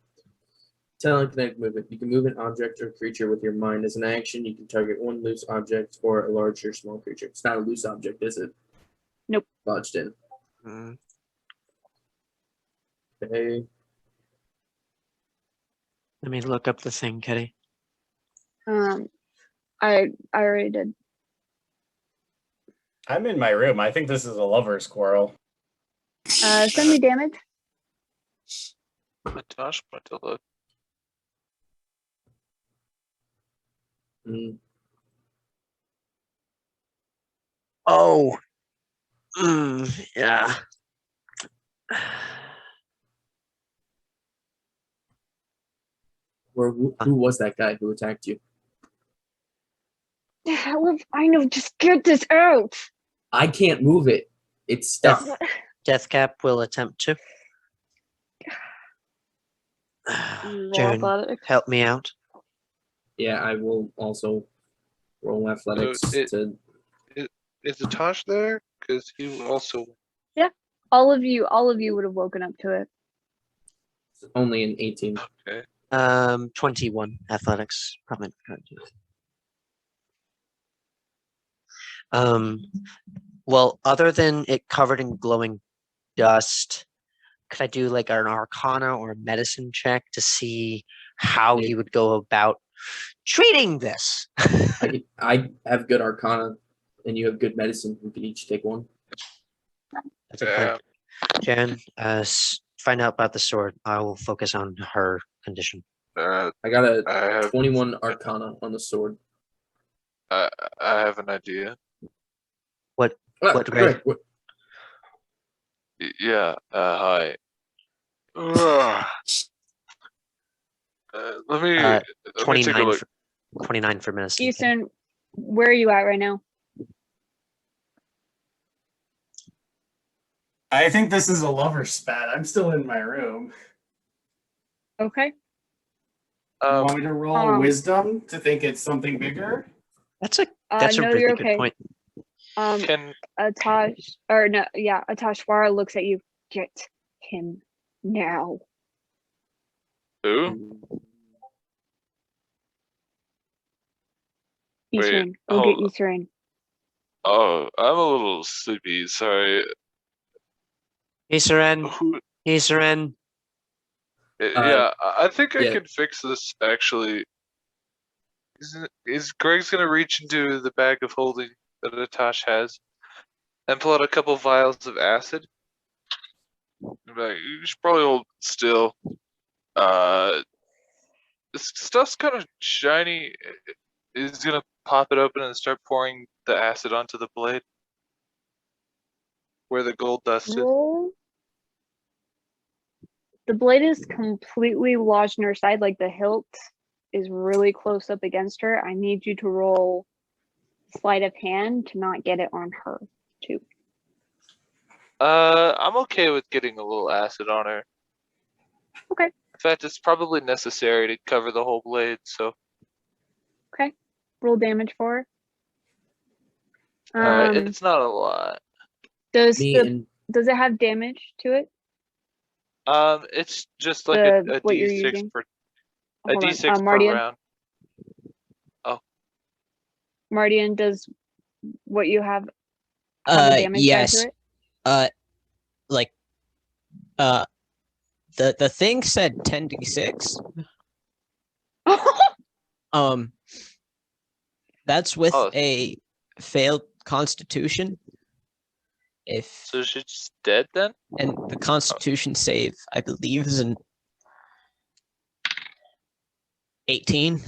Telekinetic movement. You can move an object or creature with your mind. As an action, you can target one loose object or a large or small creature. It's not a loose object, is it? Nope. Lodged in. Mm. Okay. Let me look up the thing, Kitty. I already did. I'm in my room. I think this is a lover squirrel. Send me damage. Tosh went to look. Mm. Oh. Yeah. Who was that guy who attacked you? The hell if I know, just get this out. I can't move it. It's stuck. Deathcap will attempt to. Jaren, help me out. Yeah, I will also roll athletics to. Is Tosh there? Because he also. Yeah, all of you would have woken up to it. Only an 18. Okay. 21 athletics. Probably not good. Well, other than it covered in glowing dust, could I do like an arcana or a medicine check to see how you would go about treating this? I have good arcana and you have good medicine. We could each take one. That's a plan. Jen, find out about the sword. I will focus on her condition. I got a 21 arcana on the sword. I have an idea. What grade? Yeah, hi. Let me 29 take a look. 29 for medicine. Easton, where are you at right now? I think this is a lover spat. I'm still in my room. Okay. You want me to roll wisdom to think it's something bigger? That's a really you're good okay. point. Atash, or no, yeah, Atash Huara looks at you. Get him now. Who? Issoran, go get Issoran. Oh, I'm a little sleepy. Sorry. Issoran. Issoran. Yeah, I think I can fix this. Actually, is Greg's gonna reach into the bag of holding that Atash has and pull out a couple vials of acid? Like, you should probably hold still. This stuff's kind of shiny. He's gonna pop it open and start pouring the acid onto the blade where the gold dust is. The blade is completely lodged in her side, like the hilt is really close up against her. I need you to roll sleight of hand to not get it on her too. I'm okay with getting a little acid on her. Okay. In fact, it's probably necessary to cover the whole blade, so. Okay. Roll damage for her. It's not a lot. Does it have damage to it? It's just like a what you're D6 using? per Hold on. D6 per Mardian? round. Oh. Mardian, does what you have a damage yes. to it? The thing said 10d6. That's with a failed constitution. So she's dead then? And the constitution save, I believe, is an 18.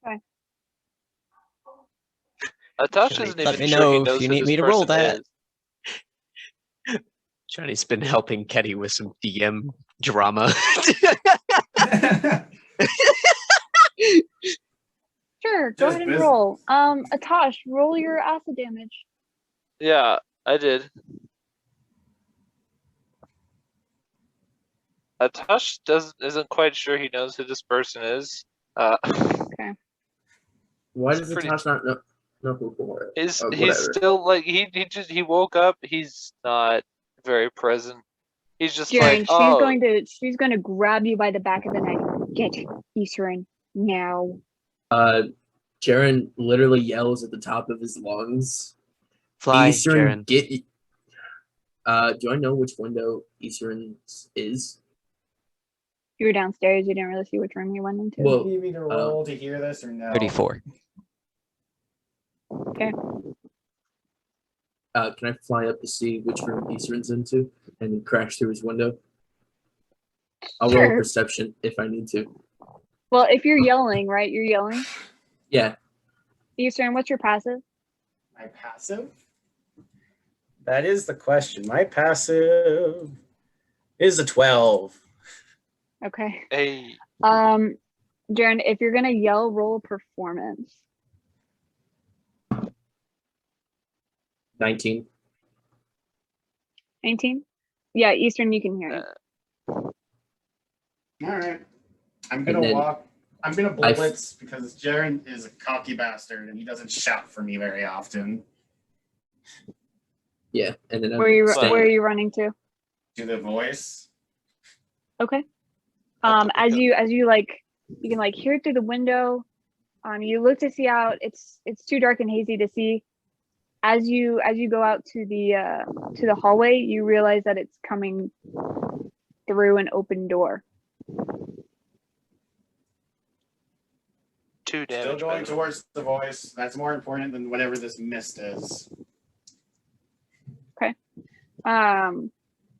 Okay. Atash isn't Let even me sure know he if knows you who need this me to roll person that. is. Johnny's been helping Kenny with some DM drama. Sure, go ahead and roll. Atash, roll your acid damage. Yeah, I did. Tush isn't quite sure he knows who this person is. Okay. Why does pretty- Atash not know who Huara is? He's still like he woke up. He's not very present. He's just Jaren, like, oh, she's going to grab you by the back of the neck. Get Issoran now. Jaren literally yells at the top of his lungs. Fly, Issoran, Jaren. get. Do I know which window Issoran's is? You were downstairs. You didn't really see which room you went into. Well, Do you need me to roll to hear this or no? 34. Okay. Can I fly up to see which room Issoran's into and crash through his window? I'll roll Sure. perception if I need to. Well, if you're yelling, right? You're yelling. Yeah. Issoran, what's your passive? My passive? That is the question. My passive is a 12. Okay. hey, Jaren, if you're gonna yell, roll performance. 19. 19? Yeah, Eastern, you can hear it. All right. I'm And gonna then walk. I'm gonna blitz because Jaren is a cocky bastard and he doesn't shout for me very often. Yeah, and then Where are you running to? To the voice. Okay. As you like, you can like hear it through the window. You look to see out. It's too dark and hazy to see. As you go out to the hallway, you realize that it's coming through an open door. 2 damage. Still going towards the voice. That's more important than whatever this mist is. Okay.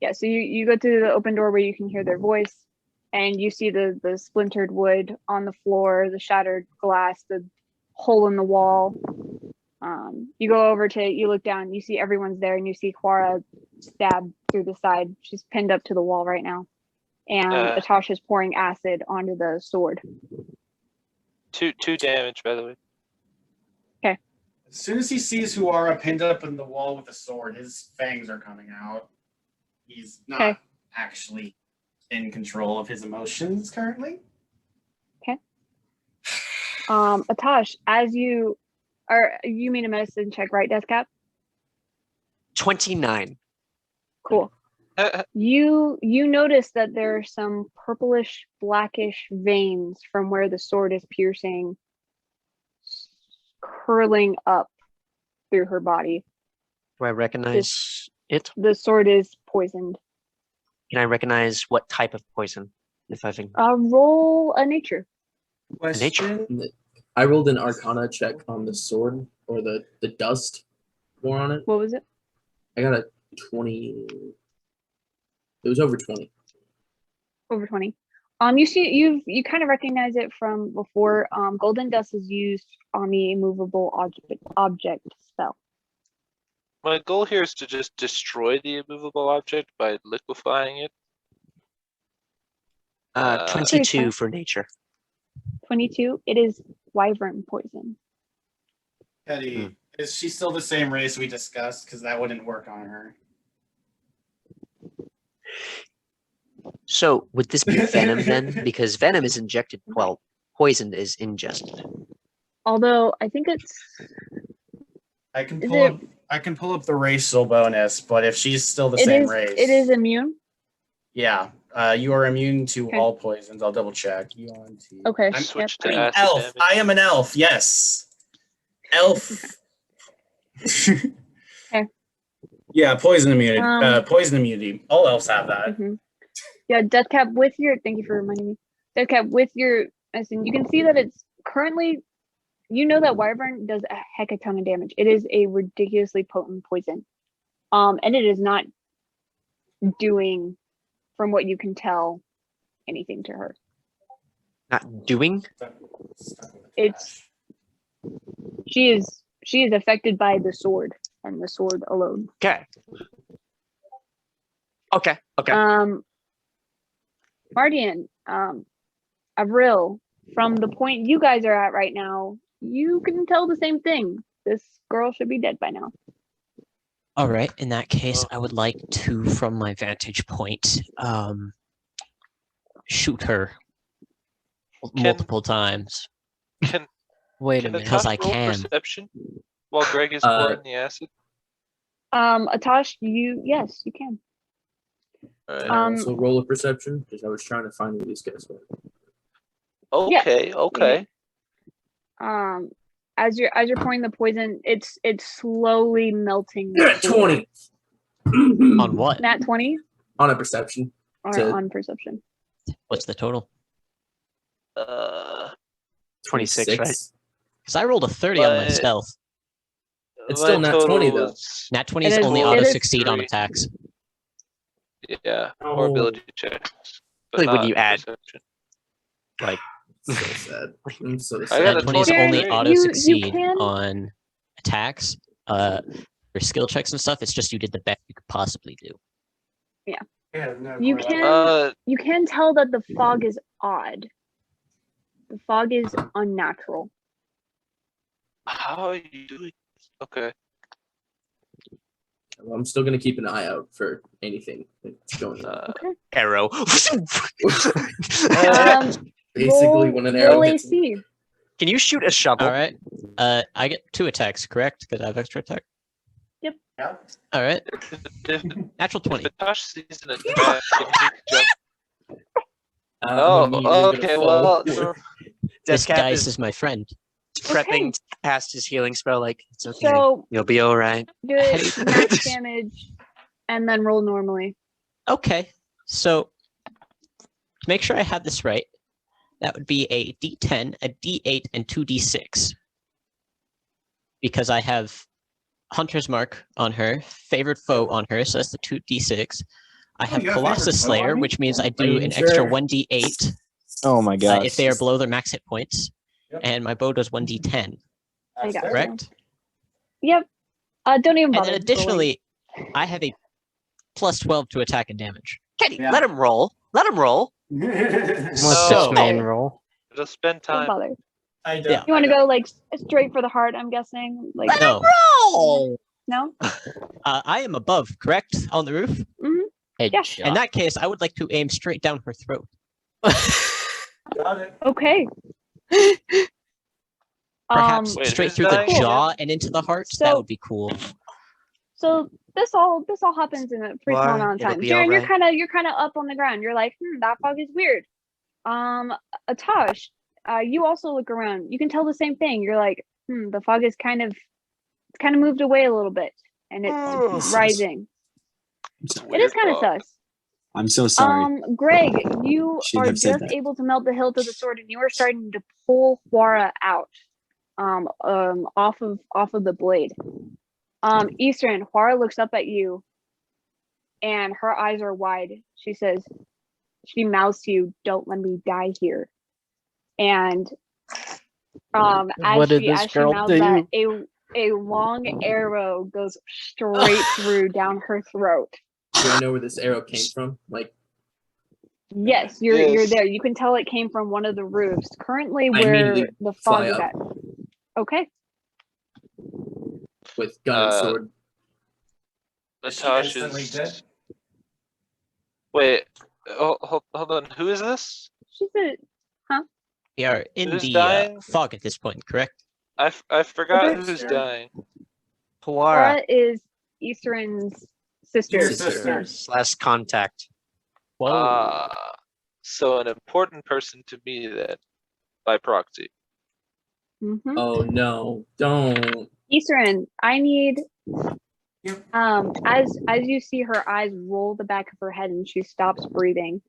Yeah, so you go to the open door where you can hear their voice, and you see the splintered wood on the floor, the shattered glass, the hole in the wall. You go over you look down, you see everyone's there, and you see Huara stabbed through the side. She's pinned up to the wall right now. And Atasha's pouring acid onto the sword. 2 damage, by the way. Okay. As soon as he sees Huara pinned up in the wall with a sword, his fangs are coming out. He's not actually in control of his emotions currently. Okay. Atash, you made a medicine check, right, Deathcap? 29. Cool. You notice that there are some purplish, blackish veins from where the sword is piercing, curling up through her body. Do I recognize it? The sword is poisoned. Can I recognize what type of poison? If I think. Roll a nature. Nature? I rolled an Arcana check on the sword or the dust more on it. What was it? I got a 20. It was over 20. Over 20. You kind of recognize it from before. Golden dust is used on the immovable object spell. My goal here is to just destroy the immovable object by liquefying it. 22 for nature. 22. It is wyvern poison. Adee, is she still the same race we discussed? Because that wouldn't work on her. So would this be venom then? Because venom is injected. Well, poison is ingested. Although I think it's. I can pull up the racial bonus, but if she's still the same race, it is immune. Yeah, you are immune to all poisons. I'll double check. Okay. I'm an elf. I am an elf. Yes, elf. Okay. Yeah, poison immunity. Poison immunity. All elves have that. Mm-hmm. Yeah, Deathcap, thank you for reminding me. Deathcap, with your medicine, you can see that it's currently, you know that wyvern does a heck of a ton of damage. It is a ridiculously potent poison. And it is not doing, from what you can tell, anything to her. Not doing? She is affected by the sword and the sword alone. Okay. Okay. Mardian, Avril, from the point you guys are at right now, you can tell the same thing. This girl should be dead by now. All right. In that case, Oh. I would like to, from my vantage point, shoot her multiple times. Can Wait a can minute. Because I Atash roll can. perception while Greg is pouring the acid? Atash, yes, you can. All right. Can I also roll a perception? Because I was trying to find who these guys were. Okay. Okay. As you're pouring the poison, it's slowly melting. the Nat floor. 20! On what? Nat 20 On a perception. or To- on perception? What's the total? 26, right? Because I rolled a 30 on my But- stealth. It's still My nat 20 total though. is- Nat 20 It is is- only it auto is succeed on 3. attacks. Yeah, Oh. or ability checks. But Like when not you add- perception. Like, So sad. I'm so I sad. got Nat a 20 is 23. only auto You succeed can- on attacks. For skill checks and stuff, it's just you did the best you could possibly do. Yeah, no, You quite. can you can tell that the fog is odd. The fog is unnatural. How are you doing this? Okay. Well, I'm still gonna keep an eye out for anything that's going on. Okay. arrow. Basically, when an arrow roll hits AC. Can you shoot a shovel? All right. I get 2 attacks, correct? Because I have extra attack. Yeah. All right. If Natural 20. Atash sees an attack, can he jump? I'm Oh, immediately gonna okay. fall. Well, This Deathcap guy is is my friend. prepping Okay. to cast his healing spell. Like, it's okay. So You'll be all right. do it max damage and then roll normally. Okay. So, to make sure I have this right, that would be a D10, a D8, and 2D6. Because I have Hunter's Mark on her, Favored Foe on her, so that's the 2D6. I have you have Favored Colossus Foe on Slayer, you? which means I do an extra Ranger. 1D8 Oh my god. if they are below their max hit points, Yep. and my bow does 1D10, I got you. correct? Yep. Don't even And bother. then additionally, I have a plus 12 to attack and damage. Kenny, Yeah. let him roll. Let him roll. What's So- this man roll? just spend Don't time. bother. I don't. Yeah. You want to go like straight for the heart? I'm guessing. Like No, Roll. no. I am above, correct? On the roof? Headshot. In that case, I would like to aim straight down her throat. Got it. Okay. Perhaps Wait, straight who's through the dying? jaw and into the heart. That So- would be cool. So this all happens in a pretty small Why? amount of It'll time. be Jaren, alright. you're kind of up on the ground. You're like, that fog is weird. Atash, you also look around. You can tell the same thing. You're like, the fog is kind of moved away a little bit, and it's rising. It's a It is weird kind of fog. sus. I'm so sorry. Greg, you Shouldn't are have said just that. able to melt the hilt of the sword, and you are starting to pull Huara out, off of the blade. Eastern, Huara looks up at you, and her eyes are wide. She mouths to you, "Don't let me die here." And What as did she this girl mouths that, a long arrow goes straight through down her throat. Do I know where this arrow came from? Like, Yes, you're Yes. there. You can tell it came from one of the roofs. Currently, I where immediately the fly fog is up. at. Okay. with gun and sword. Is she Atash instantly is. dead? Wait. Hold on. Who is this? She's a We are in Who's the dying? fog at this point, correct? I forgot Okay. who's Sure. dying. Huara. Huara is Eastern's sister. Your sister. Last contact. Whoa. So an important person to me then, by proxy. Mhm. Oh no! Don't. Eastern, I need Yep. as you see her eyes roll the back of her head and she stops breathing,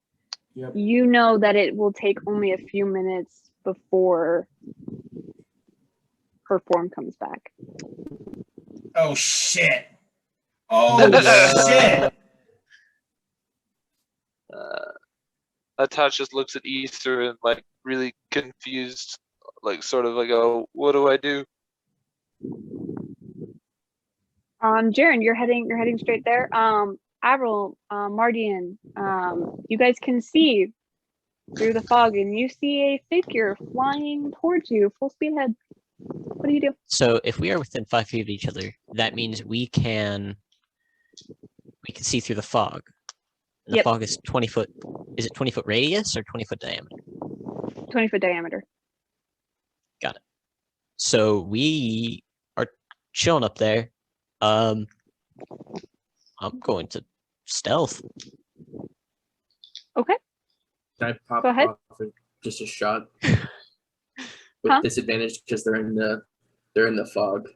Yep. you know that it will take only a few minutes before her form comes back. Oh shit! Oh shit! Atash just looks at Easter and like really confused, like sort of like, oh, what do I do? Jaren, you're heading straight there. Avril, Mardian, you guys can see through the fog and you see a figure flying towards you, full speed ahead. What do you do? So if we are within 5 feet of each other, that means we can see through the fog. And the Yep. fog is 20 foot. Is it 20 foot radius or 20 foot diameter? 20-foot diameter. Got it. So we are chilling up there. I'm going to stealth. Okay. Can I pop Go ahead. off just a shot with disadvantage because they're in the fog?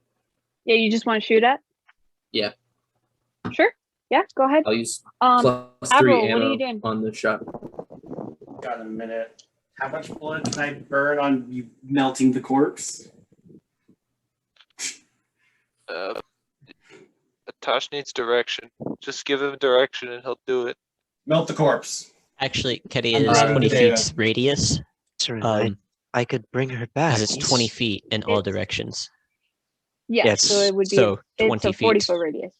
Yeah, you just want to shoot at? Yeah. Sure. Yeah, go ahead. I'll use Avril, +3 what are ammo you doing? on the shot. Got a minute. How much blood can I burn on you melting the corpse? Tosh needs direction. Just give him direction and he'll do it. Melt the corpse. Actually, Ketty I'm is grabbing 20 the feet data. radius. I could bring her back. Because it's 20 feet in all directions. Yeah, Yes. so it would be So it's 20 a feet. 40-foot radius.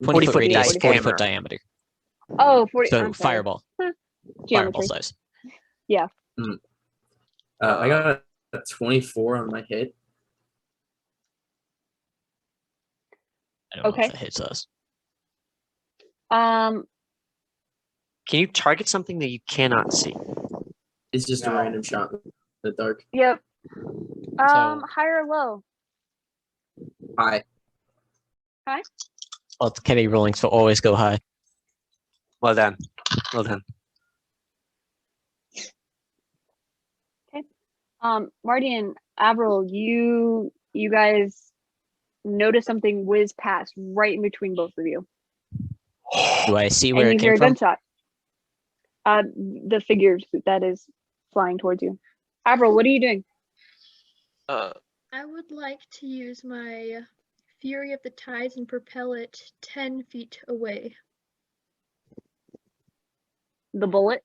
20 foot radius, 40 diameter. foot diameter. Oh, 40. So I'm sorry. fireball. Fireball Geometry. size. Yeah. I got a 24 on my hit. I don't know Okay. if that hits us. Can you target something that you cannot see? It's just a No. random shot in the dark. Yep. High or low? High. High? Well, it's Ketty rolling, so always go high. Well done. Well done. Marty and Avril, you guys notice something whiz past right in between both of you. Do I see where And it you came hear a from? gunshot. The figure that is flying towards you. Avril, what are you doing? I would like to use my Fury of the Tides and propel it 10 feet away. The bullet?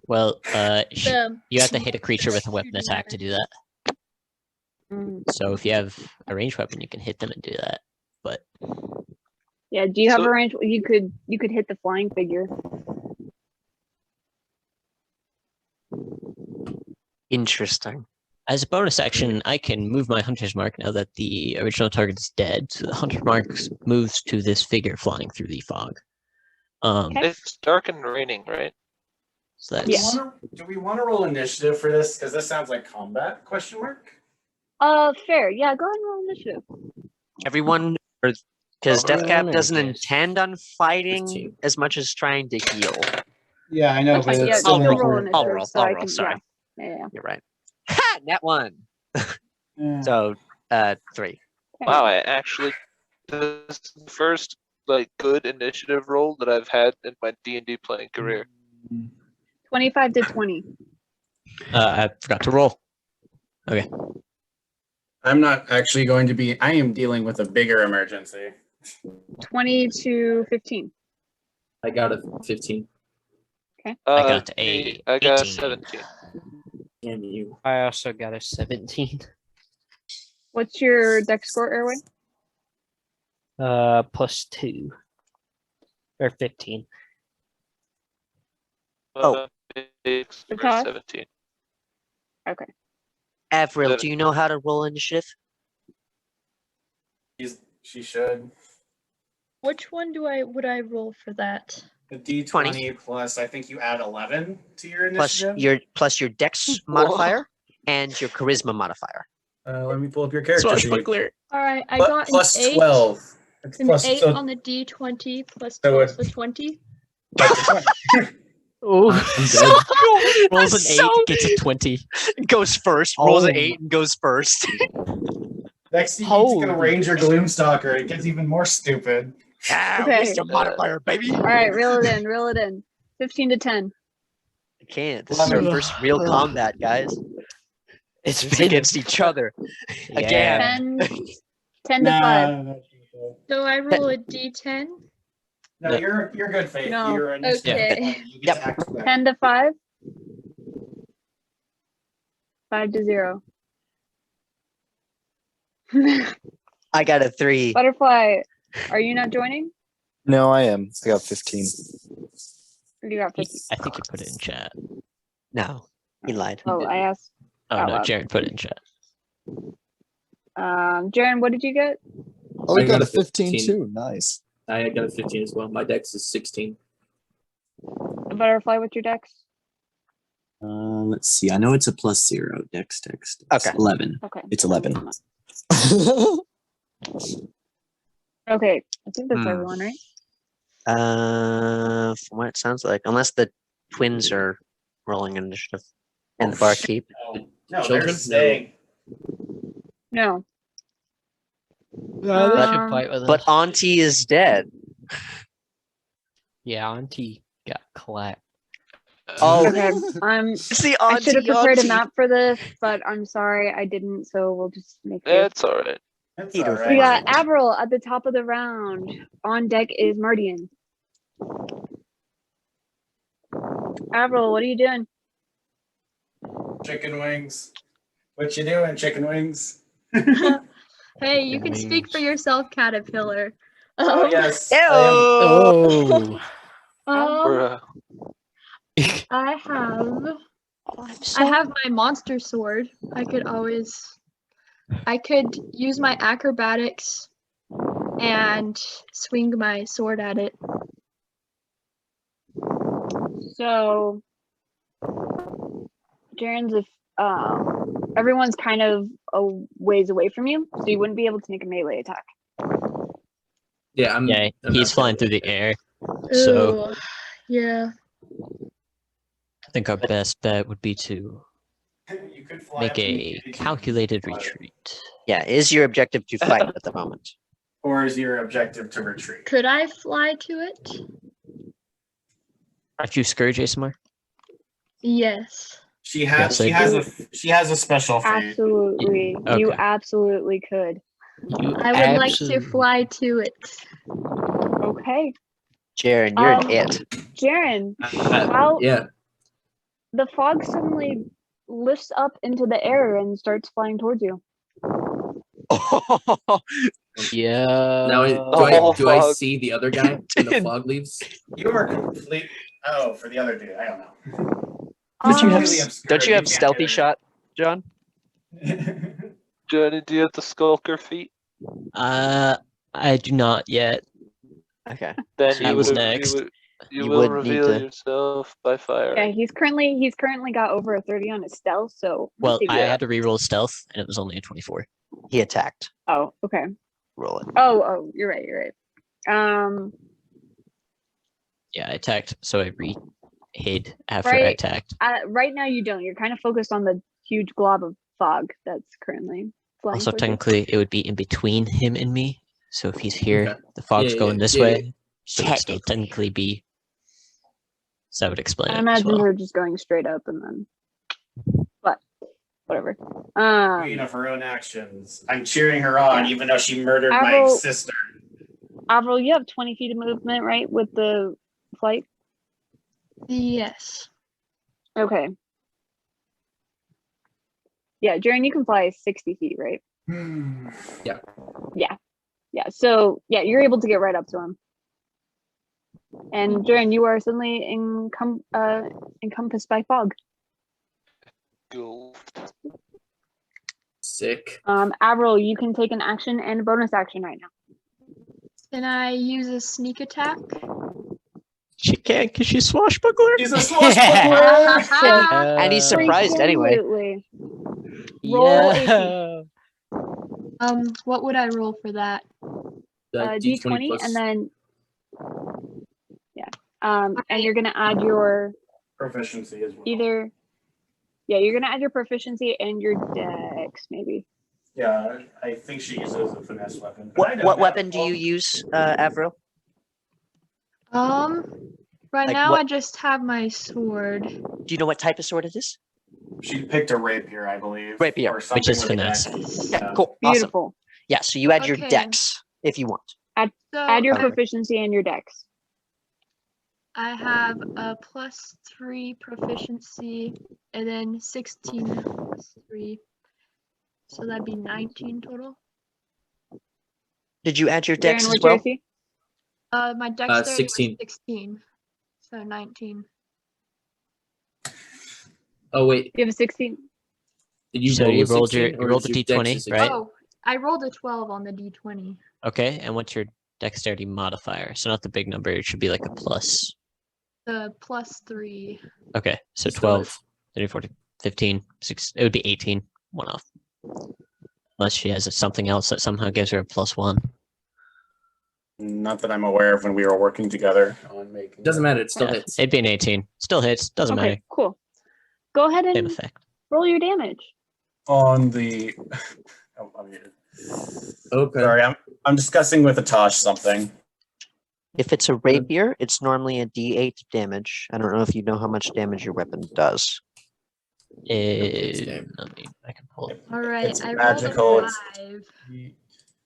Well, The- you have to hit a creature with a weapon attack to do that. So if you have a ranged weapon, you can hit them and do that. But Yeah, do you have So- a range? You could hit the flying figure. Interesting. as a bonus action, I can move my hunter's mark now that the original target is dead. So the hunter mark moves to this figure flying through the fog. It's dark and raining, right? So Do that's we want to roll initiative for this? Because this sounds like combat? Question mark. Fair. Yeah, go ahead and roll initiative. Everyone, because Death Cap Everyone, doesn't I guess. intend on fighting 15. as much as trying to heal. Yeah, I know, That's but fine. Yeah, it's you I'll can roll. roll I'll initiative. roll. So I'll I roll. can, Sorry. Yeah. You're right. Ha! Net one. Yeah. So, 3. Wow, I actually this is the first like good initiative roll that I've had in my D&D playing career. 25 to 20. I forgot to roll. Okay. I'm not actually going to be. I am dealing with a bigger emergency. 20 to 15. I got a 15. Okay. I got a I got 18. 17. Damn you. I also got a 17. What's your dex score, Erwin? +2. Or 15. Oh. It's Todd? 17. Okay. Avril, do you know how to roll initiative? She should. Which one would I roll for that? The D20 plus, I think you add 11 to your initiative. Plus your dex modifier and your charisma modifier. Let me pull up your character sheet. All right, I Plu- got plus an 8. 12. It's An plus 8 so- on the D20 plus So 12, it- so 20. Oh, Rolls an 8, gets a 20. Goes first, rolls an 8 and goes first. Next, you need to go Ranger Gloomstalker. It gets even more stupid. Okay. Wisdom modifier, baby. All right, reel it in, reel it in. 15 to 10. I can't. This is our first real combat, guys. it's It's been against each other. Again. 10 to 5. No, So I roll a D10. no, you're good, Faith. No. You're initiative. Okay. You get to act quick. 10 to 5. 5 to 0. I got a 3. Butterfly, are you not joining? No, I am. I got 15. Or you got 50? I think you put it in chat. No, he lied. Oh, I asked. Oh Out no, loud. Jared put it in chat. Jaren, what did you get? Oh, we I got got a a 15 15. too. Nice. I got a 15 as well. My dex is 16. Butterfly, what's your dex? Let's see. I know it's a +0. Dex. Okay. 11. Okay. It's 11. Okay, I think that's everyone, right? From what it sounds like, unless the twins are rolling initiative and the barkeep. No, they're Children? staying. No. No, they should Um, fight with But us. Auntie is dead. Yeah, Auntie got clapped. Oh, Okay. it's the I should have Auntie. prepared a map for this, but I'm sorry I didn't. So we'll just make it. It's all right. That's Peter all right. We got Avril at the top of the round. On deck is Mardian. Avril, what are you doing? Chicken wings. What you doing, chicken wings? Hey, you can speak for yourself, Caterpillar. Oh yes. Ew. Oh, Bruh. I have my monster sword. I could use my acrobatics and swing my sword at it. So, Jaren's if everyone's kind of a ways away from you, so you wouldn't be able to make a melee attack. Yeah, I'm Yeah, not he's flying gonna- through the air. So Ooh, yeah. I think our best bet would be to You could fly make up to me a anytime. calculated retreat. Yeah, is your objective to fight at the moment? Or is your objective to retreat? Could I fly to it? Aren't you Scourge, ASMR? Yes. She has Yes, I she has a special feat. Absolutely. You Okay. absolutely could. You I would like to absolutely- fly to it. Okay. Jaren, you're Um, an it. Jaren, how yeah. the fog suddenly lifts up into the air and starts flying towards you. Yeah. Now, do I see the other guy when the fog leaves? You are complete. Oh, for the other dude, I don't know. Don't you have Completely obscured. don't you have can't stealthy do shot, John? it. Johnny, do you have the skulker feat? I do not yet. Okay. Then So you that you was would next. you you will would need reveal to- yourself by fire. Yeah, he's currently got over a 30 on his stealth, so Well, let's see I what- had to reroll stealth, and it was only a 24. He attacked. Oh, okay. Roll it. Oh, you're right. Yeah, I attacked, so I hid after I Right. attacked. Right now you don't. You're kind of focused on the huge glob of fog that's currently flying Also, towards you. technically, it would be in between him and me. So if he's here, Okay. the fog's Yeah, going this yeah, way. So it would still technically be. So that would explain I it as imagine well. her just going straight up and then, but whatever. Queen of her own actions. I'm cheering her on, even though she murdered my Avril- sister. Avril, you have 20 feet of movement, right, with the flight? Yes. Okay. Yeah, Jaren, you can fly 60 feet, right? Yeah. Yeah. So yeah, you're able to get right up to him. And Jaren, you are suddenly encompassed by fog. Go. Sick. Avril, you can take an action and a bonus action right now. Can I use a sneak attack? She can't because she's swashbuckler. She's a swashbuckler! And he's surprised anyway. Absolutely. Roll a Yeah. What would I roll for that? D20 plus and then and you're gonna add your Proficiency as well. you're gonna add your proficiency and your dex maybe. Yeah, I think she uses a finesse weapon. but I What don't what know. weapon do you use, Avril? Right Like now what- I just have my sword. Do you know what type of sword it is? She picked a rapier, I believe. Rapier, or something which is with finesse. an X. Yeah, cool. Awesome. Beautiful. Yeah, so you add your Okay. dex if you want. So Add your Okay. proficiency and your dex. I have a +3 proficiency and then 16 +3. So that'd be 19 total. Did you add your dex Jaren, as what's your well? AC? My dexterity was 16. 16. So 19. Oh wait, You have a 16. Did you So roll you a rolled 16, or rolled is a your dex d20, a 16? right? Oh, I rolled a 12 on the d20. Okay, and what's your dexterity modifier? So not the big number. It should be like a plus. The +3. Okay, so Still 12, hits. 13, 14, 15, 6. It would be 18. One off. Unless she has something else that somehow gives her a +1. Not that I'm aware of when we were working together on making. Doesn't matter. It still Yeah, hits. it'd be an 18. Still hits. Doesn't Okay, matter. cool. Go ahead Same and effect. roll your damage. On the. Oh, I'm muted. Okay. Sorry, I'm discussing with Atash something. If it's a rapier, it's normally a D8 damage. I don't know if you know how much damage your weapon does. I can pull it. All right, It's I magical, rolled a it's-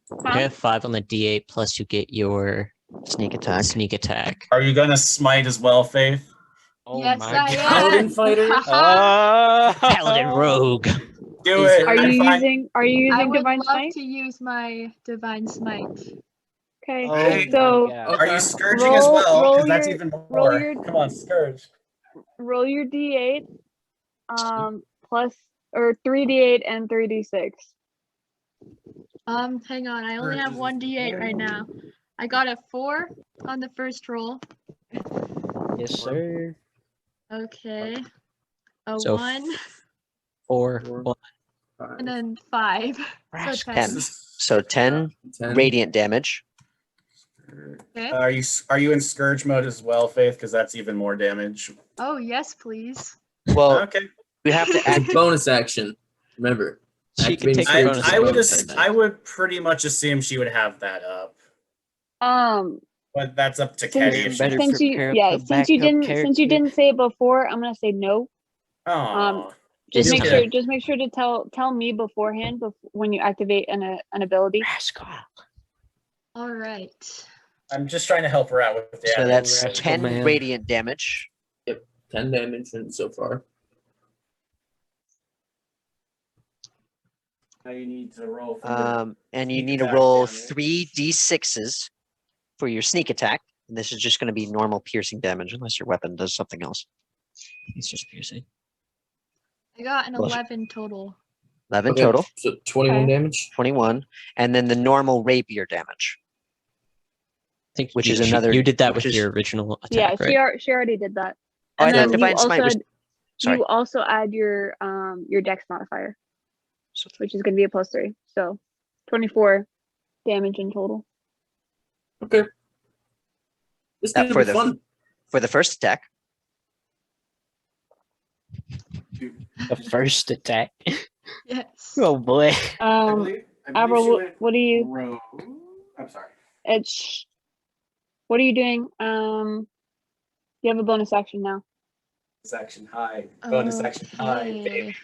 5. Okay, 5 on the D8 plus you get your Sneak attack. Sneak attack. Are you gonna smite as well, Faith? Oh Yes, my I god. Paladin am. fighter. Paladin rogue. Do Is it. there- Are you I'm fine. using I Divine would love Smite? to use my Divine Smite. Okay. Hey, So Are you scourging Roll- as well? roll Because that's your- even roll more. your- Come on, scourge. roll your D8 plus or 3D8 and 3D6. Hang on, I only have one d8 right now. I got a 4 on the first roll. Yes, sir. Okay. A So 1 4, 1. and then 5. So 10. 10. So 10 radiant damage. Okay. Are you in scourge mode as well, Faith? Because that's even more damage. Oh, yes, please. Well, Okay. we have to It's a activate. bonus action. Remember. She can activating take her scourge bonus is a I would bonus action. action. I would pretty much assume she would have that up, but that's up to Kenny. if she- better Since you prepare yeah, the since you backup didn't character. say it before, I'm gonna say no. Aw. Just This make time. sure to tell me beforehand when you activate an ability. Rascal. All right. I'm just trying to help her out with the So damage. that's Rascal 10 man. radiant damage. 10 damage so far. Now you need to roll. And you sneak need to attack roll damage. 3d6s for your sneak attack. And this is just going to be normal piercing damage unless your weapon does something else. It's just piercing. I got an Well, 11 total. 11 Okay, total, So 21 Okay. damage. 21, and then the normal rapier damage. I think Which you, is another- You did that which with is- your original attack, Yeah, right? she already did that. Oh, I And thought then Divine Smite was. Sorry. you also add your dex modifier, which is gonna be a +3. So 24 damage in total. Okay. This is That gonna for be the fun. for the first attack. The first attack. Yes. Oh boy. Avril, what do you? Rogue. I'm sorry. It's. What are you doing? You have a bonus action now. Bonus action high. Bonus action high. Okay.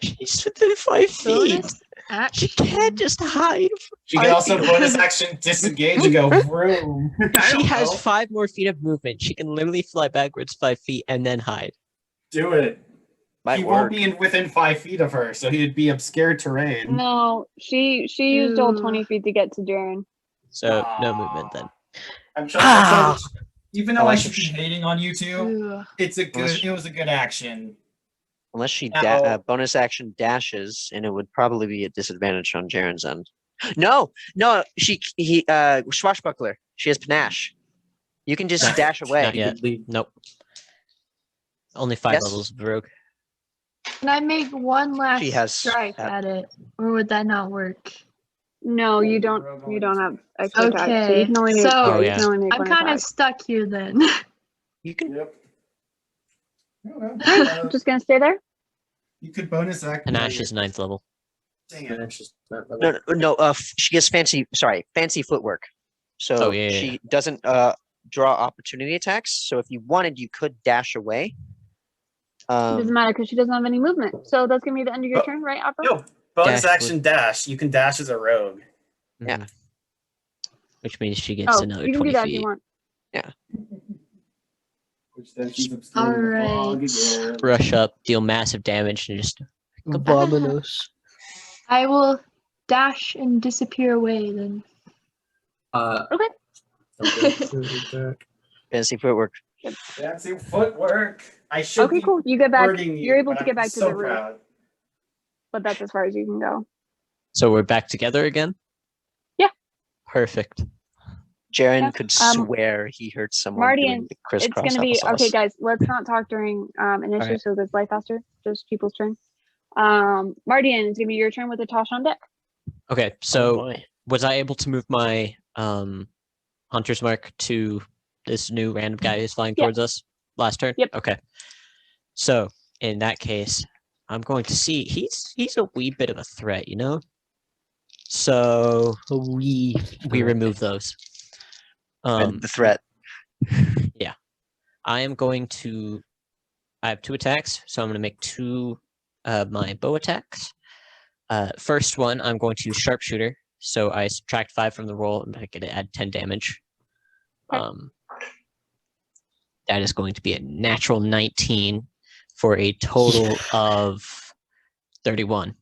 She's within 5 feet. Bonus She action. can't just hide. She can also bonus action disengage and go vroom. She has 5 more feet of movement. She can literally fly backwards 5 feet and then hide. Do it. Might He work. won't be within 5 feet of her, so he'd be obscure terrain. No, she used all Ooh. 20 feet to get to Jaren. So no movement then. I'm trying. Even though Oh, I I should be hating on you two, Ooh. it's a good. Unless- It was a good action. Unless she Now- bonus action dashes, and it would probably be a disadvantage on Jaren's end. No, he swashbuckler. She has panache. You can just Not- dash away. Not yet. Nope. Only 5 Yes. levels of rogue. Can I make one last She has strike that. at it? Or would that not work? No, you don't. You don't have extra attack, so you Okay, can only make. so- yeah, Oh, you yeah. can only make I'm one kind of attack. stuck here then. You can. Yep. I'm just gonna stay there. You could bonus act. Panache is 9th level. Dang it. No. She gets fancy footwork. So Oh, yeah, yeah, she doesn't draw opportunity attacks. So if you wanted, you could dash away. It doesn't matter because she doesn't have any movement. So that's gonna be the end of your Oh, turn, right, Opera? Yo, bonus Dash action dash. You can dash as a rogue. Yeah. Mhm. Which means she gets Oh, another you can do 20 that if you feet. want. Which then she's All obscured in the fog right. again. Rush up, deal massive damage, and just Abominous. I will dash and disappear away then. Fancy footwork. Fancy footwork. I should Okay, be cool. You get back. wording You're able but to get I'm back to so the room. proud. but that's as far as you can go. So we're back together again? Yeah. Perfect. Jaren could swear he heard someone doing the crisscross it's gonna be applesauce. okay, guys. Let's not talk during initiative, right. so it goes light faster. Just people's turn. Mardian, it's gonna be your turn with the toss on deck. Okay, so was I able to move my hunter's mark to this new random guy who's flying towards us last turn? Yep. Okay. So in that case, I'm going to see he's a wee bit of a threat, you know? So we remove those. The threat. Yeah. I am going to I have 2 attacks, so I'm gonna make 2 my bow attacks. First one, I'm going to use sharpshooter. So I subtract 5 from the roll and I get to add 10 damage. Okay. That is going to be a natural 19 for a total of 31.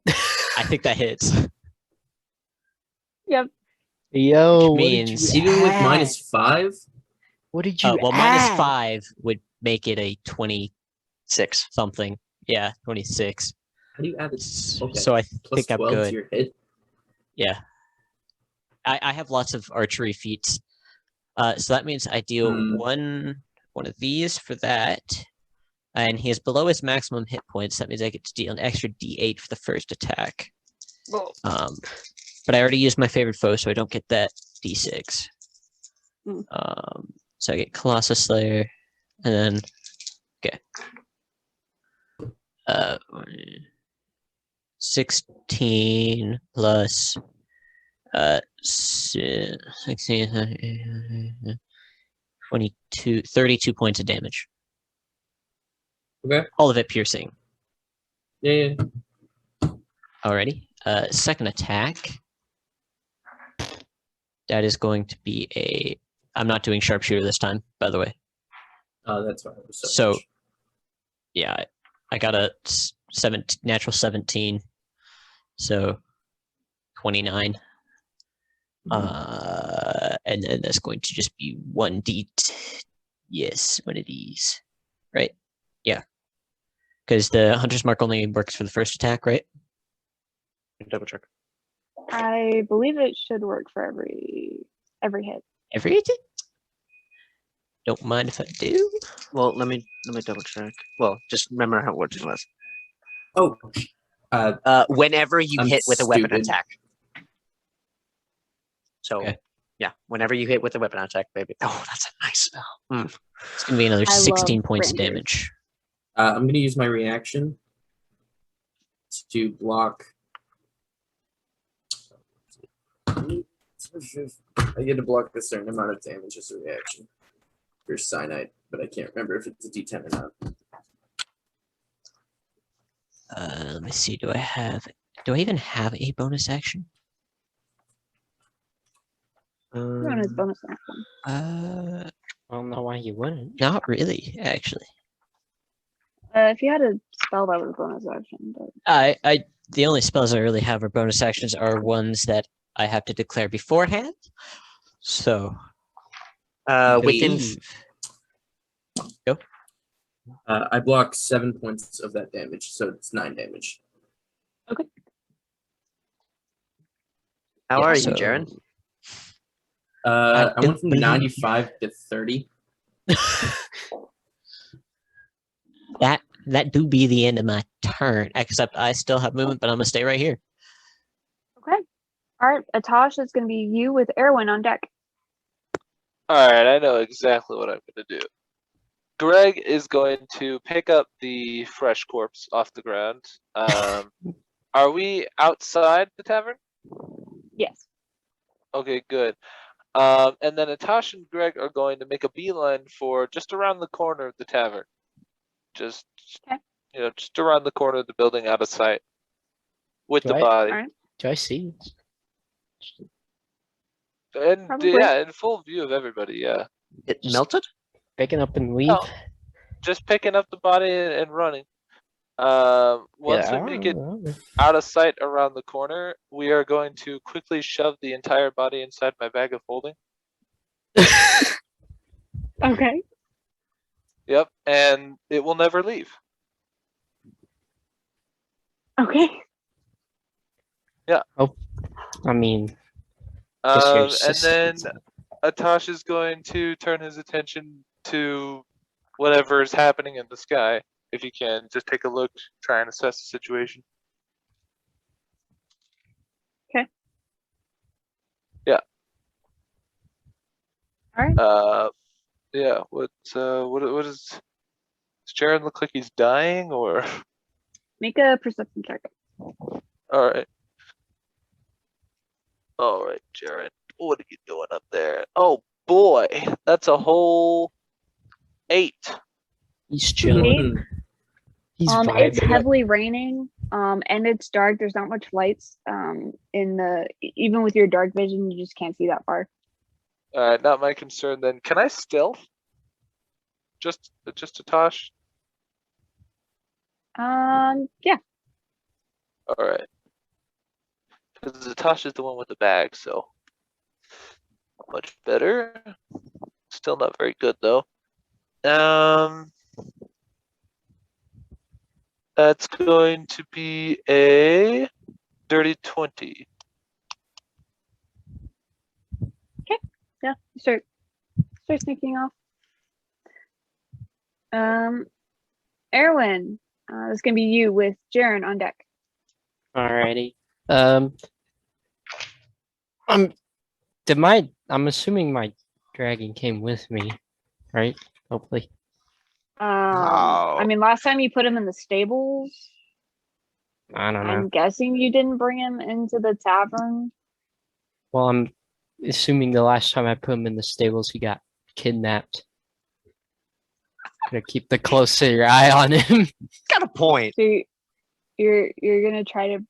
I think that hits. Yep. Yo, Which means even with -5. What did you? well, add? -5 would make it a 26 something. Yeah, 26. How do you add this? Okay. So I Plus think I'm 12 good. to your hit. Yeah. I have lots of archery feats. So that means I deal one of these for that. And he is below his maximum hit points. That means I get to deal an extra D8 for the first attack. Whoa. But I already used my favorite foe, so I don't get that D6. So I get Colossus Slayer, and then okay. 16 plus 16, 22, 32 points of damage. Okay. All of it piercing. Yeah. Alrighty. Second attack. That is going to be a. I'm not doing sharpshooter this time, by the way. That's fine. So, yeah, I got a natural 17, so 29. And then that's going to just be 1d. Yes, one of these, right? Yeah, because the hunter's mark only works for the first attack, right? Double check. I believe it should work for every hit. Every hit? Don't mind if I do. Well, let me double check. Well, just remember how what it was. Oh. Whenever you hit with a weapon attack. So, okay. Yeah, whenever you hit with a weapon attack, baby. Oh, that's a nice spell. It's going to be another 16 points of damage. I'm going to use my reaction to block. I get to block a certain amount of damage as a reaction for cyanide, but I can't remember if it's a D10 or not. Let me see. Do I even have a bonus action? Bonus action. I don't know why you wouldn't. Not really, actually. If you had a spell that was bonus action, but the only spells I really have are bonus actions are ones that I have to declare beforehand. So, within. Go. I block 7 points of that damage, so it's 9 damage. Okay. How are you, Jaren? I went from 95 to 30. That do be the end of my turn, except I still have movement, but I'm gonna stay right here. Okay. All right, Atash, it's gonna be you with Erwin on deck. All right, I know exactly what I'm gonna do. Greg is going to pick up the fresh corpse off the ground. Are we outside the tavern? Yes. Okay, good. And then Atash and Greg are going to make a beeline for just around the corner of the tavern. Just around the corner of the building, out of sight, with the body. Right. Do I see? And yeah, in full view of everybody. Yeah. It melted. Picking up and leave. No, just picking up the body and running. Once we make it out of sight around the corner, we are going to quickly shove the entire body inside my bag of holding. Okay. Yep, and it will never leave. Okay. Yeah. Oh, I mean, just your And then assistance. Atash is going to turn his attention to whatever is happening in the sky. If you can, just take a look, try and assess the situation. Okay. Yeah. All right. Yeah. What is? Does Jaren look like he's dying, or? Make a perception check. All right. All right, Jaren. What are you doing up there? Oh boy, that's a whole 8. He's chilling. He's vibing. It's heavily raining. And it's dark. There's not much lights. Even with your dark vision, you just can't see that far. Not my concern then. Can I stealth? Just Atash? Yeah. All right. Because Atash is the one with the bag, so much better. Still not very good though. That's going to be a dirty 20. Okay. Yeah. Start sneaking off. Erwin, this can be you with Jaren on deck. Alrighty. I'm assuming my dragon came with me, right? Hopefully. I mean, last time you put him in the stables. I don't know. I'm guessing you didn't bring him into the tavern. Well, I'm assuming the last time I put him in the stables, he got kidnapped. Gotta keep the closer eye on him. Got a point. So you're gonna try to.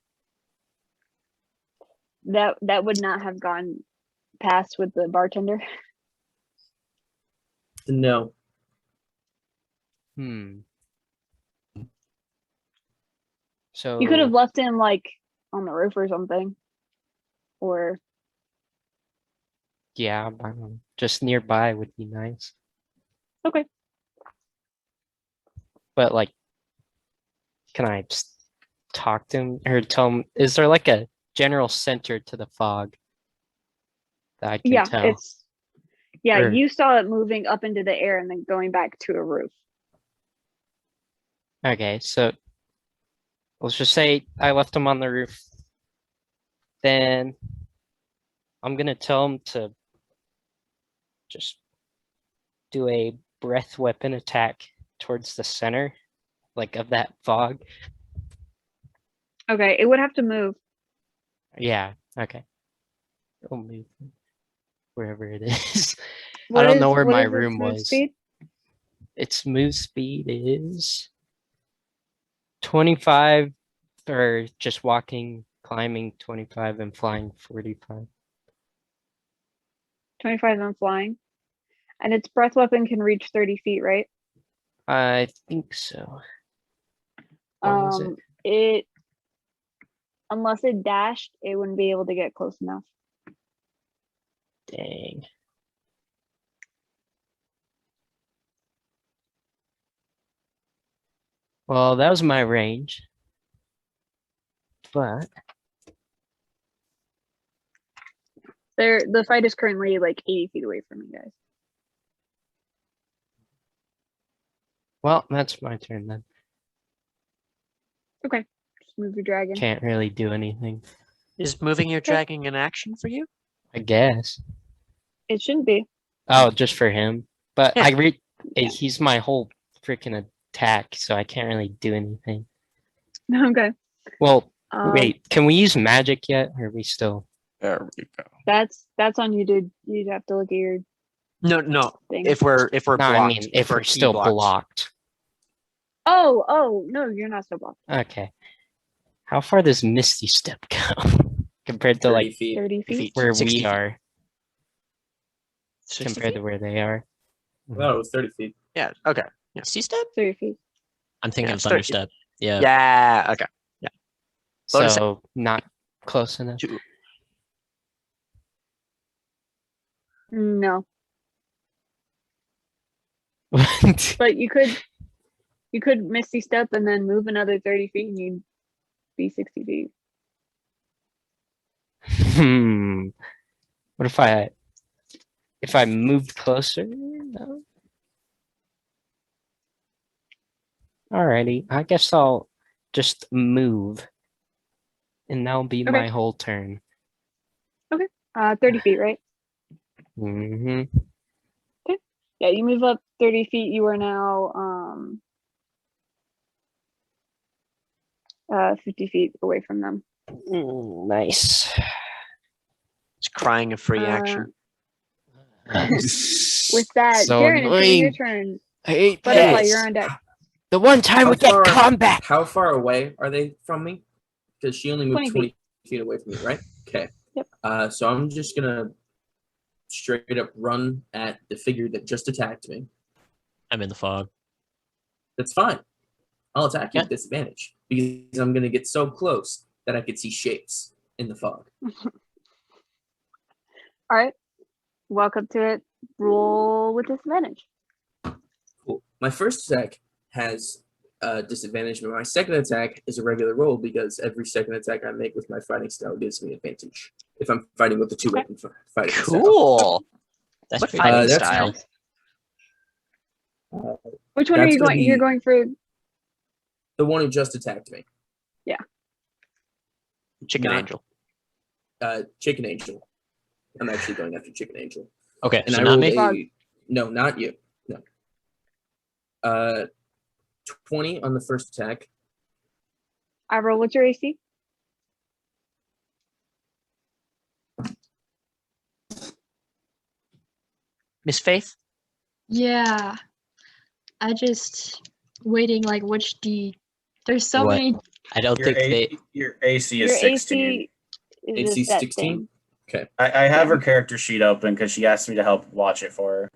That would not have gone past with the bartender. No. So you could have left him like on the roof or something, or yeah, I don't know. Just nearby would be nice. Okay. But like, can I talk to him or tell him? Is there like a general center to the fog that I can tell? You saw it moving up into the air and then going back to a roof. Okay, so let's just say I left him on the roof. Then I'm gonna tell him to just do a breath weapon attack towards the center, like of that fog. Okay, it would have to move. Yeah, okay. It'll move wherever it is. I don't know where my room was. Speed? Its move speed is 25, or just walking, climbing 25, and flying 45. 25 and flying. And its breath weapon can reach 30 feet, right? I think so. What was it unless it dashed, it wouldn't be able to get close enough. Dang. Well, that was my range. But the fight is currently like 80 feet away from you guys. Well, that's my turn then. Okay. Just move your dragon. Can't really do anything. Is moving your dragon an action for you? I guess. It shouldn't be. Oh, just for him. But he's my whole freaking attack, so I can't really do anything. Okay. Well, wait, can we use magic yet? Or are we still? There we go. That's on you, dude. You'd have to look at your No. thing. If we're No, blocked, I mean if we're still blocked. Oh, no, you're not still blocked. Okay. How far does Misty Step go compared to like 30 feet? where 60 we feet. are 60 compared feet? to where they are? I thought it was 30 feet. Yeah. Okay. Yeah. Sea step. 30 feet. I'm thinking Yeah, of it's 30 Thunderstep. Yeah. Yeah. Okay. Yeah. Bonus So not close enough. No. What? But you could Misty Step and then move another 30 feet and you'd be 60 feet. What if I moved closer? No. Alrighty, I guess I'll just move, and that'll be my whole turn. Okay. 30 feet, right? Mm-hmm. Okay. Yeah, you move up 30 feet. You are now 50 feet away from them. Nice. It's crying a free action. With that, So Jaren, it's annoying. your turn. I hate Butterfly, this. you're on deck. The one time we get combat. How far away are they from me? Because she only moved 20 20 feet away from me, right? Okay. Yep. So I'm just gonna straight up run at the figure that just attacked me. I'm in the fog. That's fine. I'll attack you with disadvantage because I'm gonna get so close that I could see shapes in the fog. All right. Welcome to it. Roll with disadvantage. Cool. My first attack has disadvantage, but my second attack is a regular roll because every second attack I make with my fighting style gives me advantage if I'm fighting with the two weapon fighting style. Cool. That's what pretty fighting cool. style? Which one are you going? You're going for the one who just attacked me. Yeah. Chicken Angel. Chicken Angel. I'm actually going after Chicken Angel. Okay, and so I not rolled me? No, not you. No. 20 on the first attack. I roll. What's your AC? Miss Faith? Yeah. I just waiting like which D. There's so What? many. I don't think they. Your AC is Your 16. AC is AC a set 16? thing. Okay. I have her character sheet open because she asked me to help watch it for her.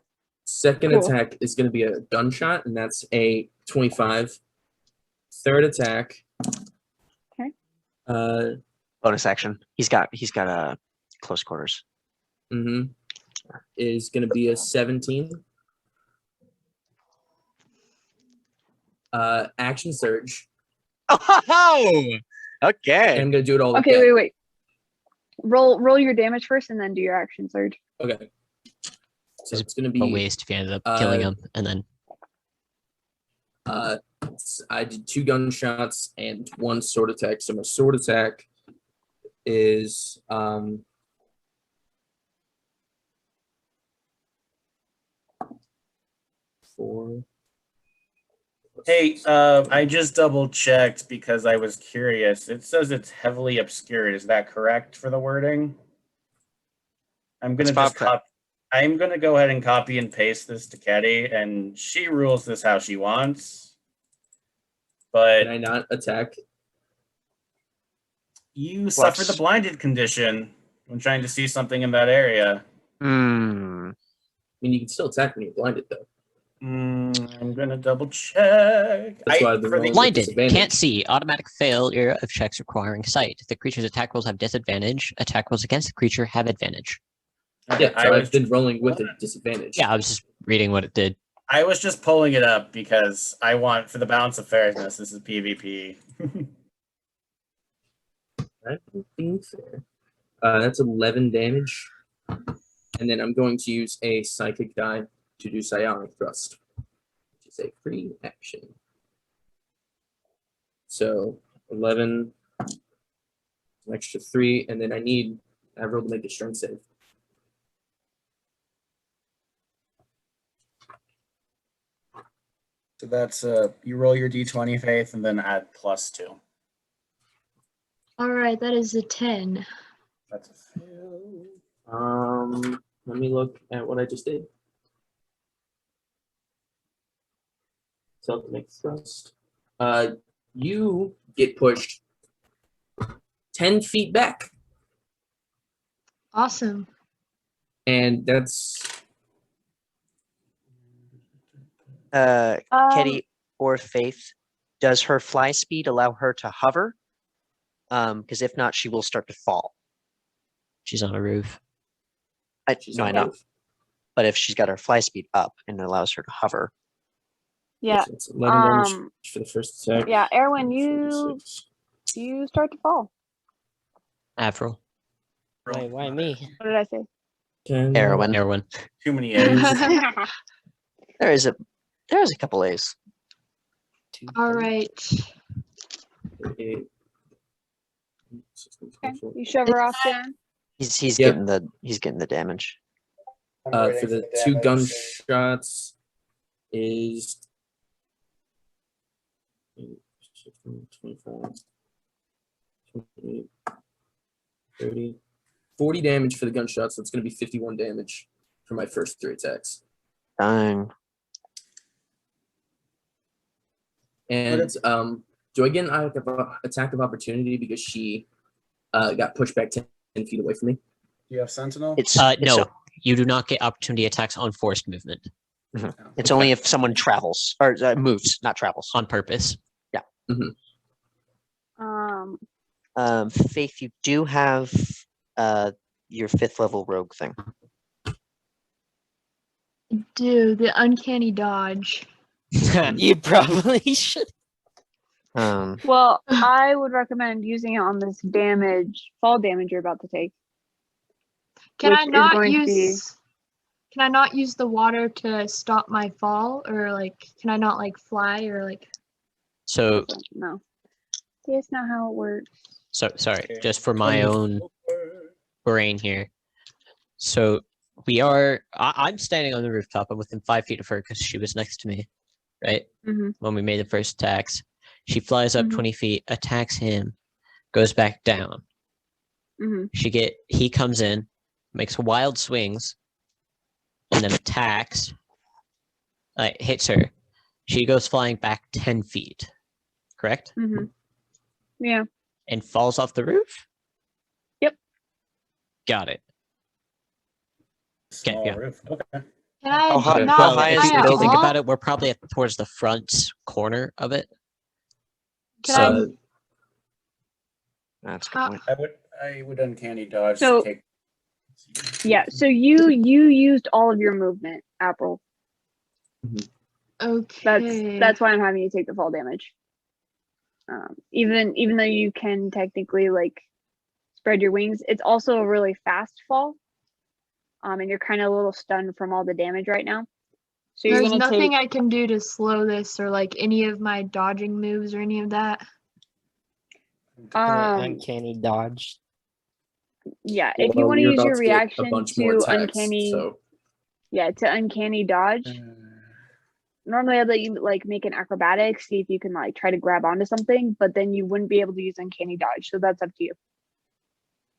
Second attack is going to be a gunshot, and that's a 25. Third attack. Okay. Bonus action. He's got a close quarters. Mm-hmm. Is going to be a 17. Action surge. Oh, okay. And I'm going to do it all Okay, again. wait. Roll your damage first, and then do your action surge. Okay. So it's going to be a waste if you ended up killing him, and then. I did 2 gunshots and 1 sword attack. So my sword attack is 4. Hey, I just double checked because I was curious. It says it's heavily obscured. Is that correct for the wording? I'm gonna I'm gonna go ahead and copy and paste this to Caddy, and she rules this how she wants. But can I not attack? You suffer the blinded condition when trying to see something in that area. I mean, you can still attack when you're blinded, though. I'm gonna double check. That's why the Blinded, can't see, automatic failure of checks requiring sight. The creature's attack rolls have disadvantage. Attack rolls against the creature have advantage. Yeah, so I've been rolling with a disadvantage. Yeah, I was just reading what it did. I was just pulling it up because I want, for the balance of fairness, this is PvP. Right, being fair. That's 11 damage. And then I'm going to use a psychic die to do psionic thrust, which is a free action. So 11, an extra 3, and then I rolled to make a strength save. So that's you roll your d20, Faith, and then add +2. All right, that is a 10. That's a fail. Let me look at what I just did. Self-make thrust. You get pushed 10 feet back. Awesome. And that's Ketty or Faith, does her fly speed allow her to hover? Because if not, she will start to fall. She's on a roof. I know. But if she's got her fly speed up and it allows her to hover. Yeah. It's 11 damage for the first attack. Yeah, Erwin, you You start to fall. Avril. Why me? What did I say? Erwin. Too many A's. There's a couple A's. All right. Okay. You shove her off, Jen. He's Yep. getting the damage. For the two gunshots is 25, 28, 30, 40 damage for the gunshots. So it's going to be 51 damage for my first 3 attacks. Dang. And do I get an attack of opportunity because she got pushed back 10 feet away from me? Do you have Sentinel? No, you do not get opportunity attacks on forced movement. Mm-hmm. It's only if someone travels or moves, not travels on purpose. Yeah. Mm-hmm. Faith, you do have your 5th level rogue thing. Do the uncanny dodge. You probably should. Well, I would recommend using it on this fall damage you're about to take. Can I not use the water to stop my fall, or like can I not like fly or like? So no, that's not how it works. So sorry, just for my own brain here. So I'm standing on the rooftop. I'm within 5 feet of her because she was next to me, right? Mm-hmm. When we made the first attacks, she flies up 20 feet, attacks him, goes back down. Mm-hmm. He comes in, makes wild swings, and then attacks. Hits her. She goes flying back 10 feet. Correct? Mm-hmm. Yeah. And falls off the roof? Yep. Got it. Small roof. Okay. Can I How high not is the at building? Think all? about it, we're probably towards the front corner of it. Can That's a good point. I would uncanny dodge. So- to take... Yeah. So you used all of your movement, April. Okay. That's why I'm having you take the fall damage. Even though you can technically like spread your wings, it's also a really fast fall. And you're kind of a little stunned from all the damage right now. So you're There's gonna nothing I can do to slow this, or like any of my dodging moves or any of that. Uncanny dodge. Yeah, if you want to you're use about your to get a reaction bunch more to attacks, uncanny, so- to uncanny dodge. Normally, I'd let you like make an acrobatics, see if you can like try to grab onto something, but then you wouldn't be able to use uncanny dodge. So that's up to you.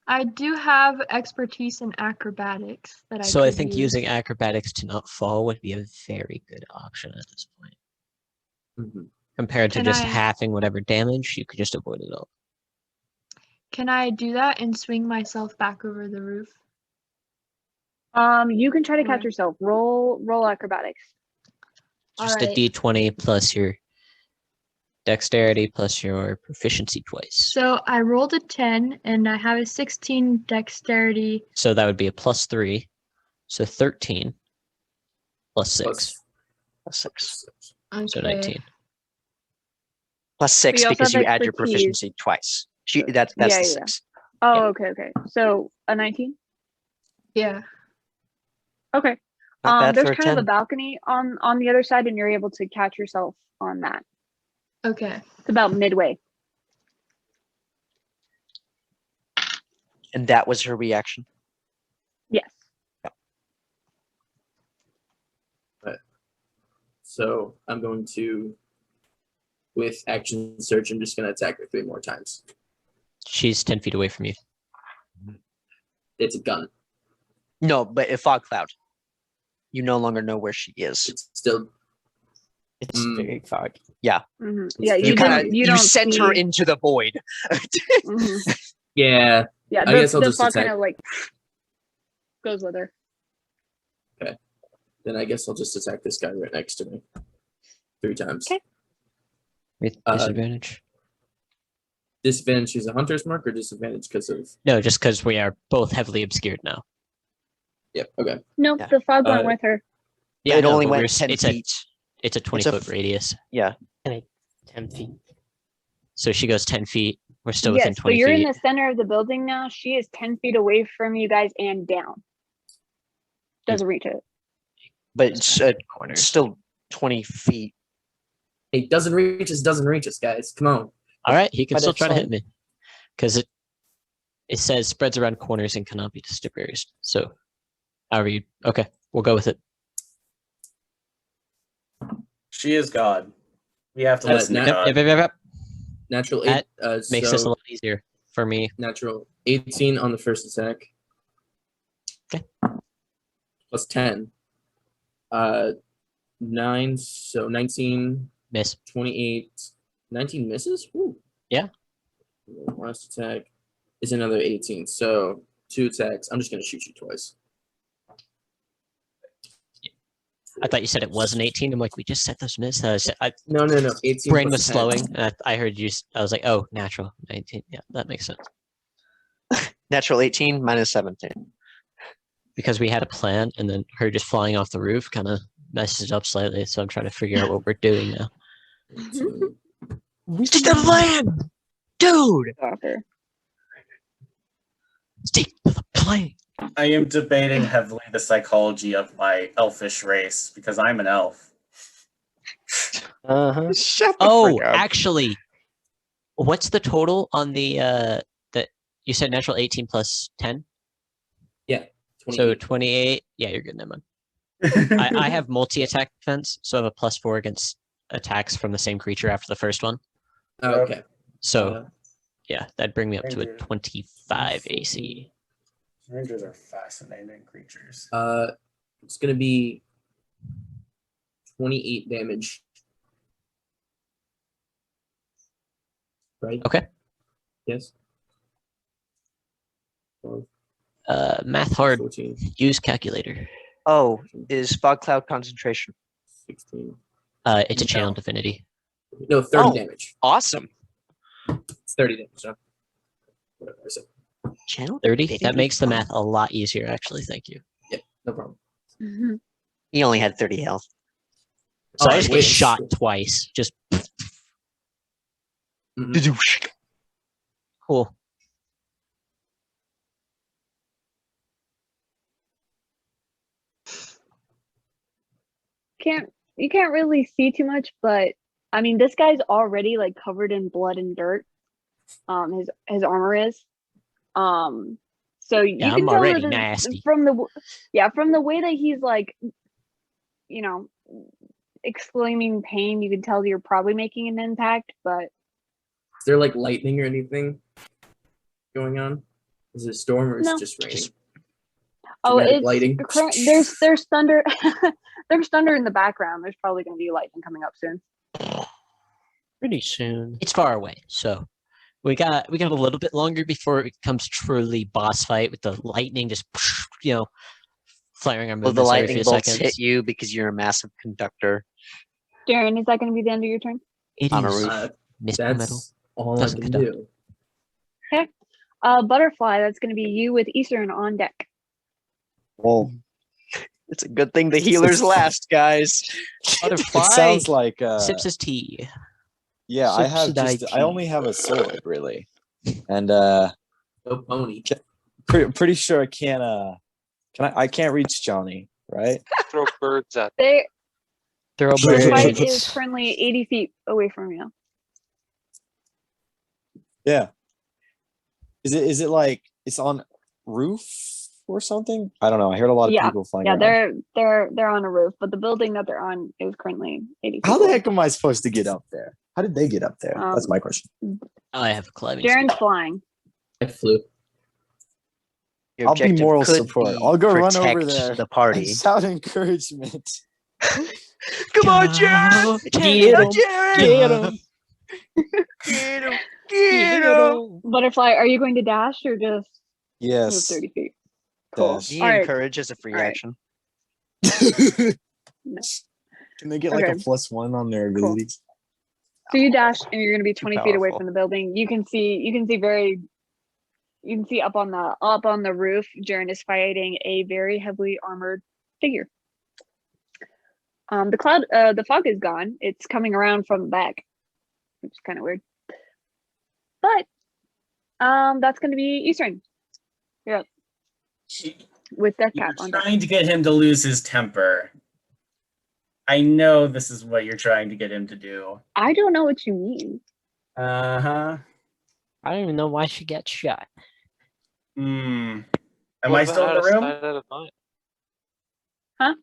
I do have expertise in acrobatics that So I could think use. using acrobatics to not fall would be a very good option at this point. Compared to Can just I- halving whatever damage, you could just avoid it all. Can I do that and swing myself back over the roof? You can try to catch Alright. yourself. Roll acrobatics. Just Alright. a d20 plus your dexterity plus your proficiency twice. So I rolled a 10 and I have a 16 dexterity. So that would be a +3. So 13 plus 6. Plus 6. Okay. So 19. Plus 6 you also because have you add your expertise. proficiency twice. That's the 6. Oh, okay. So a 19. Yeah. Okay. Not bad There's for a kind of 10. a balcony on the other side, and you're able to catch yourself on that. Okay. It's about midway. And that was her reaction. Yes. Right. So I'm going to, with action search, I'm just going to attack her 3 more times. She's 10 feet away from you. It's a gun. No, but a fog cloud. You no longer know where she is. It's still. It's very foggy. Yeah. Mm-hmm. Yeah. You kind of you you don't sent her see- into the void. Mhm. Yeah. Yeah. I guess I'll the just fog attack. kind of like goes with her. Okay. Then I guess I'll just attack this guy right next to me 3 times. Okay. With disadvantage? Disadvantage is a hunter's mark or disadvantage because of. No, just because we are both heavily obscured now. Yep. Okay. No, Yeah. the fog went with her. Yeah, It no, only but went we're- 10 it's feet. It's a 20-foot radius. Yeah. And 10 feet. So she goes 10 feet, We're still within Yes, but 20 you're in feet. the center of the building now. She is 10 feet away from you guys and down. Doesn't reach it. But it's still 20 feet. It doesn't reach us, guys. Come on. All right, he can But still it's try to hit like- me because it says spreads around corners and cannot be dispersed. So, however you okay, we'll go with it. She is God. We have to listen to God. Yep. Natural That 8. Makes this a lot easier for me. Natural 18 on the first attack. Okay. Plus 10. 9, so 19. Miss. 28. 19 misses? Woo. Yeah. Last attack is another 18. So 2 attacks. I'm just going to shoot you twice. I thought you said it was an 18. I'm like, we just set those miss. No. 18 brain plus was 10. slowing. And I heard you. I was like, oh, natural 19. Yeah, that makes sense. Natural 18 minus 17. Because we had a plan, and then her just flying off the roof kind of messes it up slightly. So I'm trying to figure out what we're doing now. What's the plan? Dude! Stick to the plan. I am debating heavily the psychology of my elfish race because I'm an elf. Shut the Oh, frick up. actually, what's the total on the that you said natural 18 plus 10? Yeah. 28. So 28. Yeah, you're good. Never mind. I have multi-attack defense, so I have a +4 against attacks from the same creature after the first one. Oh, okay. So yeah, that'd bring me up to a Ranger. 25 AC. Rangers are fascinating creatures. It's going to be 28 damage. Right? Okay. Yes. Math hard. 14, Use calculator. Oh, is fog cloud concentration? 16. It's a channel divinity. No, 30 Oh. damage. Awesome. It's 30 damage. So. Whatever I said. Channel 30. That makes the math a lot easier, actually. Thank you. Yep, no problem. He only had 30 health. So I I just get wish. shot twice. Just cool. You can't really see too much, but I mean, this guy's already like covered in blood and dirt. His armor is. So you Yeah, can I'm tell already that nasty. from the way that he's like, you know, exclaiming pain. You can tell that you're probably making an impact, but Is there like lightning or anything going on? Is it a storm or is No. it just raining? oh, Dramatic it's lighting. there's thunder. There's thunder in the background. There's probably going to be lightning coming up soon. Pretty soon. It's far away, so we got a little bit longer before it becomes truly boss fight with the lightning just flaring our Will movements the every lightning few bolts seconds. hit you because you're a massive conductor? Darren, is that going to be the end of your turn? It On a is roof. mystical metal. That's all I Doesn't can conduct. do. Okay. Butterfly, that's going to be you with Issoran on deck. Well, It's a good thing the healers last, guys. Butterfly it sounds like sips his tea. yeah, I have Subsidized just I only have a sword really. And No pony. pretty sure I can't I can't reach Johnny, right? Throw birds at. They Throw the Sure. fight birds. is currently 80 feet away from you. Yeah. Is it like it's on roof or something? I don't know. I heard a lot of Yeah, people flying Yeah, around. they're on a roof, but the building that they're on is currently 80 feet How the away. heck am I supposed to get up there? How did they get up there? That's my question. I have climbing. Darren's speed. flying. I flew. Your I'll be objective moral could support. be I'll go run over protect there the and party. shout encouragement. Come on, Jared! Get him! Jared! Get him! Get him! Get him! Butterfly, are you going to dash or just move Yes. 30 feet? Cool. Dash. Do All right. encourage as a free All right. action? Can they get like a Okay. +1 on their Cool. abilities? So you dash and you're going to be 20 feet away powerful. from the building. You can see up on the roof, Jaren is fighting a very heavily armored figure. The fog is gone. It's coming around from the back, which is kind of weird. But That's going to be Eastern. Yep. With Death Cap on deck. Trying to get him to lose his temper. I know this is what you're trying to get him to do. I don't know what you mean. Uh-huh. I don't even know why she got shot. Am I still in the room? Huh?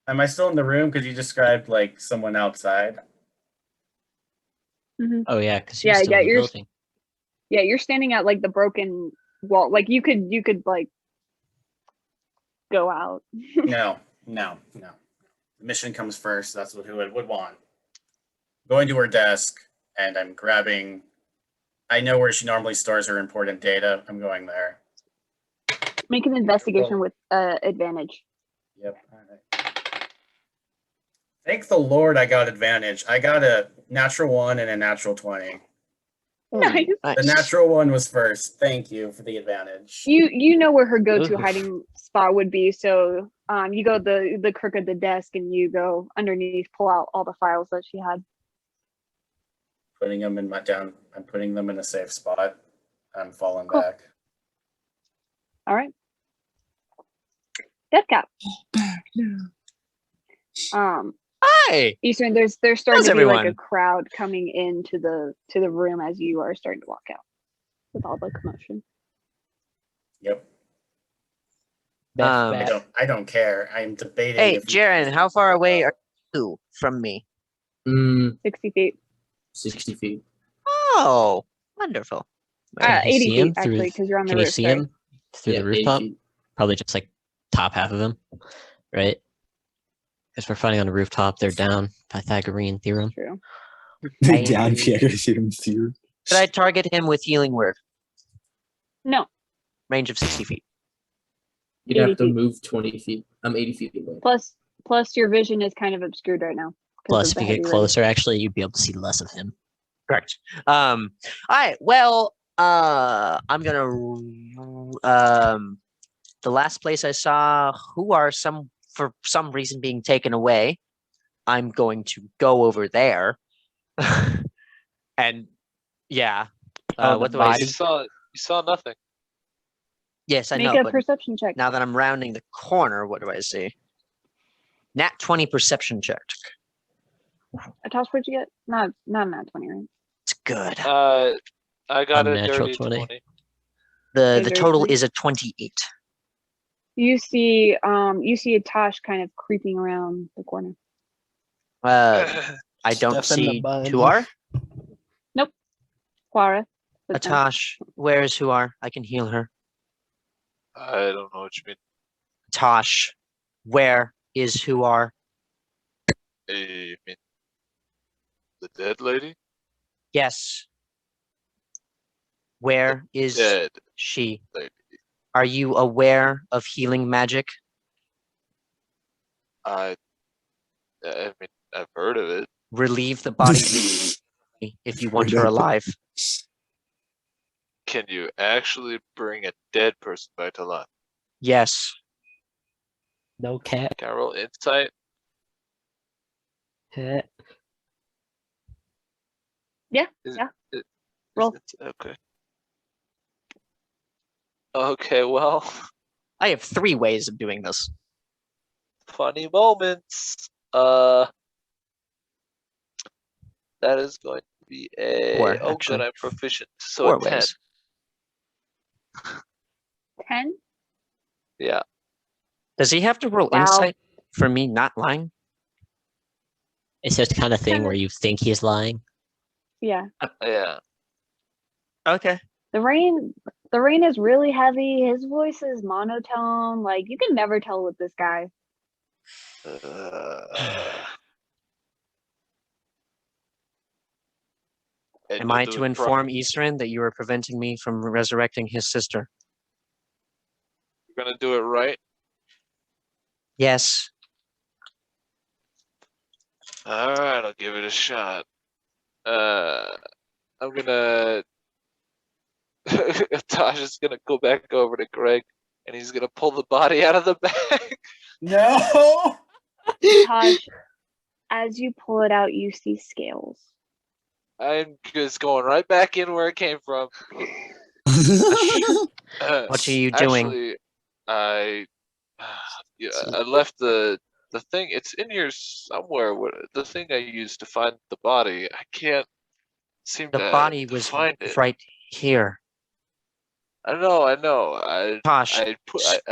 Am I still in the room? Because you described like someone outside. Mm-hmm. Oh yeah, because you're still in the building. Yeah, you're standing at like the broken wall. Like you could like go out. No. The mission comes first. That's what who it would want. Going to her desk, and I'm grabbing. I know where she normally stores her important data. I'm going there. Make an investigation with advantage. Yep. All right. Thank the Lord I got advantage. I got a natural 1 and a natural 20. Nice. The natural 1 was first. Thank you for the advantage. You know where her go-to hiding spot would be, so you go the crook of the desk and you go underneath, pull out all the files that she had. Putting them in I'm putting them in a safe spot. I'm falling Cool. back. All right. Death Cap. Hi. Eastern, there's starting How's to be like everyone? a crowd coming into the room as you are starting to walk out with all the commotion. Yep. Um, I don't care. I'm debating. Hey, Jaren, how far away are you from me? 60 feet. 60 feet. Oh, wonderful. Can you 80 see him feet, actually, through? because you're on the Can you roof. see sorry. him through Yeah, the 80 rooftop? feet. Probably just like top half of him, right? Because we're fighting on a rooftop. They're down. Pythagorean theorem. True. Down Pythagorean theorem. Should I target him with healing word? No. Range of 60 feet. You'd have 80 to feet. move 20 feet. I'm 80 feet away. Plus your vision is kind of obscured right now. Plus, if you get closer, actually, you'd be able to see less of him. Correct. All right. Well, I'm gonna the last place I saw Huara for some reason being taken away. I'm going to go over there. And yeah. What do I You see? saw nothing. Yes, I Make know. a But perception check. now that I'm rounding the corner, what do I see? Nat 20 perception check. Tosh, what'd you get? Not nat 20, right? It's good. I got a Unnatural dirty 20. The total is a 28. You see a Tosh kind of creeping around the corner. I don't Step in the see bun. Huara. Nope. Huara. Atash, where is Huara? I can heal her. I don't know what you mean. Tosh, where is Huara? You mean the dead lady? Yes. Where is Dead she? lady. Are you aware of healing magic? I mean, I've heard of it. Relieve the body if you want her alive. Can you actually bring a dead person back to life? Yes. No cat. Can I roll insight? Cat. Yeah. Roll. Okay. Okay, well, I have 3 ways of doing this. funny moments. That is going to be a 4, good, actually. I'm proficient. So 4 a 10. ways. 10? Yeah. Does he have to roll Wow. insight for me not lying? It's just the kind of thing Kinda. where you think he's lying. Yeah. Yeah. Okay. The rain is really heavy. His voice is monotone. Like you can never tell with this guy. Am I to inform Issoran that you are preventing me from resurrecting his sister? You're gonna do it right? Yes. Alright, I'll give it a shot. I'm gonna Tosh is gonna go back over to Greg and he's gonna pull the body out of the bag. No. Tosh, as you pull it out, you see scales. I'm just going right back in where it came from. What are you doing? Actually, I left the thing. It's in here somewhere. The thing I used to find the body. I can't seem The to body was find it. right here. I know. Tosh, I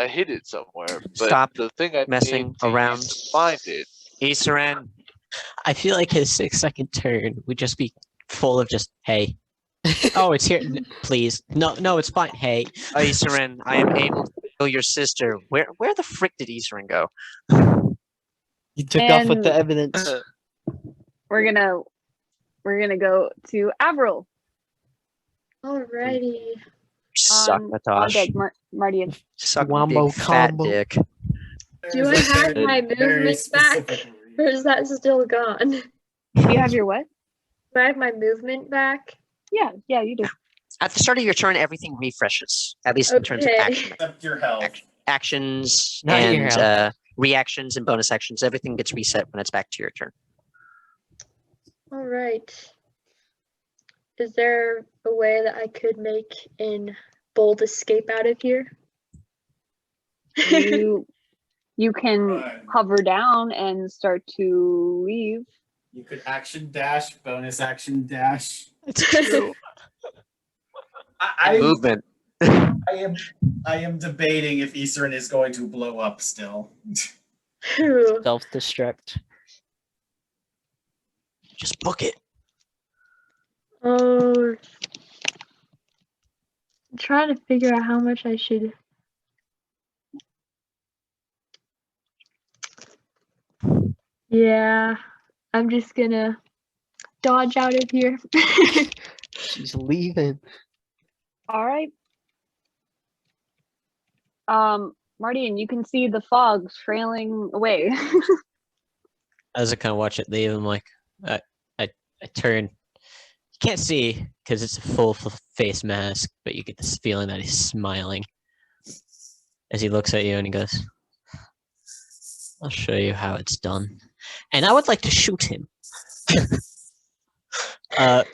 hid it somewhere. But stop the thing I messing need to around. use to find it. Issoran, I feel like his 6-second turn would just be full of just, hey. Oh, it's here. Please. No, it's fine. Hey. Issoran, I am able to kill your sister. Where the frick did Issoran go? He took off with the And- evidence. We're gonna go to Avril. Alrighty. Suck, On Natosh. deck, Marty. Suck Wombo big fat combo. dick. Do I have my movement back? Or is that still gone? Do you have your what? Do I have my movement back? Yeah, you do. At the start of your turn, everything refreshes. At least in terms of Okay. action. Except your health. Actions Not your and health. reactions and bonus actions. Everything gets reset when it's back to your turn. All right. Is there a way that I could make an bold escape out of here? You can Run. hover down and start to leave. You could action dash, bonus action dash. It's true. I Movement. am debating if Issoran is going to blow up still. Self-destruct. Just book it. Oh, I'm trying to figure out how much I should. Yeah, I'm just gonna dodge out of here. She's leaving. All right. Marty, and you can see the fog trailing away. As I kind of watch it leave, I'm like, I turn. You can't see because it's a full face mask, but you get this feeling that he's smiling as he looks at you and he goes, I'll show you how it's done. And I would like to shoot him.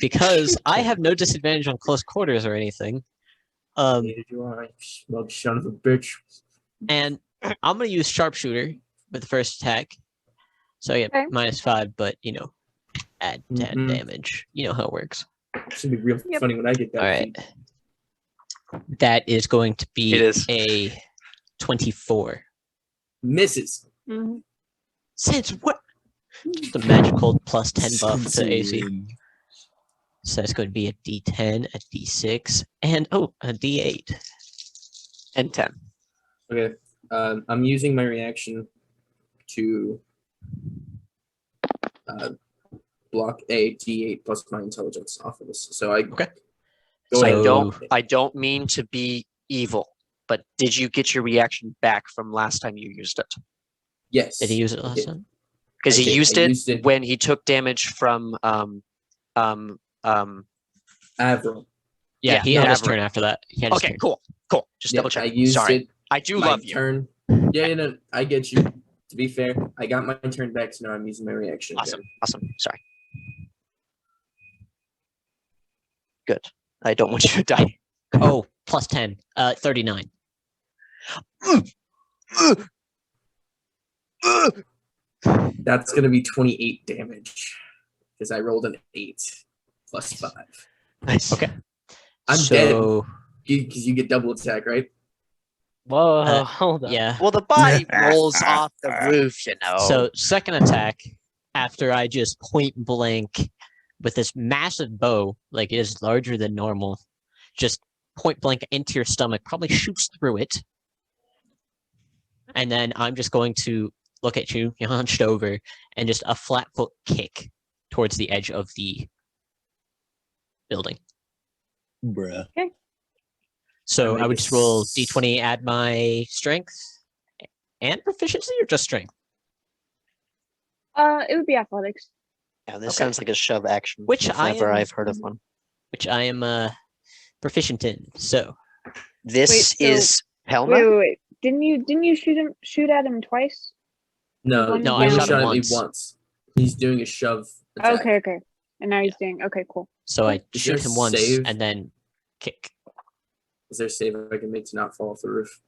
Because I have no disadvantage on close quarters or anything. You are, smug son of a bitch. And I'm going to use sharpshooter with the first attack. So I get Okay. -5, but, add 10 Mhm. damage. You know how it works. It's gonna be real Yep. funny when I get that. All right. feat. That is going to be It is. a 24. Misses. Mhm. Since what? Just a magical plus 10 buff to AC. So it's going to be a D10, a D6, and a D8. And 10. Okay. I'm using my reaction to block a D8 plus my intelligence off of this. So I Okay. Go ahead. I don't mean to be evil, but did you get your reaction back from last time you used it? Yes. Did he use it last Okay. time? Because I he did. used I it used it. when he took damage from Avril. Yeah, he had his Avril. turn after that. He had his Okay, turn. cool. Just Yeah, double I check. used Sorry. it. I do My love you. turn. Yeah, no, I get you. To be fair, I got my turn back, so now I'm using my reaction. Awesome. again. Awesome. Sorry. Good. I don't want you to die. Oh, plus 10. 39. That's gonna be 28 damage because I rolled an 8 plus 5. Nice. Okay. I'm so, Because you get double attack, right? Whoa, hold on. yeah. Well, the body rolls off the roof, you know. So, second attack, after I just point blank with this massive bow, like it is larger than normal, just point blank into your stomach, probably shoots through it. And then I'm just going to look at you, you're hunched over, and just a flat foot kick towards the edge of the building. Bruh. So I I would make just a roll s- d20, add my strength and proficiency, or just strength? It would be athletics. Yeah, this Okay. sounds like a shove action. Which if I ever am- I've heard of one. Which I am proficient in. So This Wait, so- is Helma. Wait. Didn't you shoot at him twice? No, One No, he I only shot him at me once. once. He's doing a shove attack. Okay. And now he's doing okay, cool. I Is shoot there him once save? and then kick. Is there a save I can make to not fall off the roof?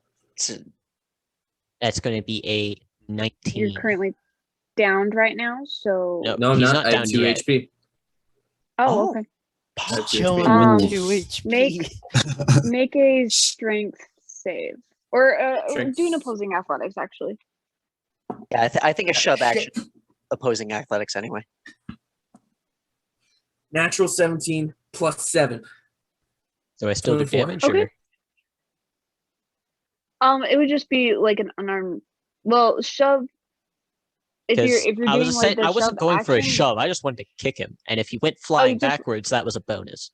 That's going to be a 19. You're currently downed right now, so Nope, No, I'm he's not. I have down 2 yet. HP. Oh, okay. I have 2 Chilling HP. with 2 HP. Make a strength save, or Strength. do an opposing athletics actually. Yeah, I think a shove action opposing athletics anyway. Natural 17 plus 7. So I still do 24. damage? Okay. Or? It would just be like an unarmed. Well, shove. If you're I doing was like saying, the I wasn't shove going for a action- shove. I just wanted to kick him, and if he went flying just- backwards, that was a bonus.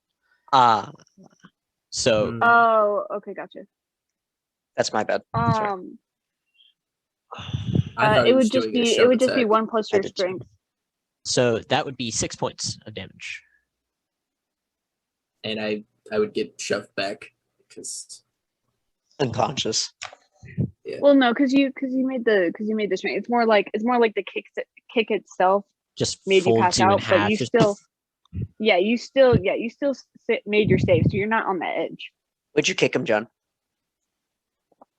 So Oh, okay, gotcha. That's my bad. Sorry. I thought he it was would just doing a be shove 1 plus I your did too. strength. so that would be 6 points of damage. And I would get shoved back because Unconscious. Well, no, because you made the strength. It's more like the kick itself Just made you folds pass you in out, but half. you just still, you still made your save, so you're not on the edge. Would you kick him, John?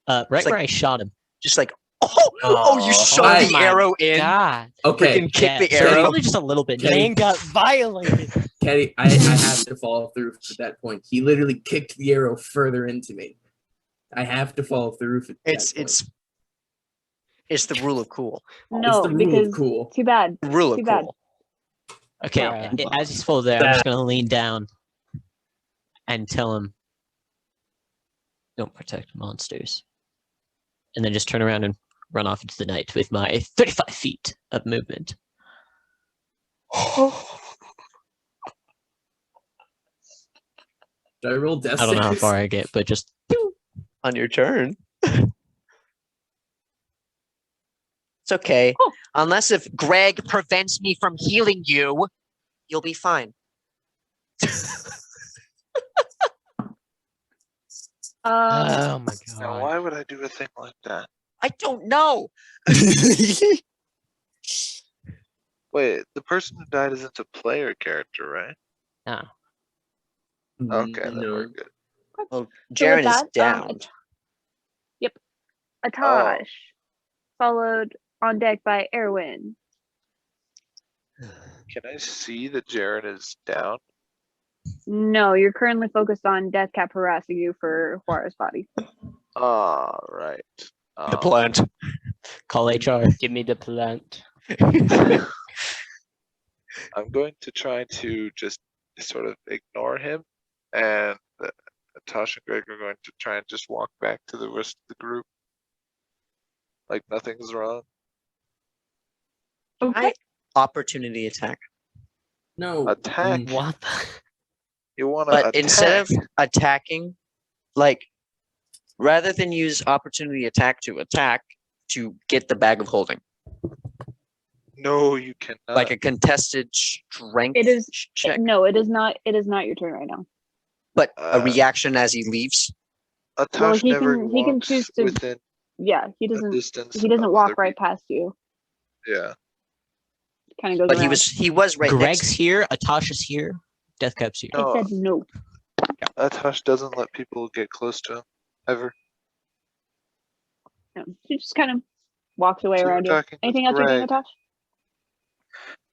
right like- where I shot him. Just like, you shot Oh the my arrow in. God. okay, Freaking kick the so arrow. probably just a little bit. Okay. Man got violated. Kenny, I have to fall off the roof at that point. He literally kicked the arrow further into me. I have to fall off the roof at that point. It's the rule of cool. No, the rule of because cool. too bad. The rule Too of bad. cool. Okay, Bruh. as he's full there, I'm just gonna lean down and tell him, "Don't protect monsters," and then just turn around and run off into the night with my 35 feet of movement. Did I roll death I don't know how saves? far I get, but just On your turn. It's okay. Cool. Unless if Greg prevents me from healing you, you'll be fine. Oh my Now, god. why would I do a thing like that? I don't know. Wait, the person who died isn't a player character, right? no. Okay, then No. we're good. Well, So with Jaren is that, downed. Atash, followed on deck by Erwin. Can I see that Jaren is down? No, you're currently focused on Deathcap harassing you for Huara's body. All right. The plant. Call HR. Give me the plant. I'm going to try to just sort of ignore him, and Tasha and Greg are going to try and just walk back to the rest of the group like nothing's wrong. Okay. Opportunity attack. No. Attack. What? the- You want to But attack? instead of attacking, like, rather than use opportunity attack to get the bag of holding, No, you cannot. like a contested strength It is check, no, it is not. It is not your turn right now. but a reaction as he leaves. Atash he never can- he can walks choose to- within Yeah, he a doesn't. distance. He doesn't of walk other right past you. people. Yeah. Kind of goes. But around. he was right Greg's next. here. Atasha's here. Deathcap's here. No. I said no. Atash doesn't let people get close to him ever. No, he just kind of walks away So we're around you. talking with Anything else you're doing, Greg.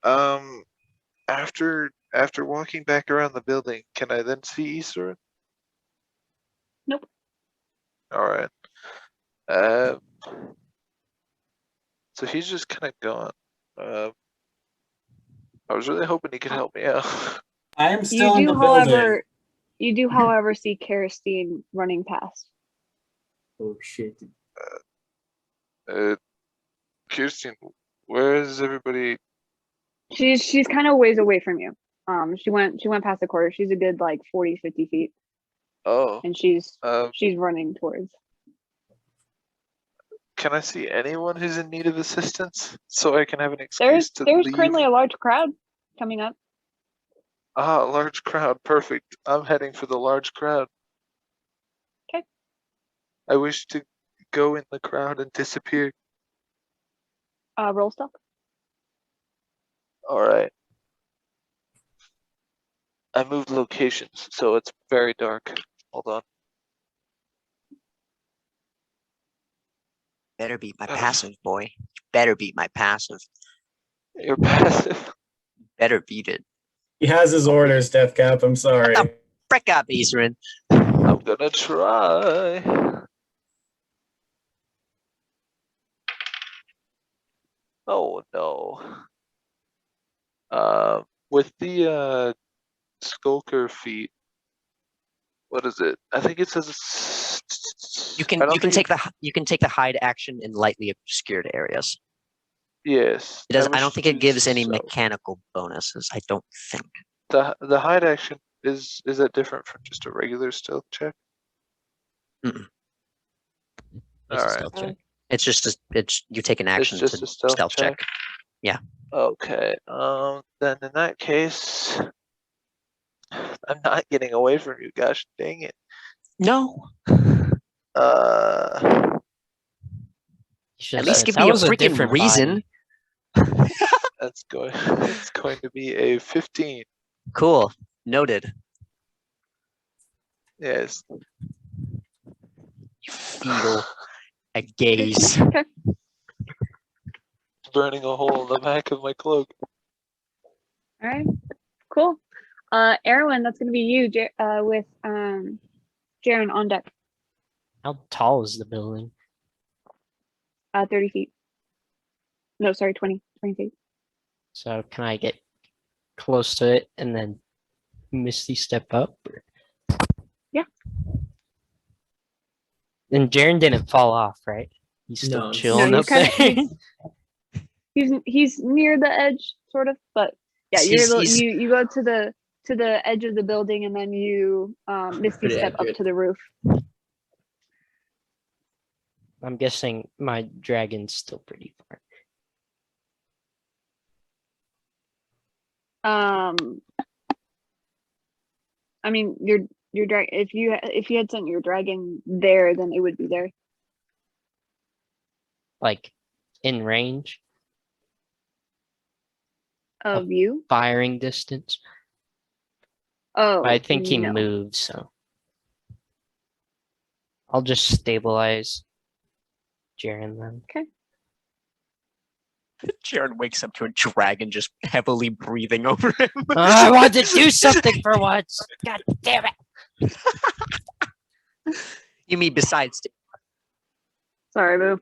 Atash? After walking back around the building, can I then see Issoran? Nope. All right. So he's just kind of gone. I was really hoping he could help me out. I am still in You the do, building. however, see Kerstine running past. Oh shit. Kirsten, where is everybody? She's kind of ways away from you. She went past the quarter. She's a good like 40, 50 feet, Oh, and she's um, running towards. can I see anyone who's in need of assistance so I can have an excuse to There's leave? currently a large crowd coming up. Ah, large crowd, perfect. I'm heading for the large crowd. Okay. I wish to go in the crowd and disappear. Roll stealth. All right. I moved locations, so it's very dark. Hold on. Better beat my passive, boy. Better beat my passive. Your passive. Better beat it. He has his orders, Death Cap. I'm sorry. Shut the frick up, Issoran. I'm gonna try. Oh no. With the Skulker feat, what is it? I think it says You can take the hide action in lightly obscured areas. Yes. It does. I don't think it gives any so. mechanical bonuses. I don't think. The hide action is that different from just a regular stealth check? Mm-mm. All right. It's just you take an action just to a stealth check. check? Yeah. Okay. Then in that case, I'm not getting away from you. Gosh dang it. No. Uh. At least give me a freaking reason. It's going to be a 15. Cool. Noted. Yes. You feel a gaze. Okay. Burning a hole in the back of my cloak. All right. Cool. Erwin, that's gonna be you, with Jaren on deck. How tall is the building? 30 feet. No, sorry, 20 feet. So can I get close to it and then Misty step up? Or? Yeah. And Jaren didn't fall off, right? He's still No. chilling No, up there. He's near the edge, sort of, but yeah, He's- you go to the edge of the building and then you Misty Pretty step accurate. up to the roof. I'm guessing my dragon's still pretty far. I mean, your dragon. If you had sent your dragon there, then it would be there. Like in range Of you? firing distance. Oh, I think he no. moved, so I'll just stabilize Jaren then. Okay. Jaren wakes up to a dragon just heavily breathing over him. I want to do something for once. God damn it. You mean besides? Sorry, boo.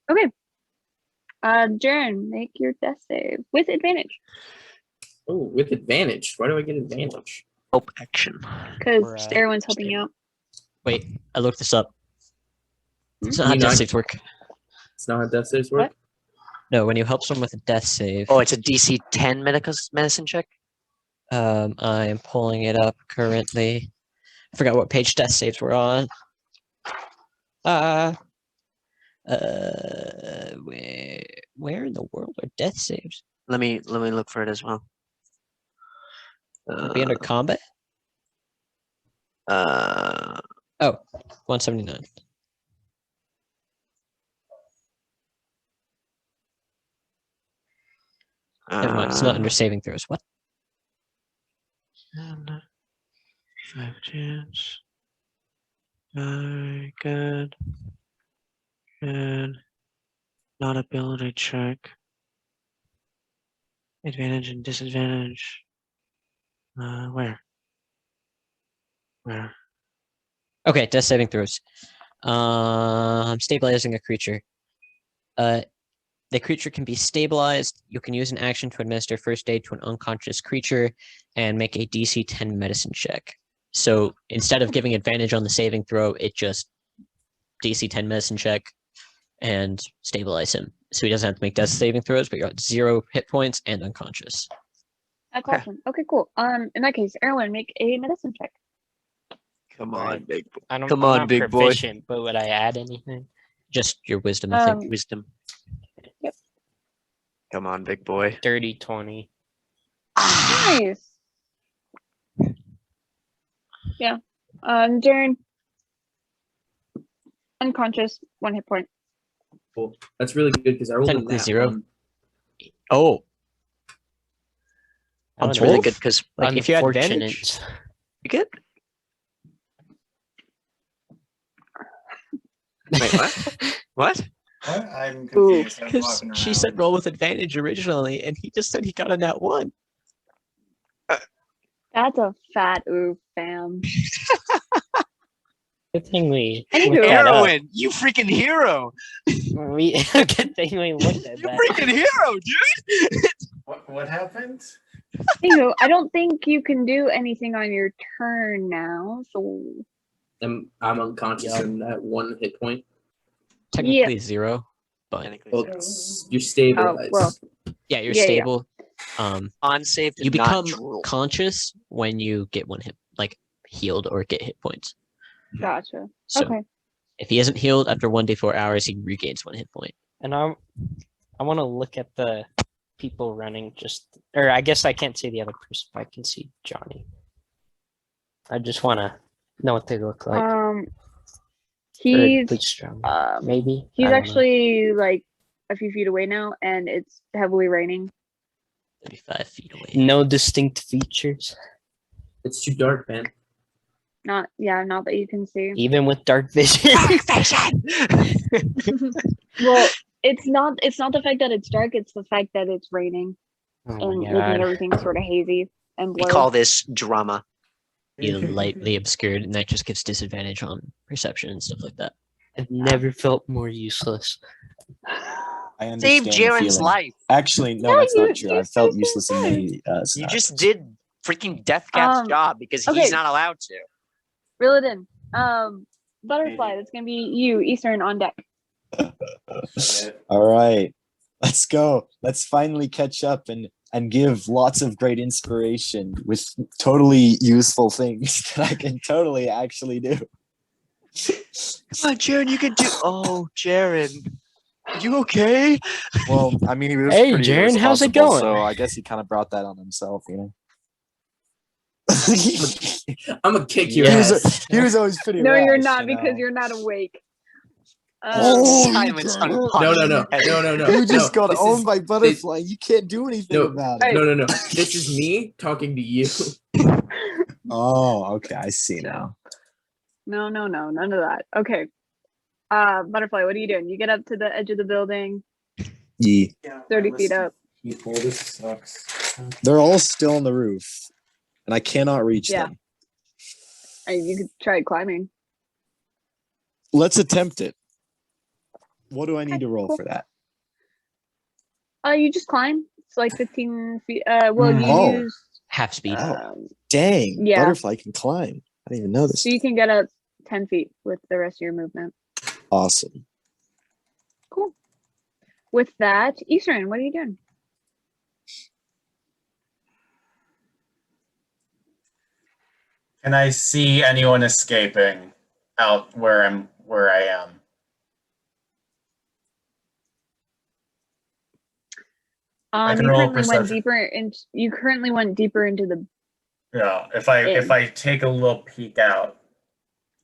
Okay. Jaren, make your death save with advantage. Oh, with advantage. Why do I get advantage? Help action. Because everyone's helping you out. Wait, I looked this up. It's not Can how you death not- saves work. It's not how death saves work? What? No, when you help someone with a death save. Oh, it's a DC 10 medicine check. I am pulling it up currently. I forgot what page death saves were on. Where in the world are death saves? Let me look for it as well. Would it be under combat? Uh, Oh, 179. Never mind, it's not under saving throws. What? 5 chance. Very good. Good. Not ability check. Advantage and disadvantage. Where? Okay, death saving throws. I'm stabilizing a creature. The creature can be stabilized. You can use an action to administer first aid to an unconscious creature and make a DC 10 medicine check. So instead of giving advantage on the saving throw, it just DC 10 medicine check and stabilize him. So he doesn't have to make death saving throws, but you're at 0 hit points and unconscious. That's awesome. Okay, cool. In that case, Erwin, make a medicine check. Come on, big boy. I'm Come on, not big boy. proficient, but would I add anything? Just your wisdom, I think. Wisdom. Yep. Come on, big boy. Dirty 20. Nice. Yeah. Jaren, unconscious, 1 hit point. Cool. That's really good because I rolled a Technically nat 0. one. Oh, That that's would really be good because Like, if you had unfortunate. advantage, you get. Wait, what? What? What? I'm confused. I'm Because walking she around. said roll with advantage originally, and he just said he got a nat 1. That's a fat oof, fam. Good thing we Anywho. looked that up. Heroine, you freaking hero. Good thing we looked at You that. freaking hero, dude. What happened? Anywho, I don't think you can do anything on your turn now, so I'm unconscious and at 1 hit point. Technically 0, but Well, you're stabilized. well. yeah, you're Yeah, yeah. stable. Unsafe. You to not become drool. conscious when you get 1 hit, like healed or get hit points. Gotcha. So Okay. if he isn't healed after 1d4 hours, he regains 1 hit point. And I want to look at the people running. Or I guess I can't see the other person, but I can see Johnny. I just want to know what they look like. He's maybe he's I don't know. actually like a few feet away now, and it's heavily raining. 35 feet away. No distinct features. It's too dark, man. Not that you can see. Even with dark vision. Well, it's not the fact that it's dark, it's the fact that it's raining Oh and my making god. everything sort of hazy and We blurred. call this drama. You know, lightly obscured, and that just gives disadvantage on perception and stuff like that. I've never felt more useless. I understand Save the Jaren's feeling. life. Actually, no, Yeah, that's you- not true. you I've felt saved useless in his many You scenarios. just did freaking Deathcap's job because okay. he's not allowed to. Reel it in. Butterfly, that's gonna be you, Eastern, on deck. All right, let's go. Let's finally catch up and give lots of great inspiration with totally useful things that I can totally actually do. Come on, Jaren, you can do. Oh, Jaren, you okay? Well, I mean, he was Hey, pretty Jaren, how's it irresponsible, going? So I guess he kind of brought that on himself, you know. I'm gonna kick your Yes. ass. He was always pretty. No, you're rash, not you because know? you're not awake. Silence No, No. You just no, got this owned is- by Butterfly. You can't do anything No, about it. No. This is me talking to you. Oh, okay. I see now. No, none of that. Okay. Butterfly, what are you doing? You get up to the edge of the building, Yeah. 30 feet up. People, this sucks. They're all still on the roof, and I cannot reach Yeah. them. You could try climbing. Let's attempt it. What do I need to roll cool. for that? You just climb. It's like 15 feet. Well, you Oh. use Half speed. Dang, yeah. Butterfly can climb. I didn't even know this. So you can get up 10 feet with the rest of your movement. Awesome. Cool. With that, Issoran, what are you doing? Can I see anyone escaping out where I am? I can roll perception. You currently went deeper into the. Yeah, if I take a little peek out,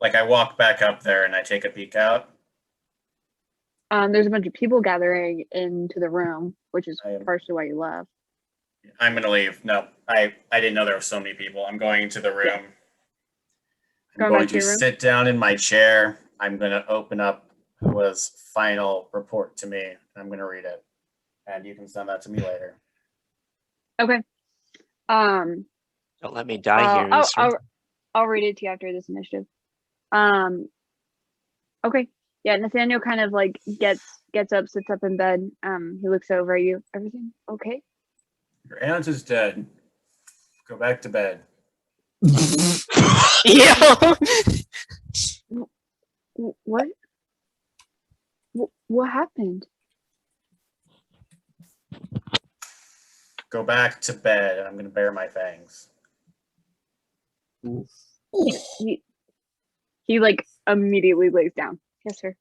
like I walk back up there and I take a peek out. There's a bunch of people gathering into the room, which is partially why you left. I'm gonna leave. No, I didn't know there were so many people. I'm going into the room. I'm going to sit down in my chair. I'm gonna open up Hua's final report to me, and I'm gonna read it. And you can send that to me later. Okay. Don't let me die here. I'll read it to you after this initiative. Okay. Yeah, Nathaniel kind of like gets up, sits up in bed. He looks over at you. Everything okay? Your aunt is dead. Go back to bed. Yeah. What? What happened? Go back to bed, and I'm gonna bare my fangs. He like immediately lays down. Yes, sir.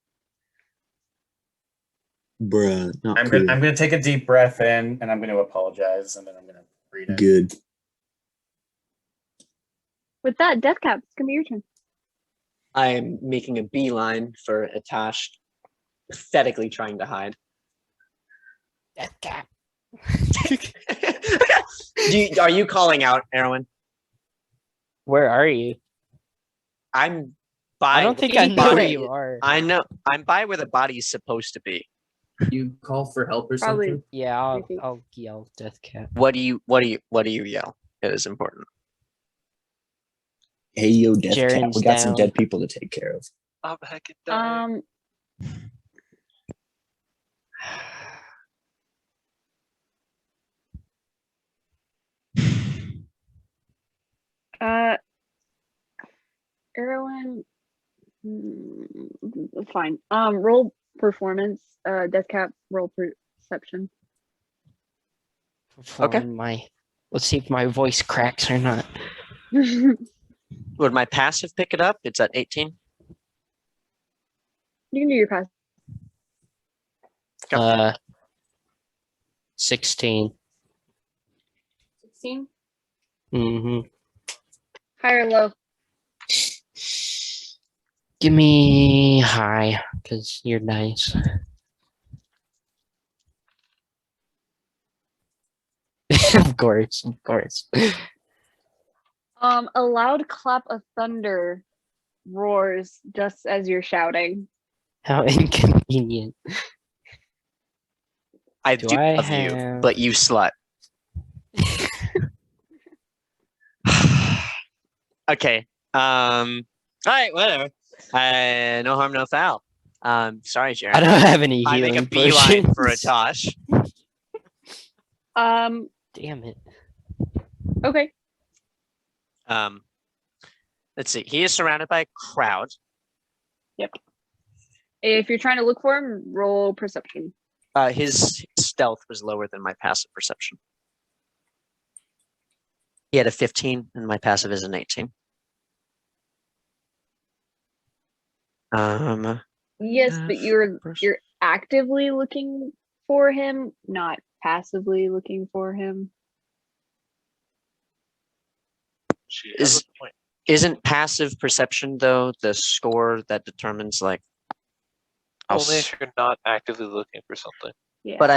Bruh, not I'm cool. gonna take a deep breath in, and I'm gonna apologize, and then I'm gonna read it. Good. With that, Deathcap, it's gonna be your turn. I am making a beeline for Atash, pathetically trying to hide. Deathcap. Are you calling out, Erwin? Where are you? I'm by. I don't think where I the know where body- you are. I know. I'm by where the body is supposed to be. You call for help or Probably. something? Yeah, I'll, Maybe. I'll yell Death Cat. What do you yell? It is important. Hey, yo, Death Cat. Jaren's We got some down. dead people to take care of. I'm heckin' dying. Erwin, fine. Roll performance. Death Cap, roll perception. Okay. Let's see if my voice cracks or not. Would my passive pick it up? It's at 18. You can do your pass. 16. 16. Mm-hmm. High or low? Give me high, because you're nice. Of course. A loud clap of thunder roars just as you're shouting. How inconvenient. I Do do I love you, have- but you slut. Okay. All right. Whatever. No harm, no foul. Sorry, Jared. I don't have any I make a healing beeline for potions. Atosh. Damn it. Okay. Let's see. He is surrounded by a crowd. Yep. If you're trying to look for him, roll perception. His stealth was lower than my passive perception. He had a 15, and my passive is an 18. Yes, but you're actively looking for him, not passively looking for him. Isn't passive perception though the score that determines like? Only if you're not actively looking for something. Yeah. But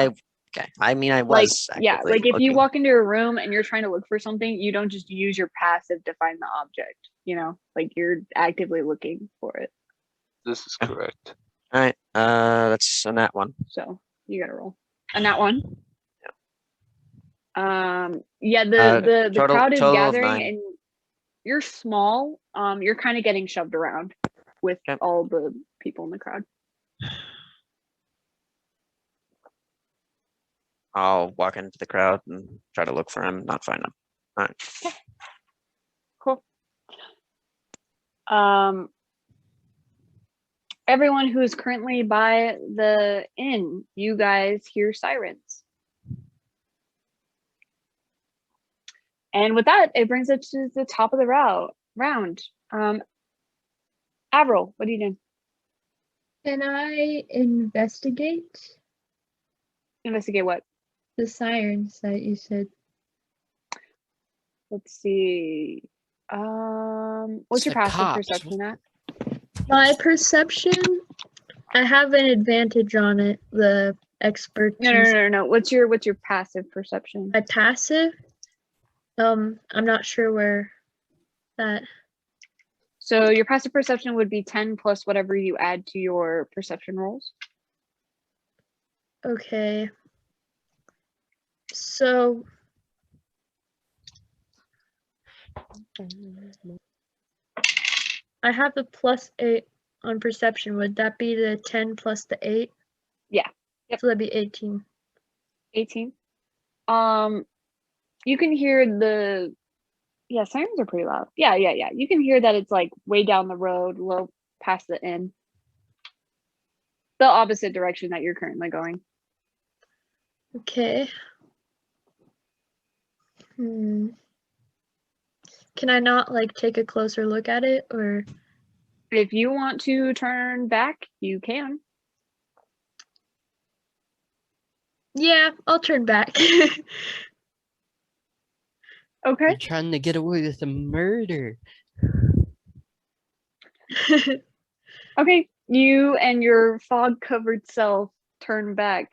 I mean, I was yeah, actively like if you looking. walk into a room and you're trying to look for something, you don't just use your passive to find the object. You know, like you're actively looking for it. This is correct. All right, that's a nat one. So you gotta roll a nat one. Yeah, the crowd is total of gathering 9. and you're small. You're kind of getting shoved around with all the people in the crowd. I'll walk into the crowd and try to look for him, not find him. All right. Cool. Everyone who is currently by the inn, you guys hear sirens. And with that, it brings us to the top of the round. Avril, what are you doing? Can I investigate Investigate what? the sirens that you said? Let's see. What's your the passive cops. perception at? My perception, I have an advantage on it. The expertise. No. What's your passive perception? My passive. I'm not sure where that. So your passive perception would be 10 plus whatever you add to your perception rolls. Okay. So. I have a +8 on perception. Would that be the 10 plus the 8? Yeah. Yep. So that'd be 18. 18. You can hear sirens are pretty loud. Yeah. You can hear that it's like way down the road, low past the inn. The opposite direction that you're currently going. Okay. Can I not like take a closer look at it, or if you want to turn back, you can. Yeah, I'll turn back. Okay. You're trying to get away with a murder. Okay. You and your fog-covered self turn back.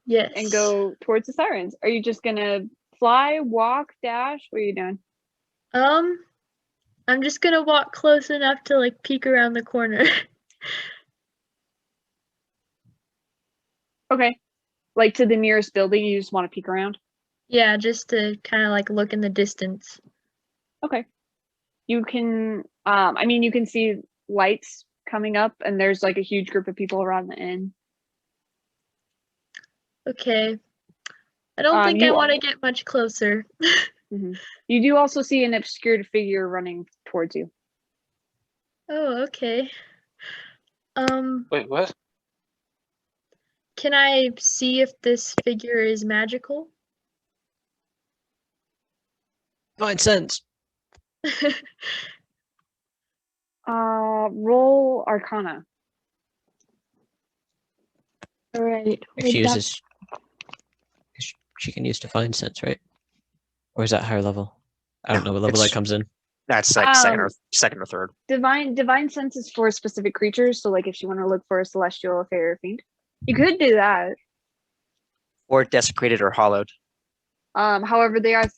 Yes. And go towards the sirens. Are you just gonna fly, walk, dash? What are you doing? I'm just gonna walk close enough to like peek around the corner. Okay. Like to the nearest building, you just want to peek around? Yeah, just to kind of like look in the distance. Okay. You can, I mean, you can see lights coming up, and there's like a huge group of people around the inn. Okay. I don't think I you want to get much closer. Mhm. You do also see an obscured figure running towards you. Oh, okay. Wait, what? Can I see if this figure is magical? Find sense. Roll Arcana. All right. If she uses, she can use Divine Sense, right? Or is that higher level? I don't know what level that comes in. That's like second or third. Divine Sense is for specific creatures. So, like, if you want to look for a celestial, a fairy, or fiend, you could do that. Or desecrated or hollowed. However, they are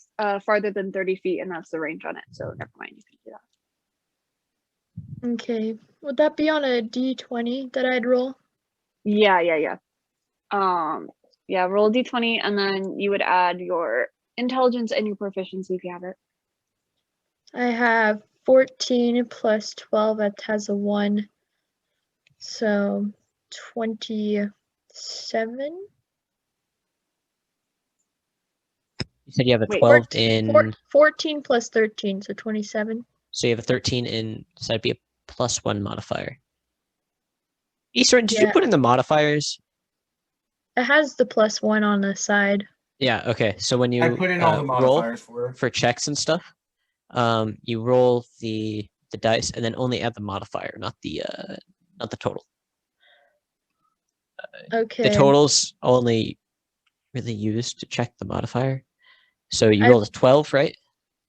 farther than 30 feet, and that's the range on it. So, never mind. You can do that. Okay. Would that be on a D20 that I'd roll? Yeah. Roll a D20, and then you would add your intelligence and your proficiency if you have it. I have 14 plus 12. That has a 1. So 27. You said you have a Wait, 12 in. 14 plus 13, so 27. So you have a 13 in. So that'd be a +1 modifier. Issoran, did you put in the modifiers? It has the +1 on the side. Yeah. Okay. So when you I put in all the modifiers for checks and stuff, you roll the dice and then only add the modifier, not the total. Okay. The total's only really used to check the modifier. So you rolled a 12, right?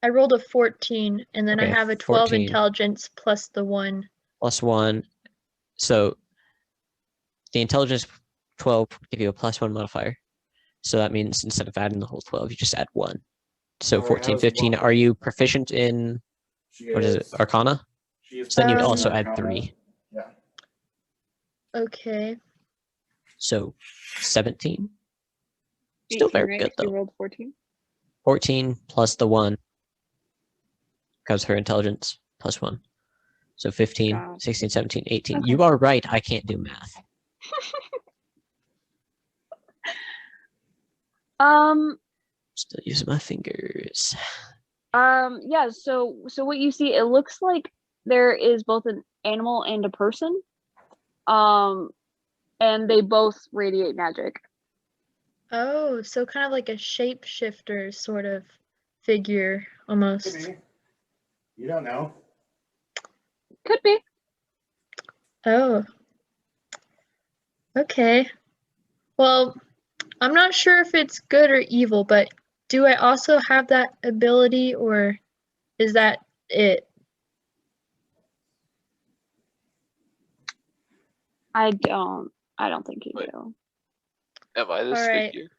I rolled a 14, and then I Okay, have a 12 14. intelligence plus the 1. +1. So the intelligence 12 would give you a +1 modifier. So that means instead of adding the whole 12, you just add 1. So 14, 15. Are you proficient in, what is it, Arcana? So then you'd also add 3. Yeah. Okay. So 17. Still 18, very right? good, You though. rolled 14. 14 plus the 1, because her intelligence +1. So 15, 16, 17, 18. Okay. You are right. I can't do math. Still using my fingers. Yeah, so what you see, it looks like there is both an animal and a person. And they both radiate magic. Oh, so kind of like a shapeshifter sort of figure, almost. Maybe. You don't know. Could be. Oh. Okay. Well, I'm not sure if it's good or evil, but do I also have that ability, or is that it? I don't think you do. Am I this Alright. figure?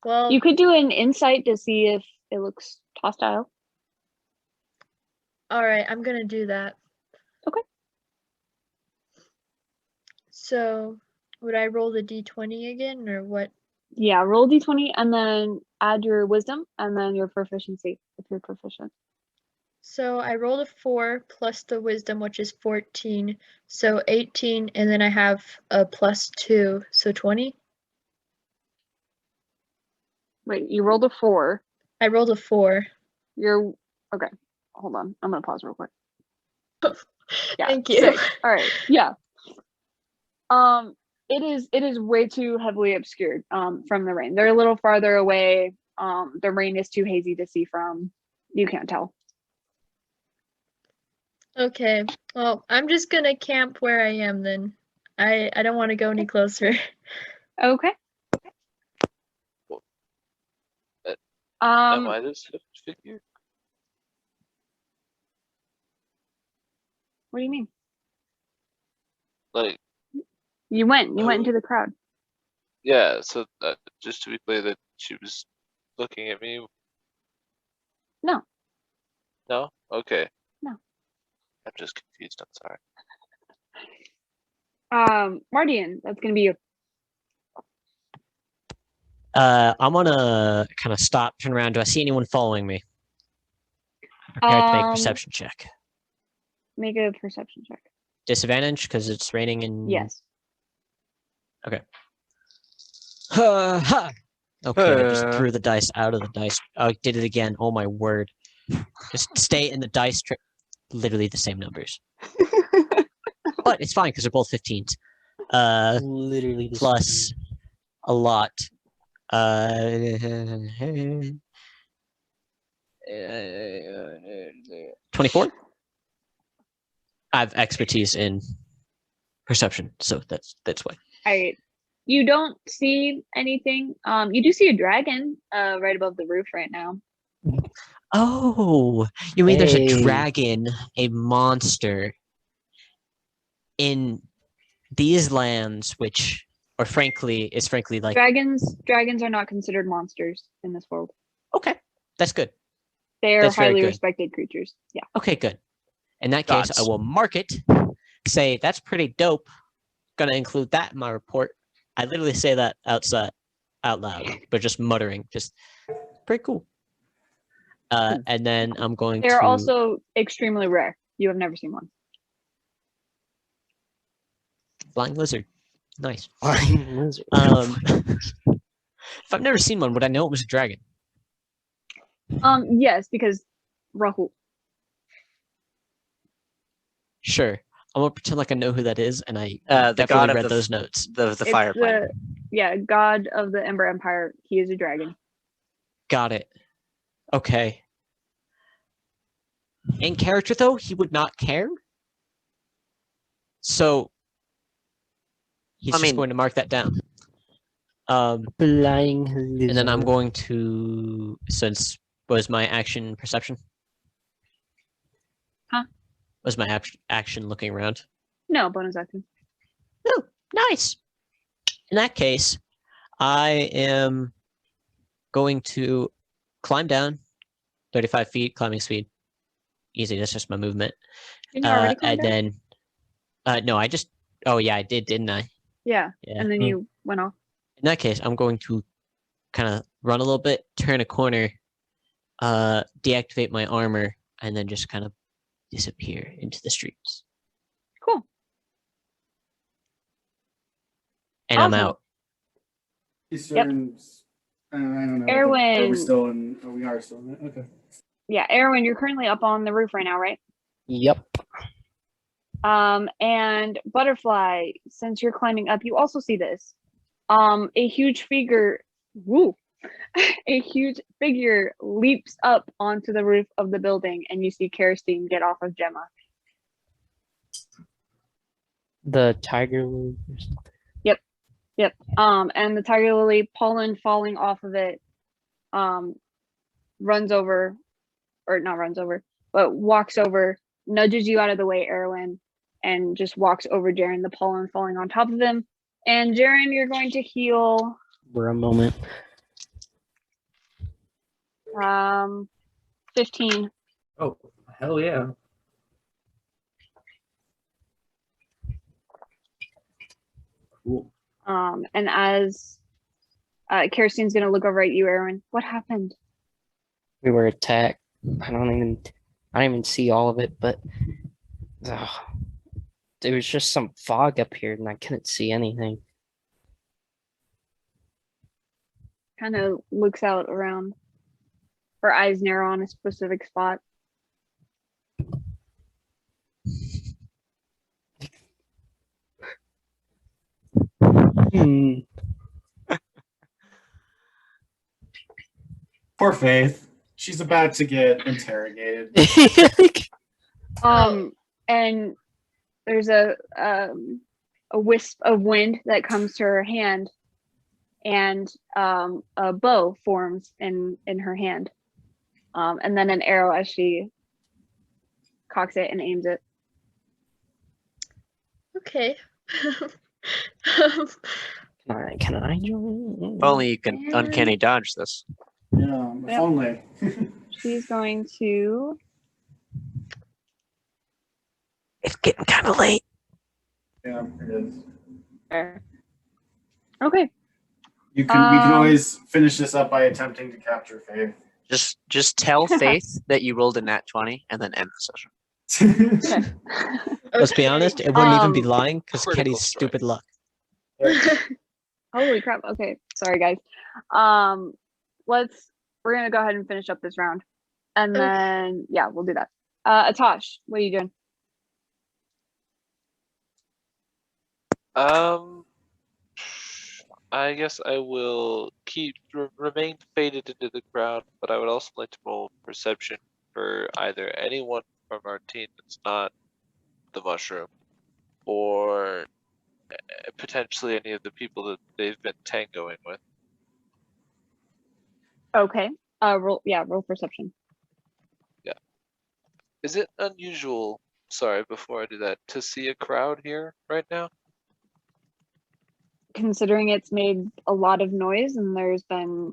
Well, You could do an insight to see if it looks hostile. alright, I'm gonna do that. Okay. So, would I roll the d20 again, or what? Yeah, roll d20 and then add your wisdom and then your proficiency if you're proficient. So I rolled a 4 plus the wisdom, which is 14, so 18, and then I have a +2, so 20. Wait, you rolled a 4. I rolled a 4. You're okay. Hold on. I'm gonna pause real quick. Yeah. Thank you. Sick. All right. Yeah. It is way too heavily obscured from the rain. They're a little farther away. The rain is too hazy to see from. You can't tell. Okay. Well, I'm just gonna camp where I am then. I don't want to go any closer. Okay. Am I this figure? What do you mean? Like, You went into the crowd. yeah, so just to be clear that she was looking at me. No. No? Okay. No. I'm just confused. I'm sorry. Mardian, that's gonna be you. I'm gonna kind of stop, turn around. Do I see anyone following me? Prepared to make a perception check. Make a perception check. Disadvantage because it's raining and. Yes. Okay. Okay, I just threw the dice out of the dice. I did it again. Oh my word! Just stay in the dice. Literally the same numbers. But it's fine because they're both 15s. Literally the Plus same. a lot. 24. I have expertise in perception, so that's why. All right. You don't see anything. You do see a dragon right above the roof right now. Oh, you mean there's a Hey. dragon, a monster in these lands, which, or frankly, is frankly like Dragons are not considered monsters in this world. okay, that's good. They are That's very highly good. respected creatures. Yeah. Okay, good. In that case, I Gods. will mark it. Say that's pretty dope. Gonna include that in my report. I literally say that out loud, but just muttering, just pretty cool. And then I'm going They're to also extremely rare. You have never seen one. flying lizard. Nice. Flying lizard. If I've never seen one, would I know it was a dragon? Yes, because Rahul. Sure. I'm gonna pretend like I know who that is, and I The definitely god of read the those notes. the It's fire planet. Yeah, god of the Ember Empire. He is a dragon. Got it. Okay. In character, though, he would not care. So he's just going to mark that down. Flying lizard. And then I'm going to, since was my action perception? Huh? Was my action looking around? No, bonus action. Oh, nice. In that case, I am going to climb down 35 feet, climbing speed. Easy, that's just my movement. Didn't you already climb And down? then, no, I just, oh yeah, I did, didn't I? Yeah. Yeah. And then you went off. In that case, I'm going to kind of run a little bit, turn a corner, deactivate my armor, and then just kind of disappear into the streets. Cool. And I'm Awesome. out. Issoran's, I don't know. Erwin. Are we still in? Oh, we are still in it. Okay. Yeah, Erwin, you're currently up on the roof right now, right? Yep. And Butterfly, since you're climbing up, you also see this. A huge figure, a huge figure leaps up onto the roof of the building, and you see Kerosene get off of Gemma. The tiger lily or something. Yep. And the tiger lily, pollen falling off of it, runs over, or not runs over, but walks over, nudges you out of the way, Erwin, and just walks over Jaren, the pollen falling on top of him. And Jaren, you're going to heal For a moment. 15. Oh, hell yeah. Cool. And as Kerosene's gonna look over at you, Erwin, what happened? We were attacked. I don't even see all of it, but there was just some fog up here and I couldn't see anything. Kind of looks out around. Her eyes narrow on a specific spot. Poor Faith. She's about to get interrogated. And there's a wisp of wind that comes to her hand, and a bow forms in her hand, and then an arrow as she cocks it and aims it. Okay. Can I join? If only you can uncanny dodge this. Yeah, if Yep. only. She's going to It's getting kind of late. Yeah, it is. Fair. Okay. We can always finish this up by attempting to capture Faith. Just tell Faith that you rolled a nat 20 and then end the session. Let's be honest, it wouldn't even be lying because critical Kenny's strike. stupid luck. Holy crap. Okay. Sorry, guys. We're going to go ahead and finish up this round. And then, yeah, we'll do that. Atash, what are you doing? I guess I will remain faded into the crowd, but I would also like to roll perception for either anyone from our team that's not the mushroom, or potentially any of the people that they've been tangoing with. Okay. Roll perception. Yeah. Is it unusual, sorry, before I do that, to see a crowd here right now? Considering it's made a lot of noise and there's been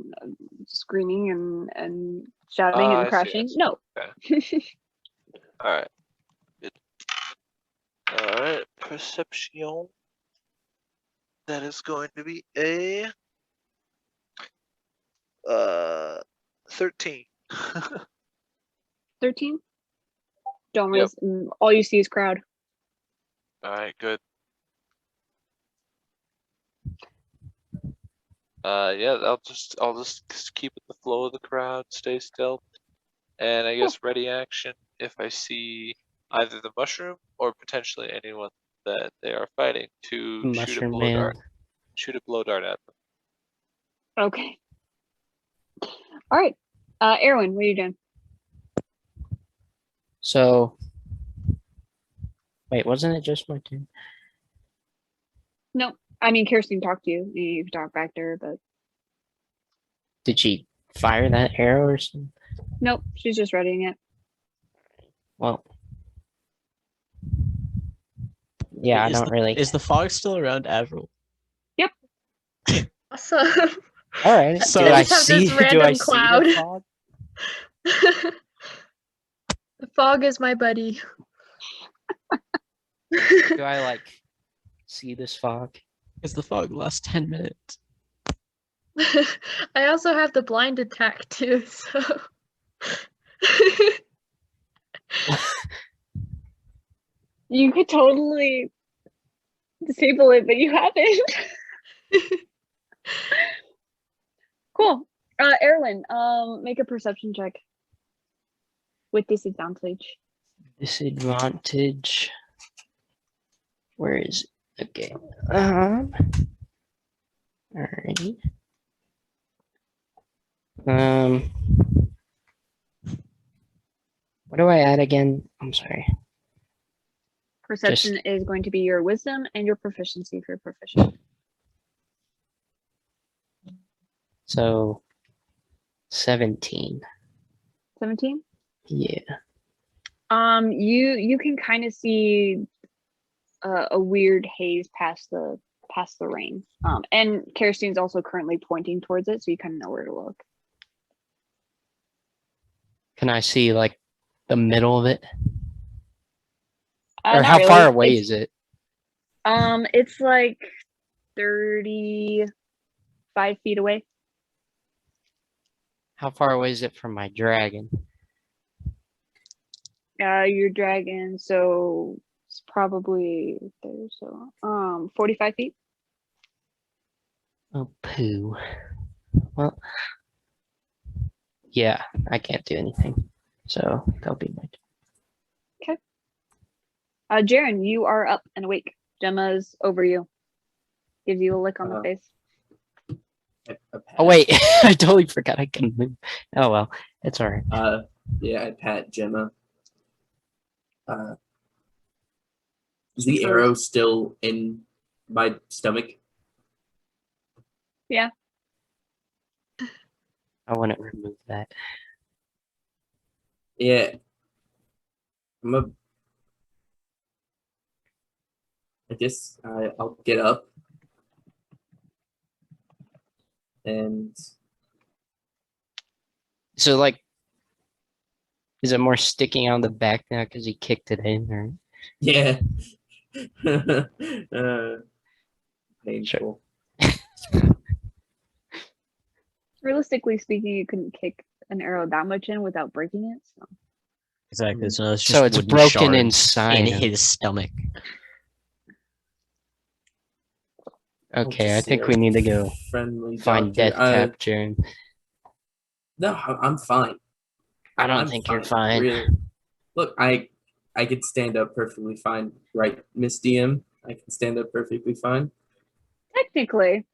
screaming and shouting and crashing. No. Okay. All right. Good. All right. Perception. That is going to be a 13. 13? Don't raise. All you see is crowd. All right, good. Yeah, I'll just keep with the flow of the crowd, stay still, and I guess ready action if I see either the mushroom or potentially anyone that they are fighting to shoot a blow dart. Shoot a blow dart at them. Okay. All right. Erwin, what are you doing? So, wait, wasn't it just my turn? No, I mean Kirsten talked to you. You can talk back to her, but Did she fire that arrow or something? nope, she's just readying it. Well, yeah, I don't really. Is the fog still around, Avril? Yep. Awesome. All right. So do I have this see? Do random I see cloud. the fog? The fog is my buddy. Do I like see this fog? Because the fog lasts 10 minutes. I also have the blind attack too, so You could totally disable it, but you haven't. Cool. Erwin, make a perception check with disadvantage. Disadvantage. Where is it? Okay. Alrighty. What do I add again? I'm sorry. Perception is going to be your wisdom and your proficiency if you're proficient. So 17. 17? Yeah. You can kind of see a weird haze past the rain. And Kirsten's also currently pointing towards it, so you kind of know where to look. Can I see like the middle of it? Or Not how really. far away is it? It's like 35 feet away. How far away is it from my dragon? Your dragon, so it's probably there, so 45 feet. Oh poo. Well, yeah, I can't do anything. So that'll be my turn. Jaren, you are up and awake. Gemma's over you. Gives you a lick on the face. Oh wait, I totally forgot I can move. Oh well, it's alright. Yeah, I pat Gemma. Is the arrow still in my stomach? Yeah. I want to remove that. Yeah. I guess I'll get up and So like, is it more sticking on the back now because he kicked it in, or? Yeah. Painful. Realistically speaking, you couldn't kick an arrow that much in without breaking it. So. Exactly. So it's just So it's wooden broken shards inside in him. his stomach. Okay, I Just think see we a need to go friendly find doctor. Death Cap, Jaren. No, I'm fine. I don't I'm think you're fine. Really. Look, I could stand up perfectly fine, right, Miss DM? I can stand up perfectly fine. Technically,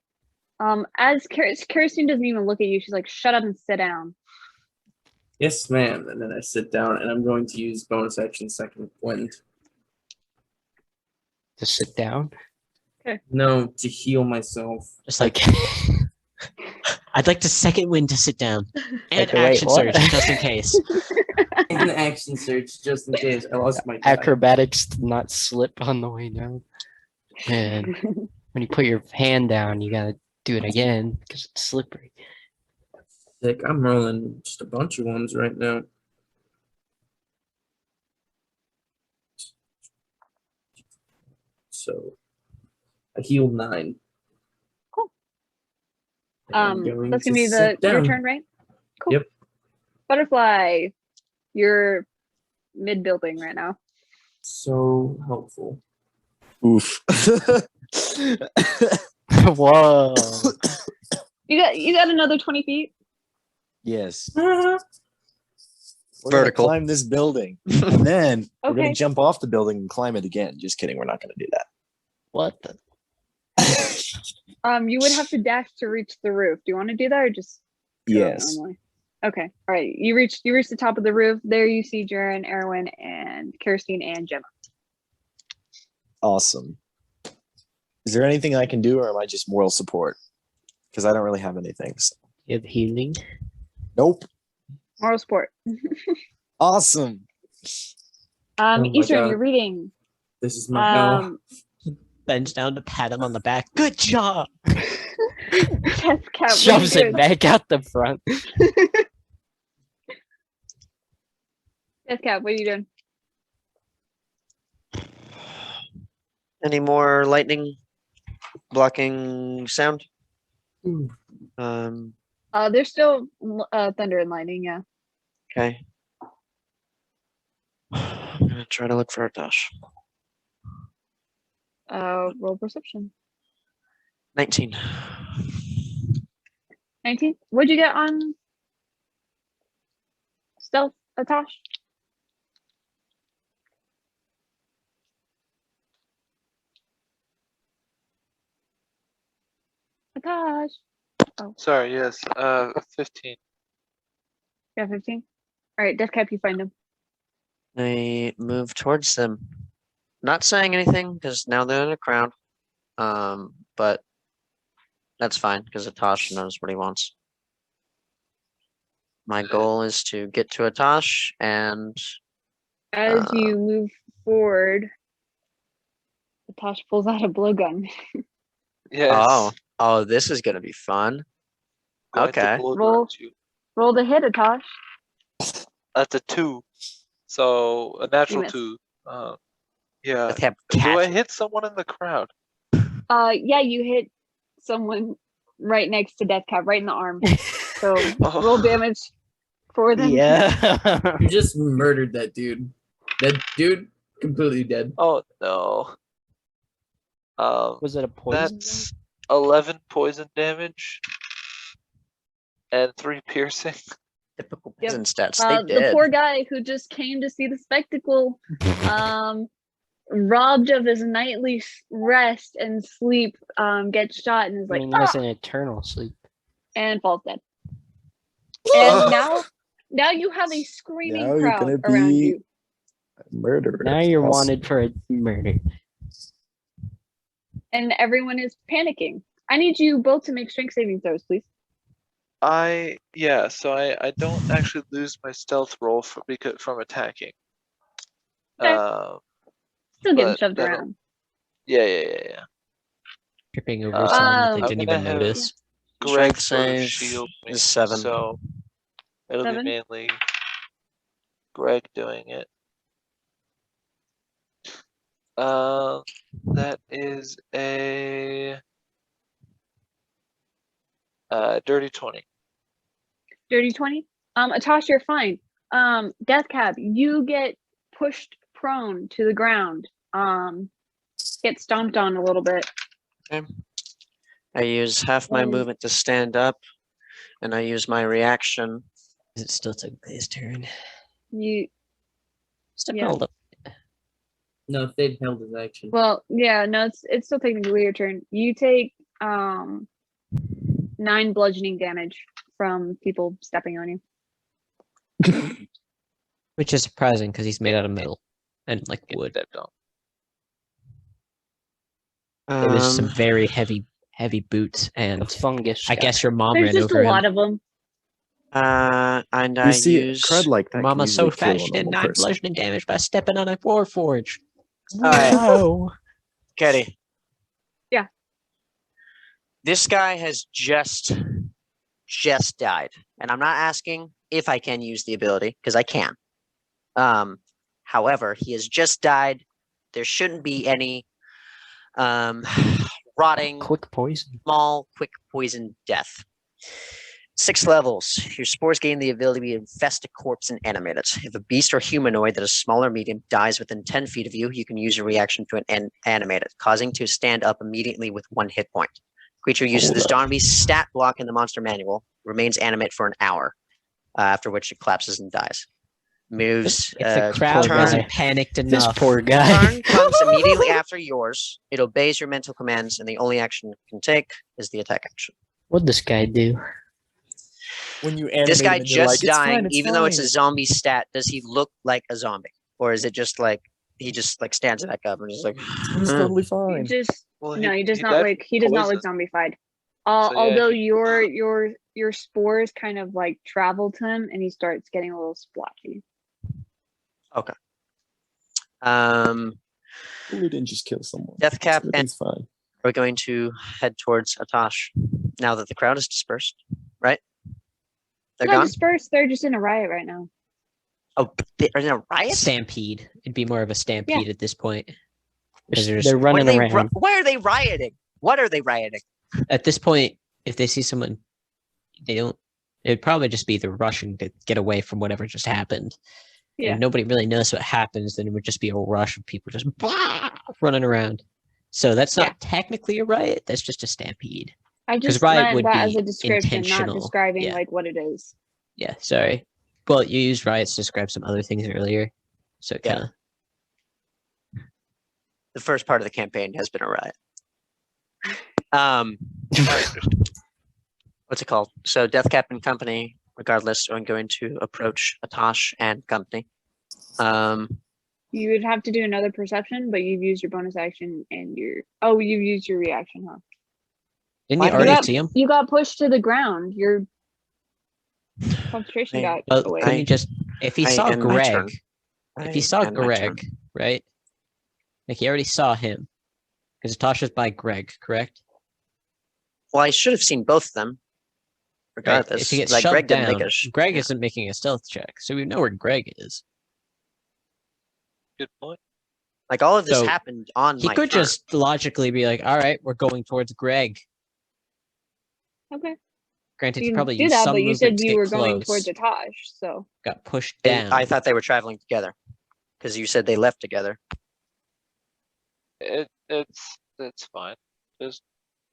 as Kirsten doesn't even look at you, she's like, "Shut up and sit down." Yes, ma'am. And then I sit down, and I'm going to use bonus action second wind. To sit down? Okay. No, to heal myself. Just like I'd like to second wind to sit down and Okay, wait, action what? surge just in case. And action search just in case I lost my guy. Acrobatics to not slip on the way down. And when you put your hand down, you gotta do it again because it's slippery. Sick. I'm rolling just a bunch of ones right now. So I healed 9. Cool. And I'm going That's to gonna be sit your down. turn, right? Cool. Yep. Butterfly, you're mid-building right now. So helpful. Oof. Whoa. You got another 20 feet. Yes. We're gonna Vertical. climb this building, and then we're Okay. gonna jump off the building and climb it again. Just kidding. We're not gonna do that. What the? You would have to dash to reach the roof. Do you want to do that or just go Yes. normally? Okay. All right. You reach the top of the roof. There you see Jaren, Erwin, and Kirsten and Gemma. Awesome. Is there anything I can do, or am I just moral support? Because I don't really have anything. So. You have healing? Nope. Moral support. Awesome. my Eastern, God. you're reading. This is my hell. Bends down to pat him on the back. Good job. Death Cap. Shoves it back out the front. Death Cap, what are you doing? Any more lightning blocking sound? There's still thunder and lightning. Yeah. Okay. I'm gonna try to look for a dash. Roll perception. 19. 19. What'd you get on stealth, Atash? Atash. Sorry, yes. 15. Yeah, 15. All right, Death Cap, you find him. I move towards them. Not saying anything because now they're in a crowd. But that's fine because Atash knows what he wants. My goal is to get to Atash and As you move forward, Atash pulls out a blowgun. Yes. Oh, this is gonna be fun. Going to Okay. blow Roll. you. Roll the hit, Atash. That's a 2. So a natural miss. 2. Yeah. Let's have Do I catch. hit someone in the crowd? Yeah, you hit someone right next to Death Cap, right in the arm. So roll damage for them. Yeah. You just murdered that dude. That dude completely dead. Oh no. Was it a poison? That's 11 poison damage and 3 piercing. Typical Yep. poison stats. They The did. poor guy who just came to see the spectacle, robbed of his nightly rest and sleep, gets shot and is I like, mean, he has an eternal sleep. and falls dead. And now you have a screaming Now you're crowd gonna around be you. murderer. Now you're Awesome. wanted for a murder. And everyone is panicking. I need you both to make strength saving throws, please. So I don't actually lose my stealth roll from attacking. Okay. Still getting but shoved that'll- around. Yeah. Tripping over Uh, someone that they I'm didn't gonna even have- notice. Greg Strength sort of save shield me, is 7. So it'll 7? be mainly Greg doing it. That is a dirty 20. Dirty 20. Atasha, you're fine. Death Cab, you get pushed prone to the ground. Get stomped on a little bit. Okay. I use half my movement to stand up, and I use my reaction. Is it still his turn? You. Step Yeah. up. No, if they'd held his action. Well, yeah, no, it's still technically your turn. You take 9 bludgeoning damage from people stepping on you. Which is surprising because he's made out of metal and like wood. Stepped on. There's some very heavy boots and The fungus. I guess your mom There's ran just over a him. lot of them. And You I see, use. crud like that. Mama can so easily kill a fast she did normal 9 person. bludgeoning damage by stepping on a warforge. Alright, Oh. Ketty. Yeah. This guy has just died, and I'm not asking if I can use the ability because I can. However, he has just died. There shouldn't be any rotting, Quick poison. small, quick poison death. 6 levels. Your spores gain the ability to infest a corpse and animate it. If a beast or humanoid that is small or medium dies within 10 feet of you, you can use your reaction to animate it, causing to stand up immediately with 1 hit point. Creature uses the zombie stat block in the monster manual, remains animate for an hour, after which it collapses and dies. Moves. If the crowd turn- wasn't panicked This enough. poor guy. Turn comes immediately after yours. It obeys your mental commands, and the only action it can take is the attack action. What'd this guy do? When you animate This guy him and you're just like, "It's dying, fine, it's even though it's a fine." zombie stat, does he look like a zombie? Or is it just like he just like stands back up and just like It's totally He fine. just Well, no, he does he not died look. from He does not look poison. zombified. So, yeah, Although he- your spores kind of like travel to him, and he starts getting a little splotchy. We didn't just kill someone. Death Cap and Everything's fine. we're going to head towards Atash now that the crowd is dispersed, right? They're Not gone? dispersed. They're just in a riot right now. Oh, they are in a riot? Stampede. It'd be more of a stampede at this point. 'Cause They're there's- Why are running they around. why are they rioting? What are they rioting? At this point, if they see someone, they don't. It'd probably just be the rushing to get away from whatever just happened. Yeah. And nobody really knows what happens, then it would just be a rush of people just running around. So that's not technically a riot. That's just a stampede. I just riot meant would that as be a description, not intentional. describing Yeah. like what it is. Yeah, sorry. Well, you used riots to describe some other things earlier, so Yeah. kind of. The first part of the campaign has been a riot. What's it called? So Death Cap and company, regardless, are going to approach Atash and company. You would have to do another perception, but you've used your bonus action and your you've used your reaction, huh? Didn't you Why- already got- see him? You got pushed to the ground. Your concentration I- got Well, away. couldn't you just if he I saw end my turn. Greg, if he saw end my turn. Greg, right? Like he already saw him, because Tasha's by Greg, correct? Well, I should have seen both of them. Right. Regardless, If he gets like shoved Greg didn't down, make a. Greg yeah. isn't making a stealth check, so we know where Greg is. Good point. Like all of this So, happened on He my could turn. just logically be like, "All right, we're going towards Greg." Okay. Granted, You he can probably do used that, some but you movement said to you get were going close, towards Atash, so got pushed They- down. I thought they were traveling together because you said they left together. It's fine. Just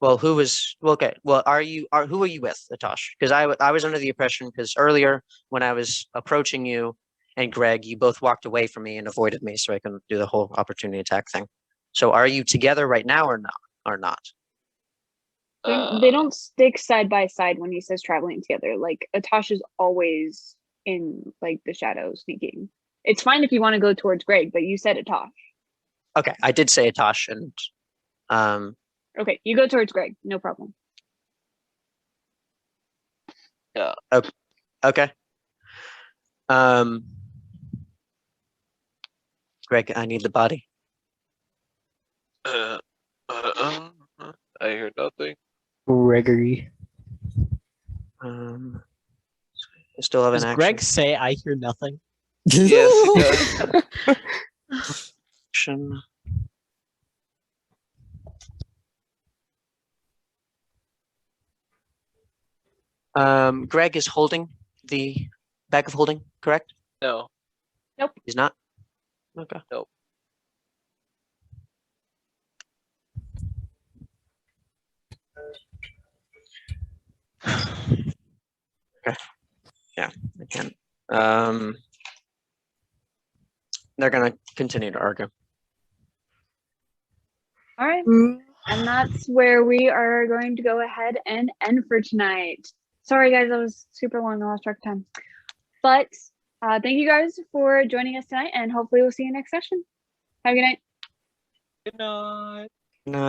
Well, who was well, okay? Well, who are you with, Atash? Because I was under the impression because earlier when I was approaching you and Greg, you both walked away from me and avoided me, so I couldn't do the whole opportunity attack thing. So, are you together right now or not? Or not? they don't stick side by side when he says traveling together. Like Atash is always in like the shadows sneaking. It's fine if you want to go towards Greg, but you said Atash. Okay, I did say Atash, and Okay, you go towards Greg, no problem. okay. Greg, I need the body. I hear nothing. Gregory. I still have an Does action. Greg say, "I hear nothing"? Yes, he does. Action. Greg is holding the bag of holding, correct? No. Nope. He's not? Okay. Nope. Okay. Yeah, I can. They're gonna continue to argue. All right. And that's where we are going to go ahead and end for tonight. Sorry, guys, that was super long. I lost track of time. But thank you guys for joining us tonight, and hopefully we'll see you next session. Have a good night. Good night. Good night.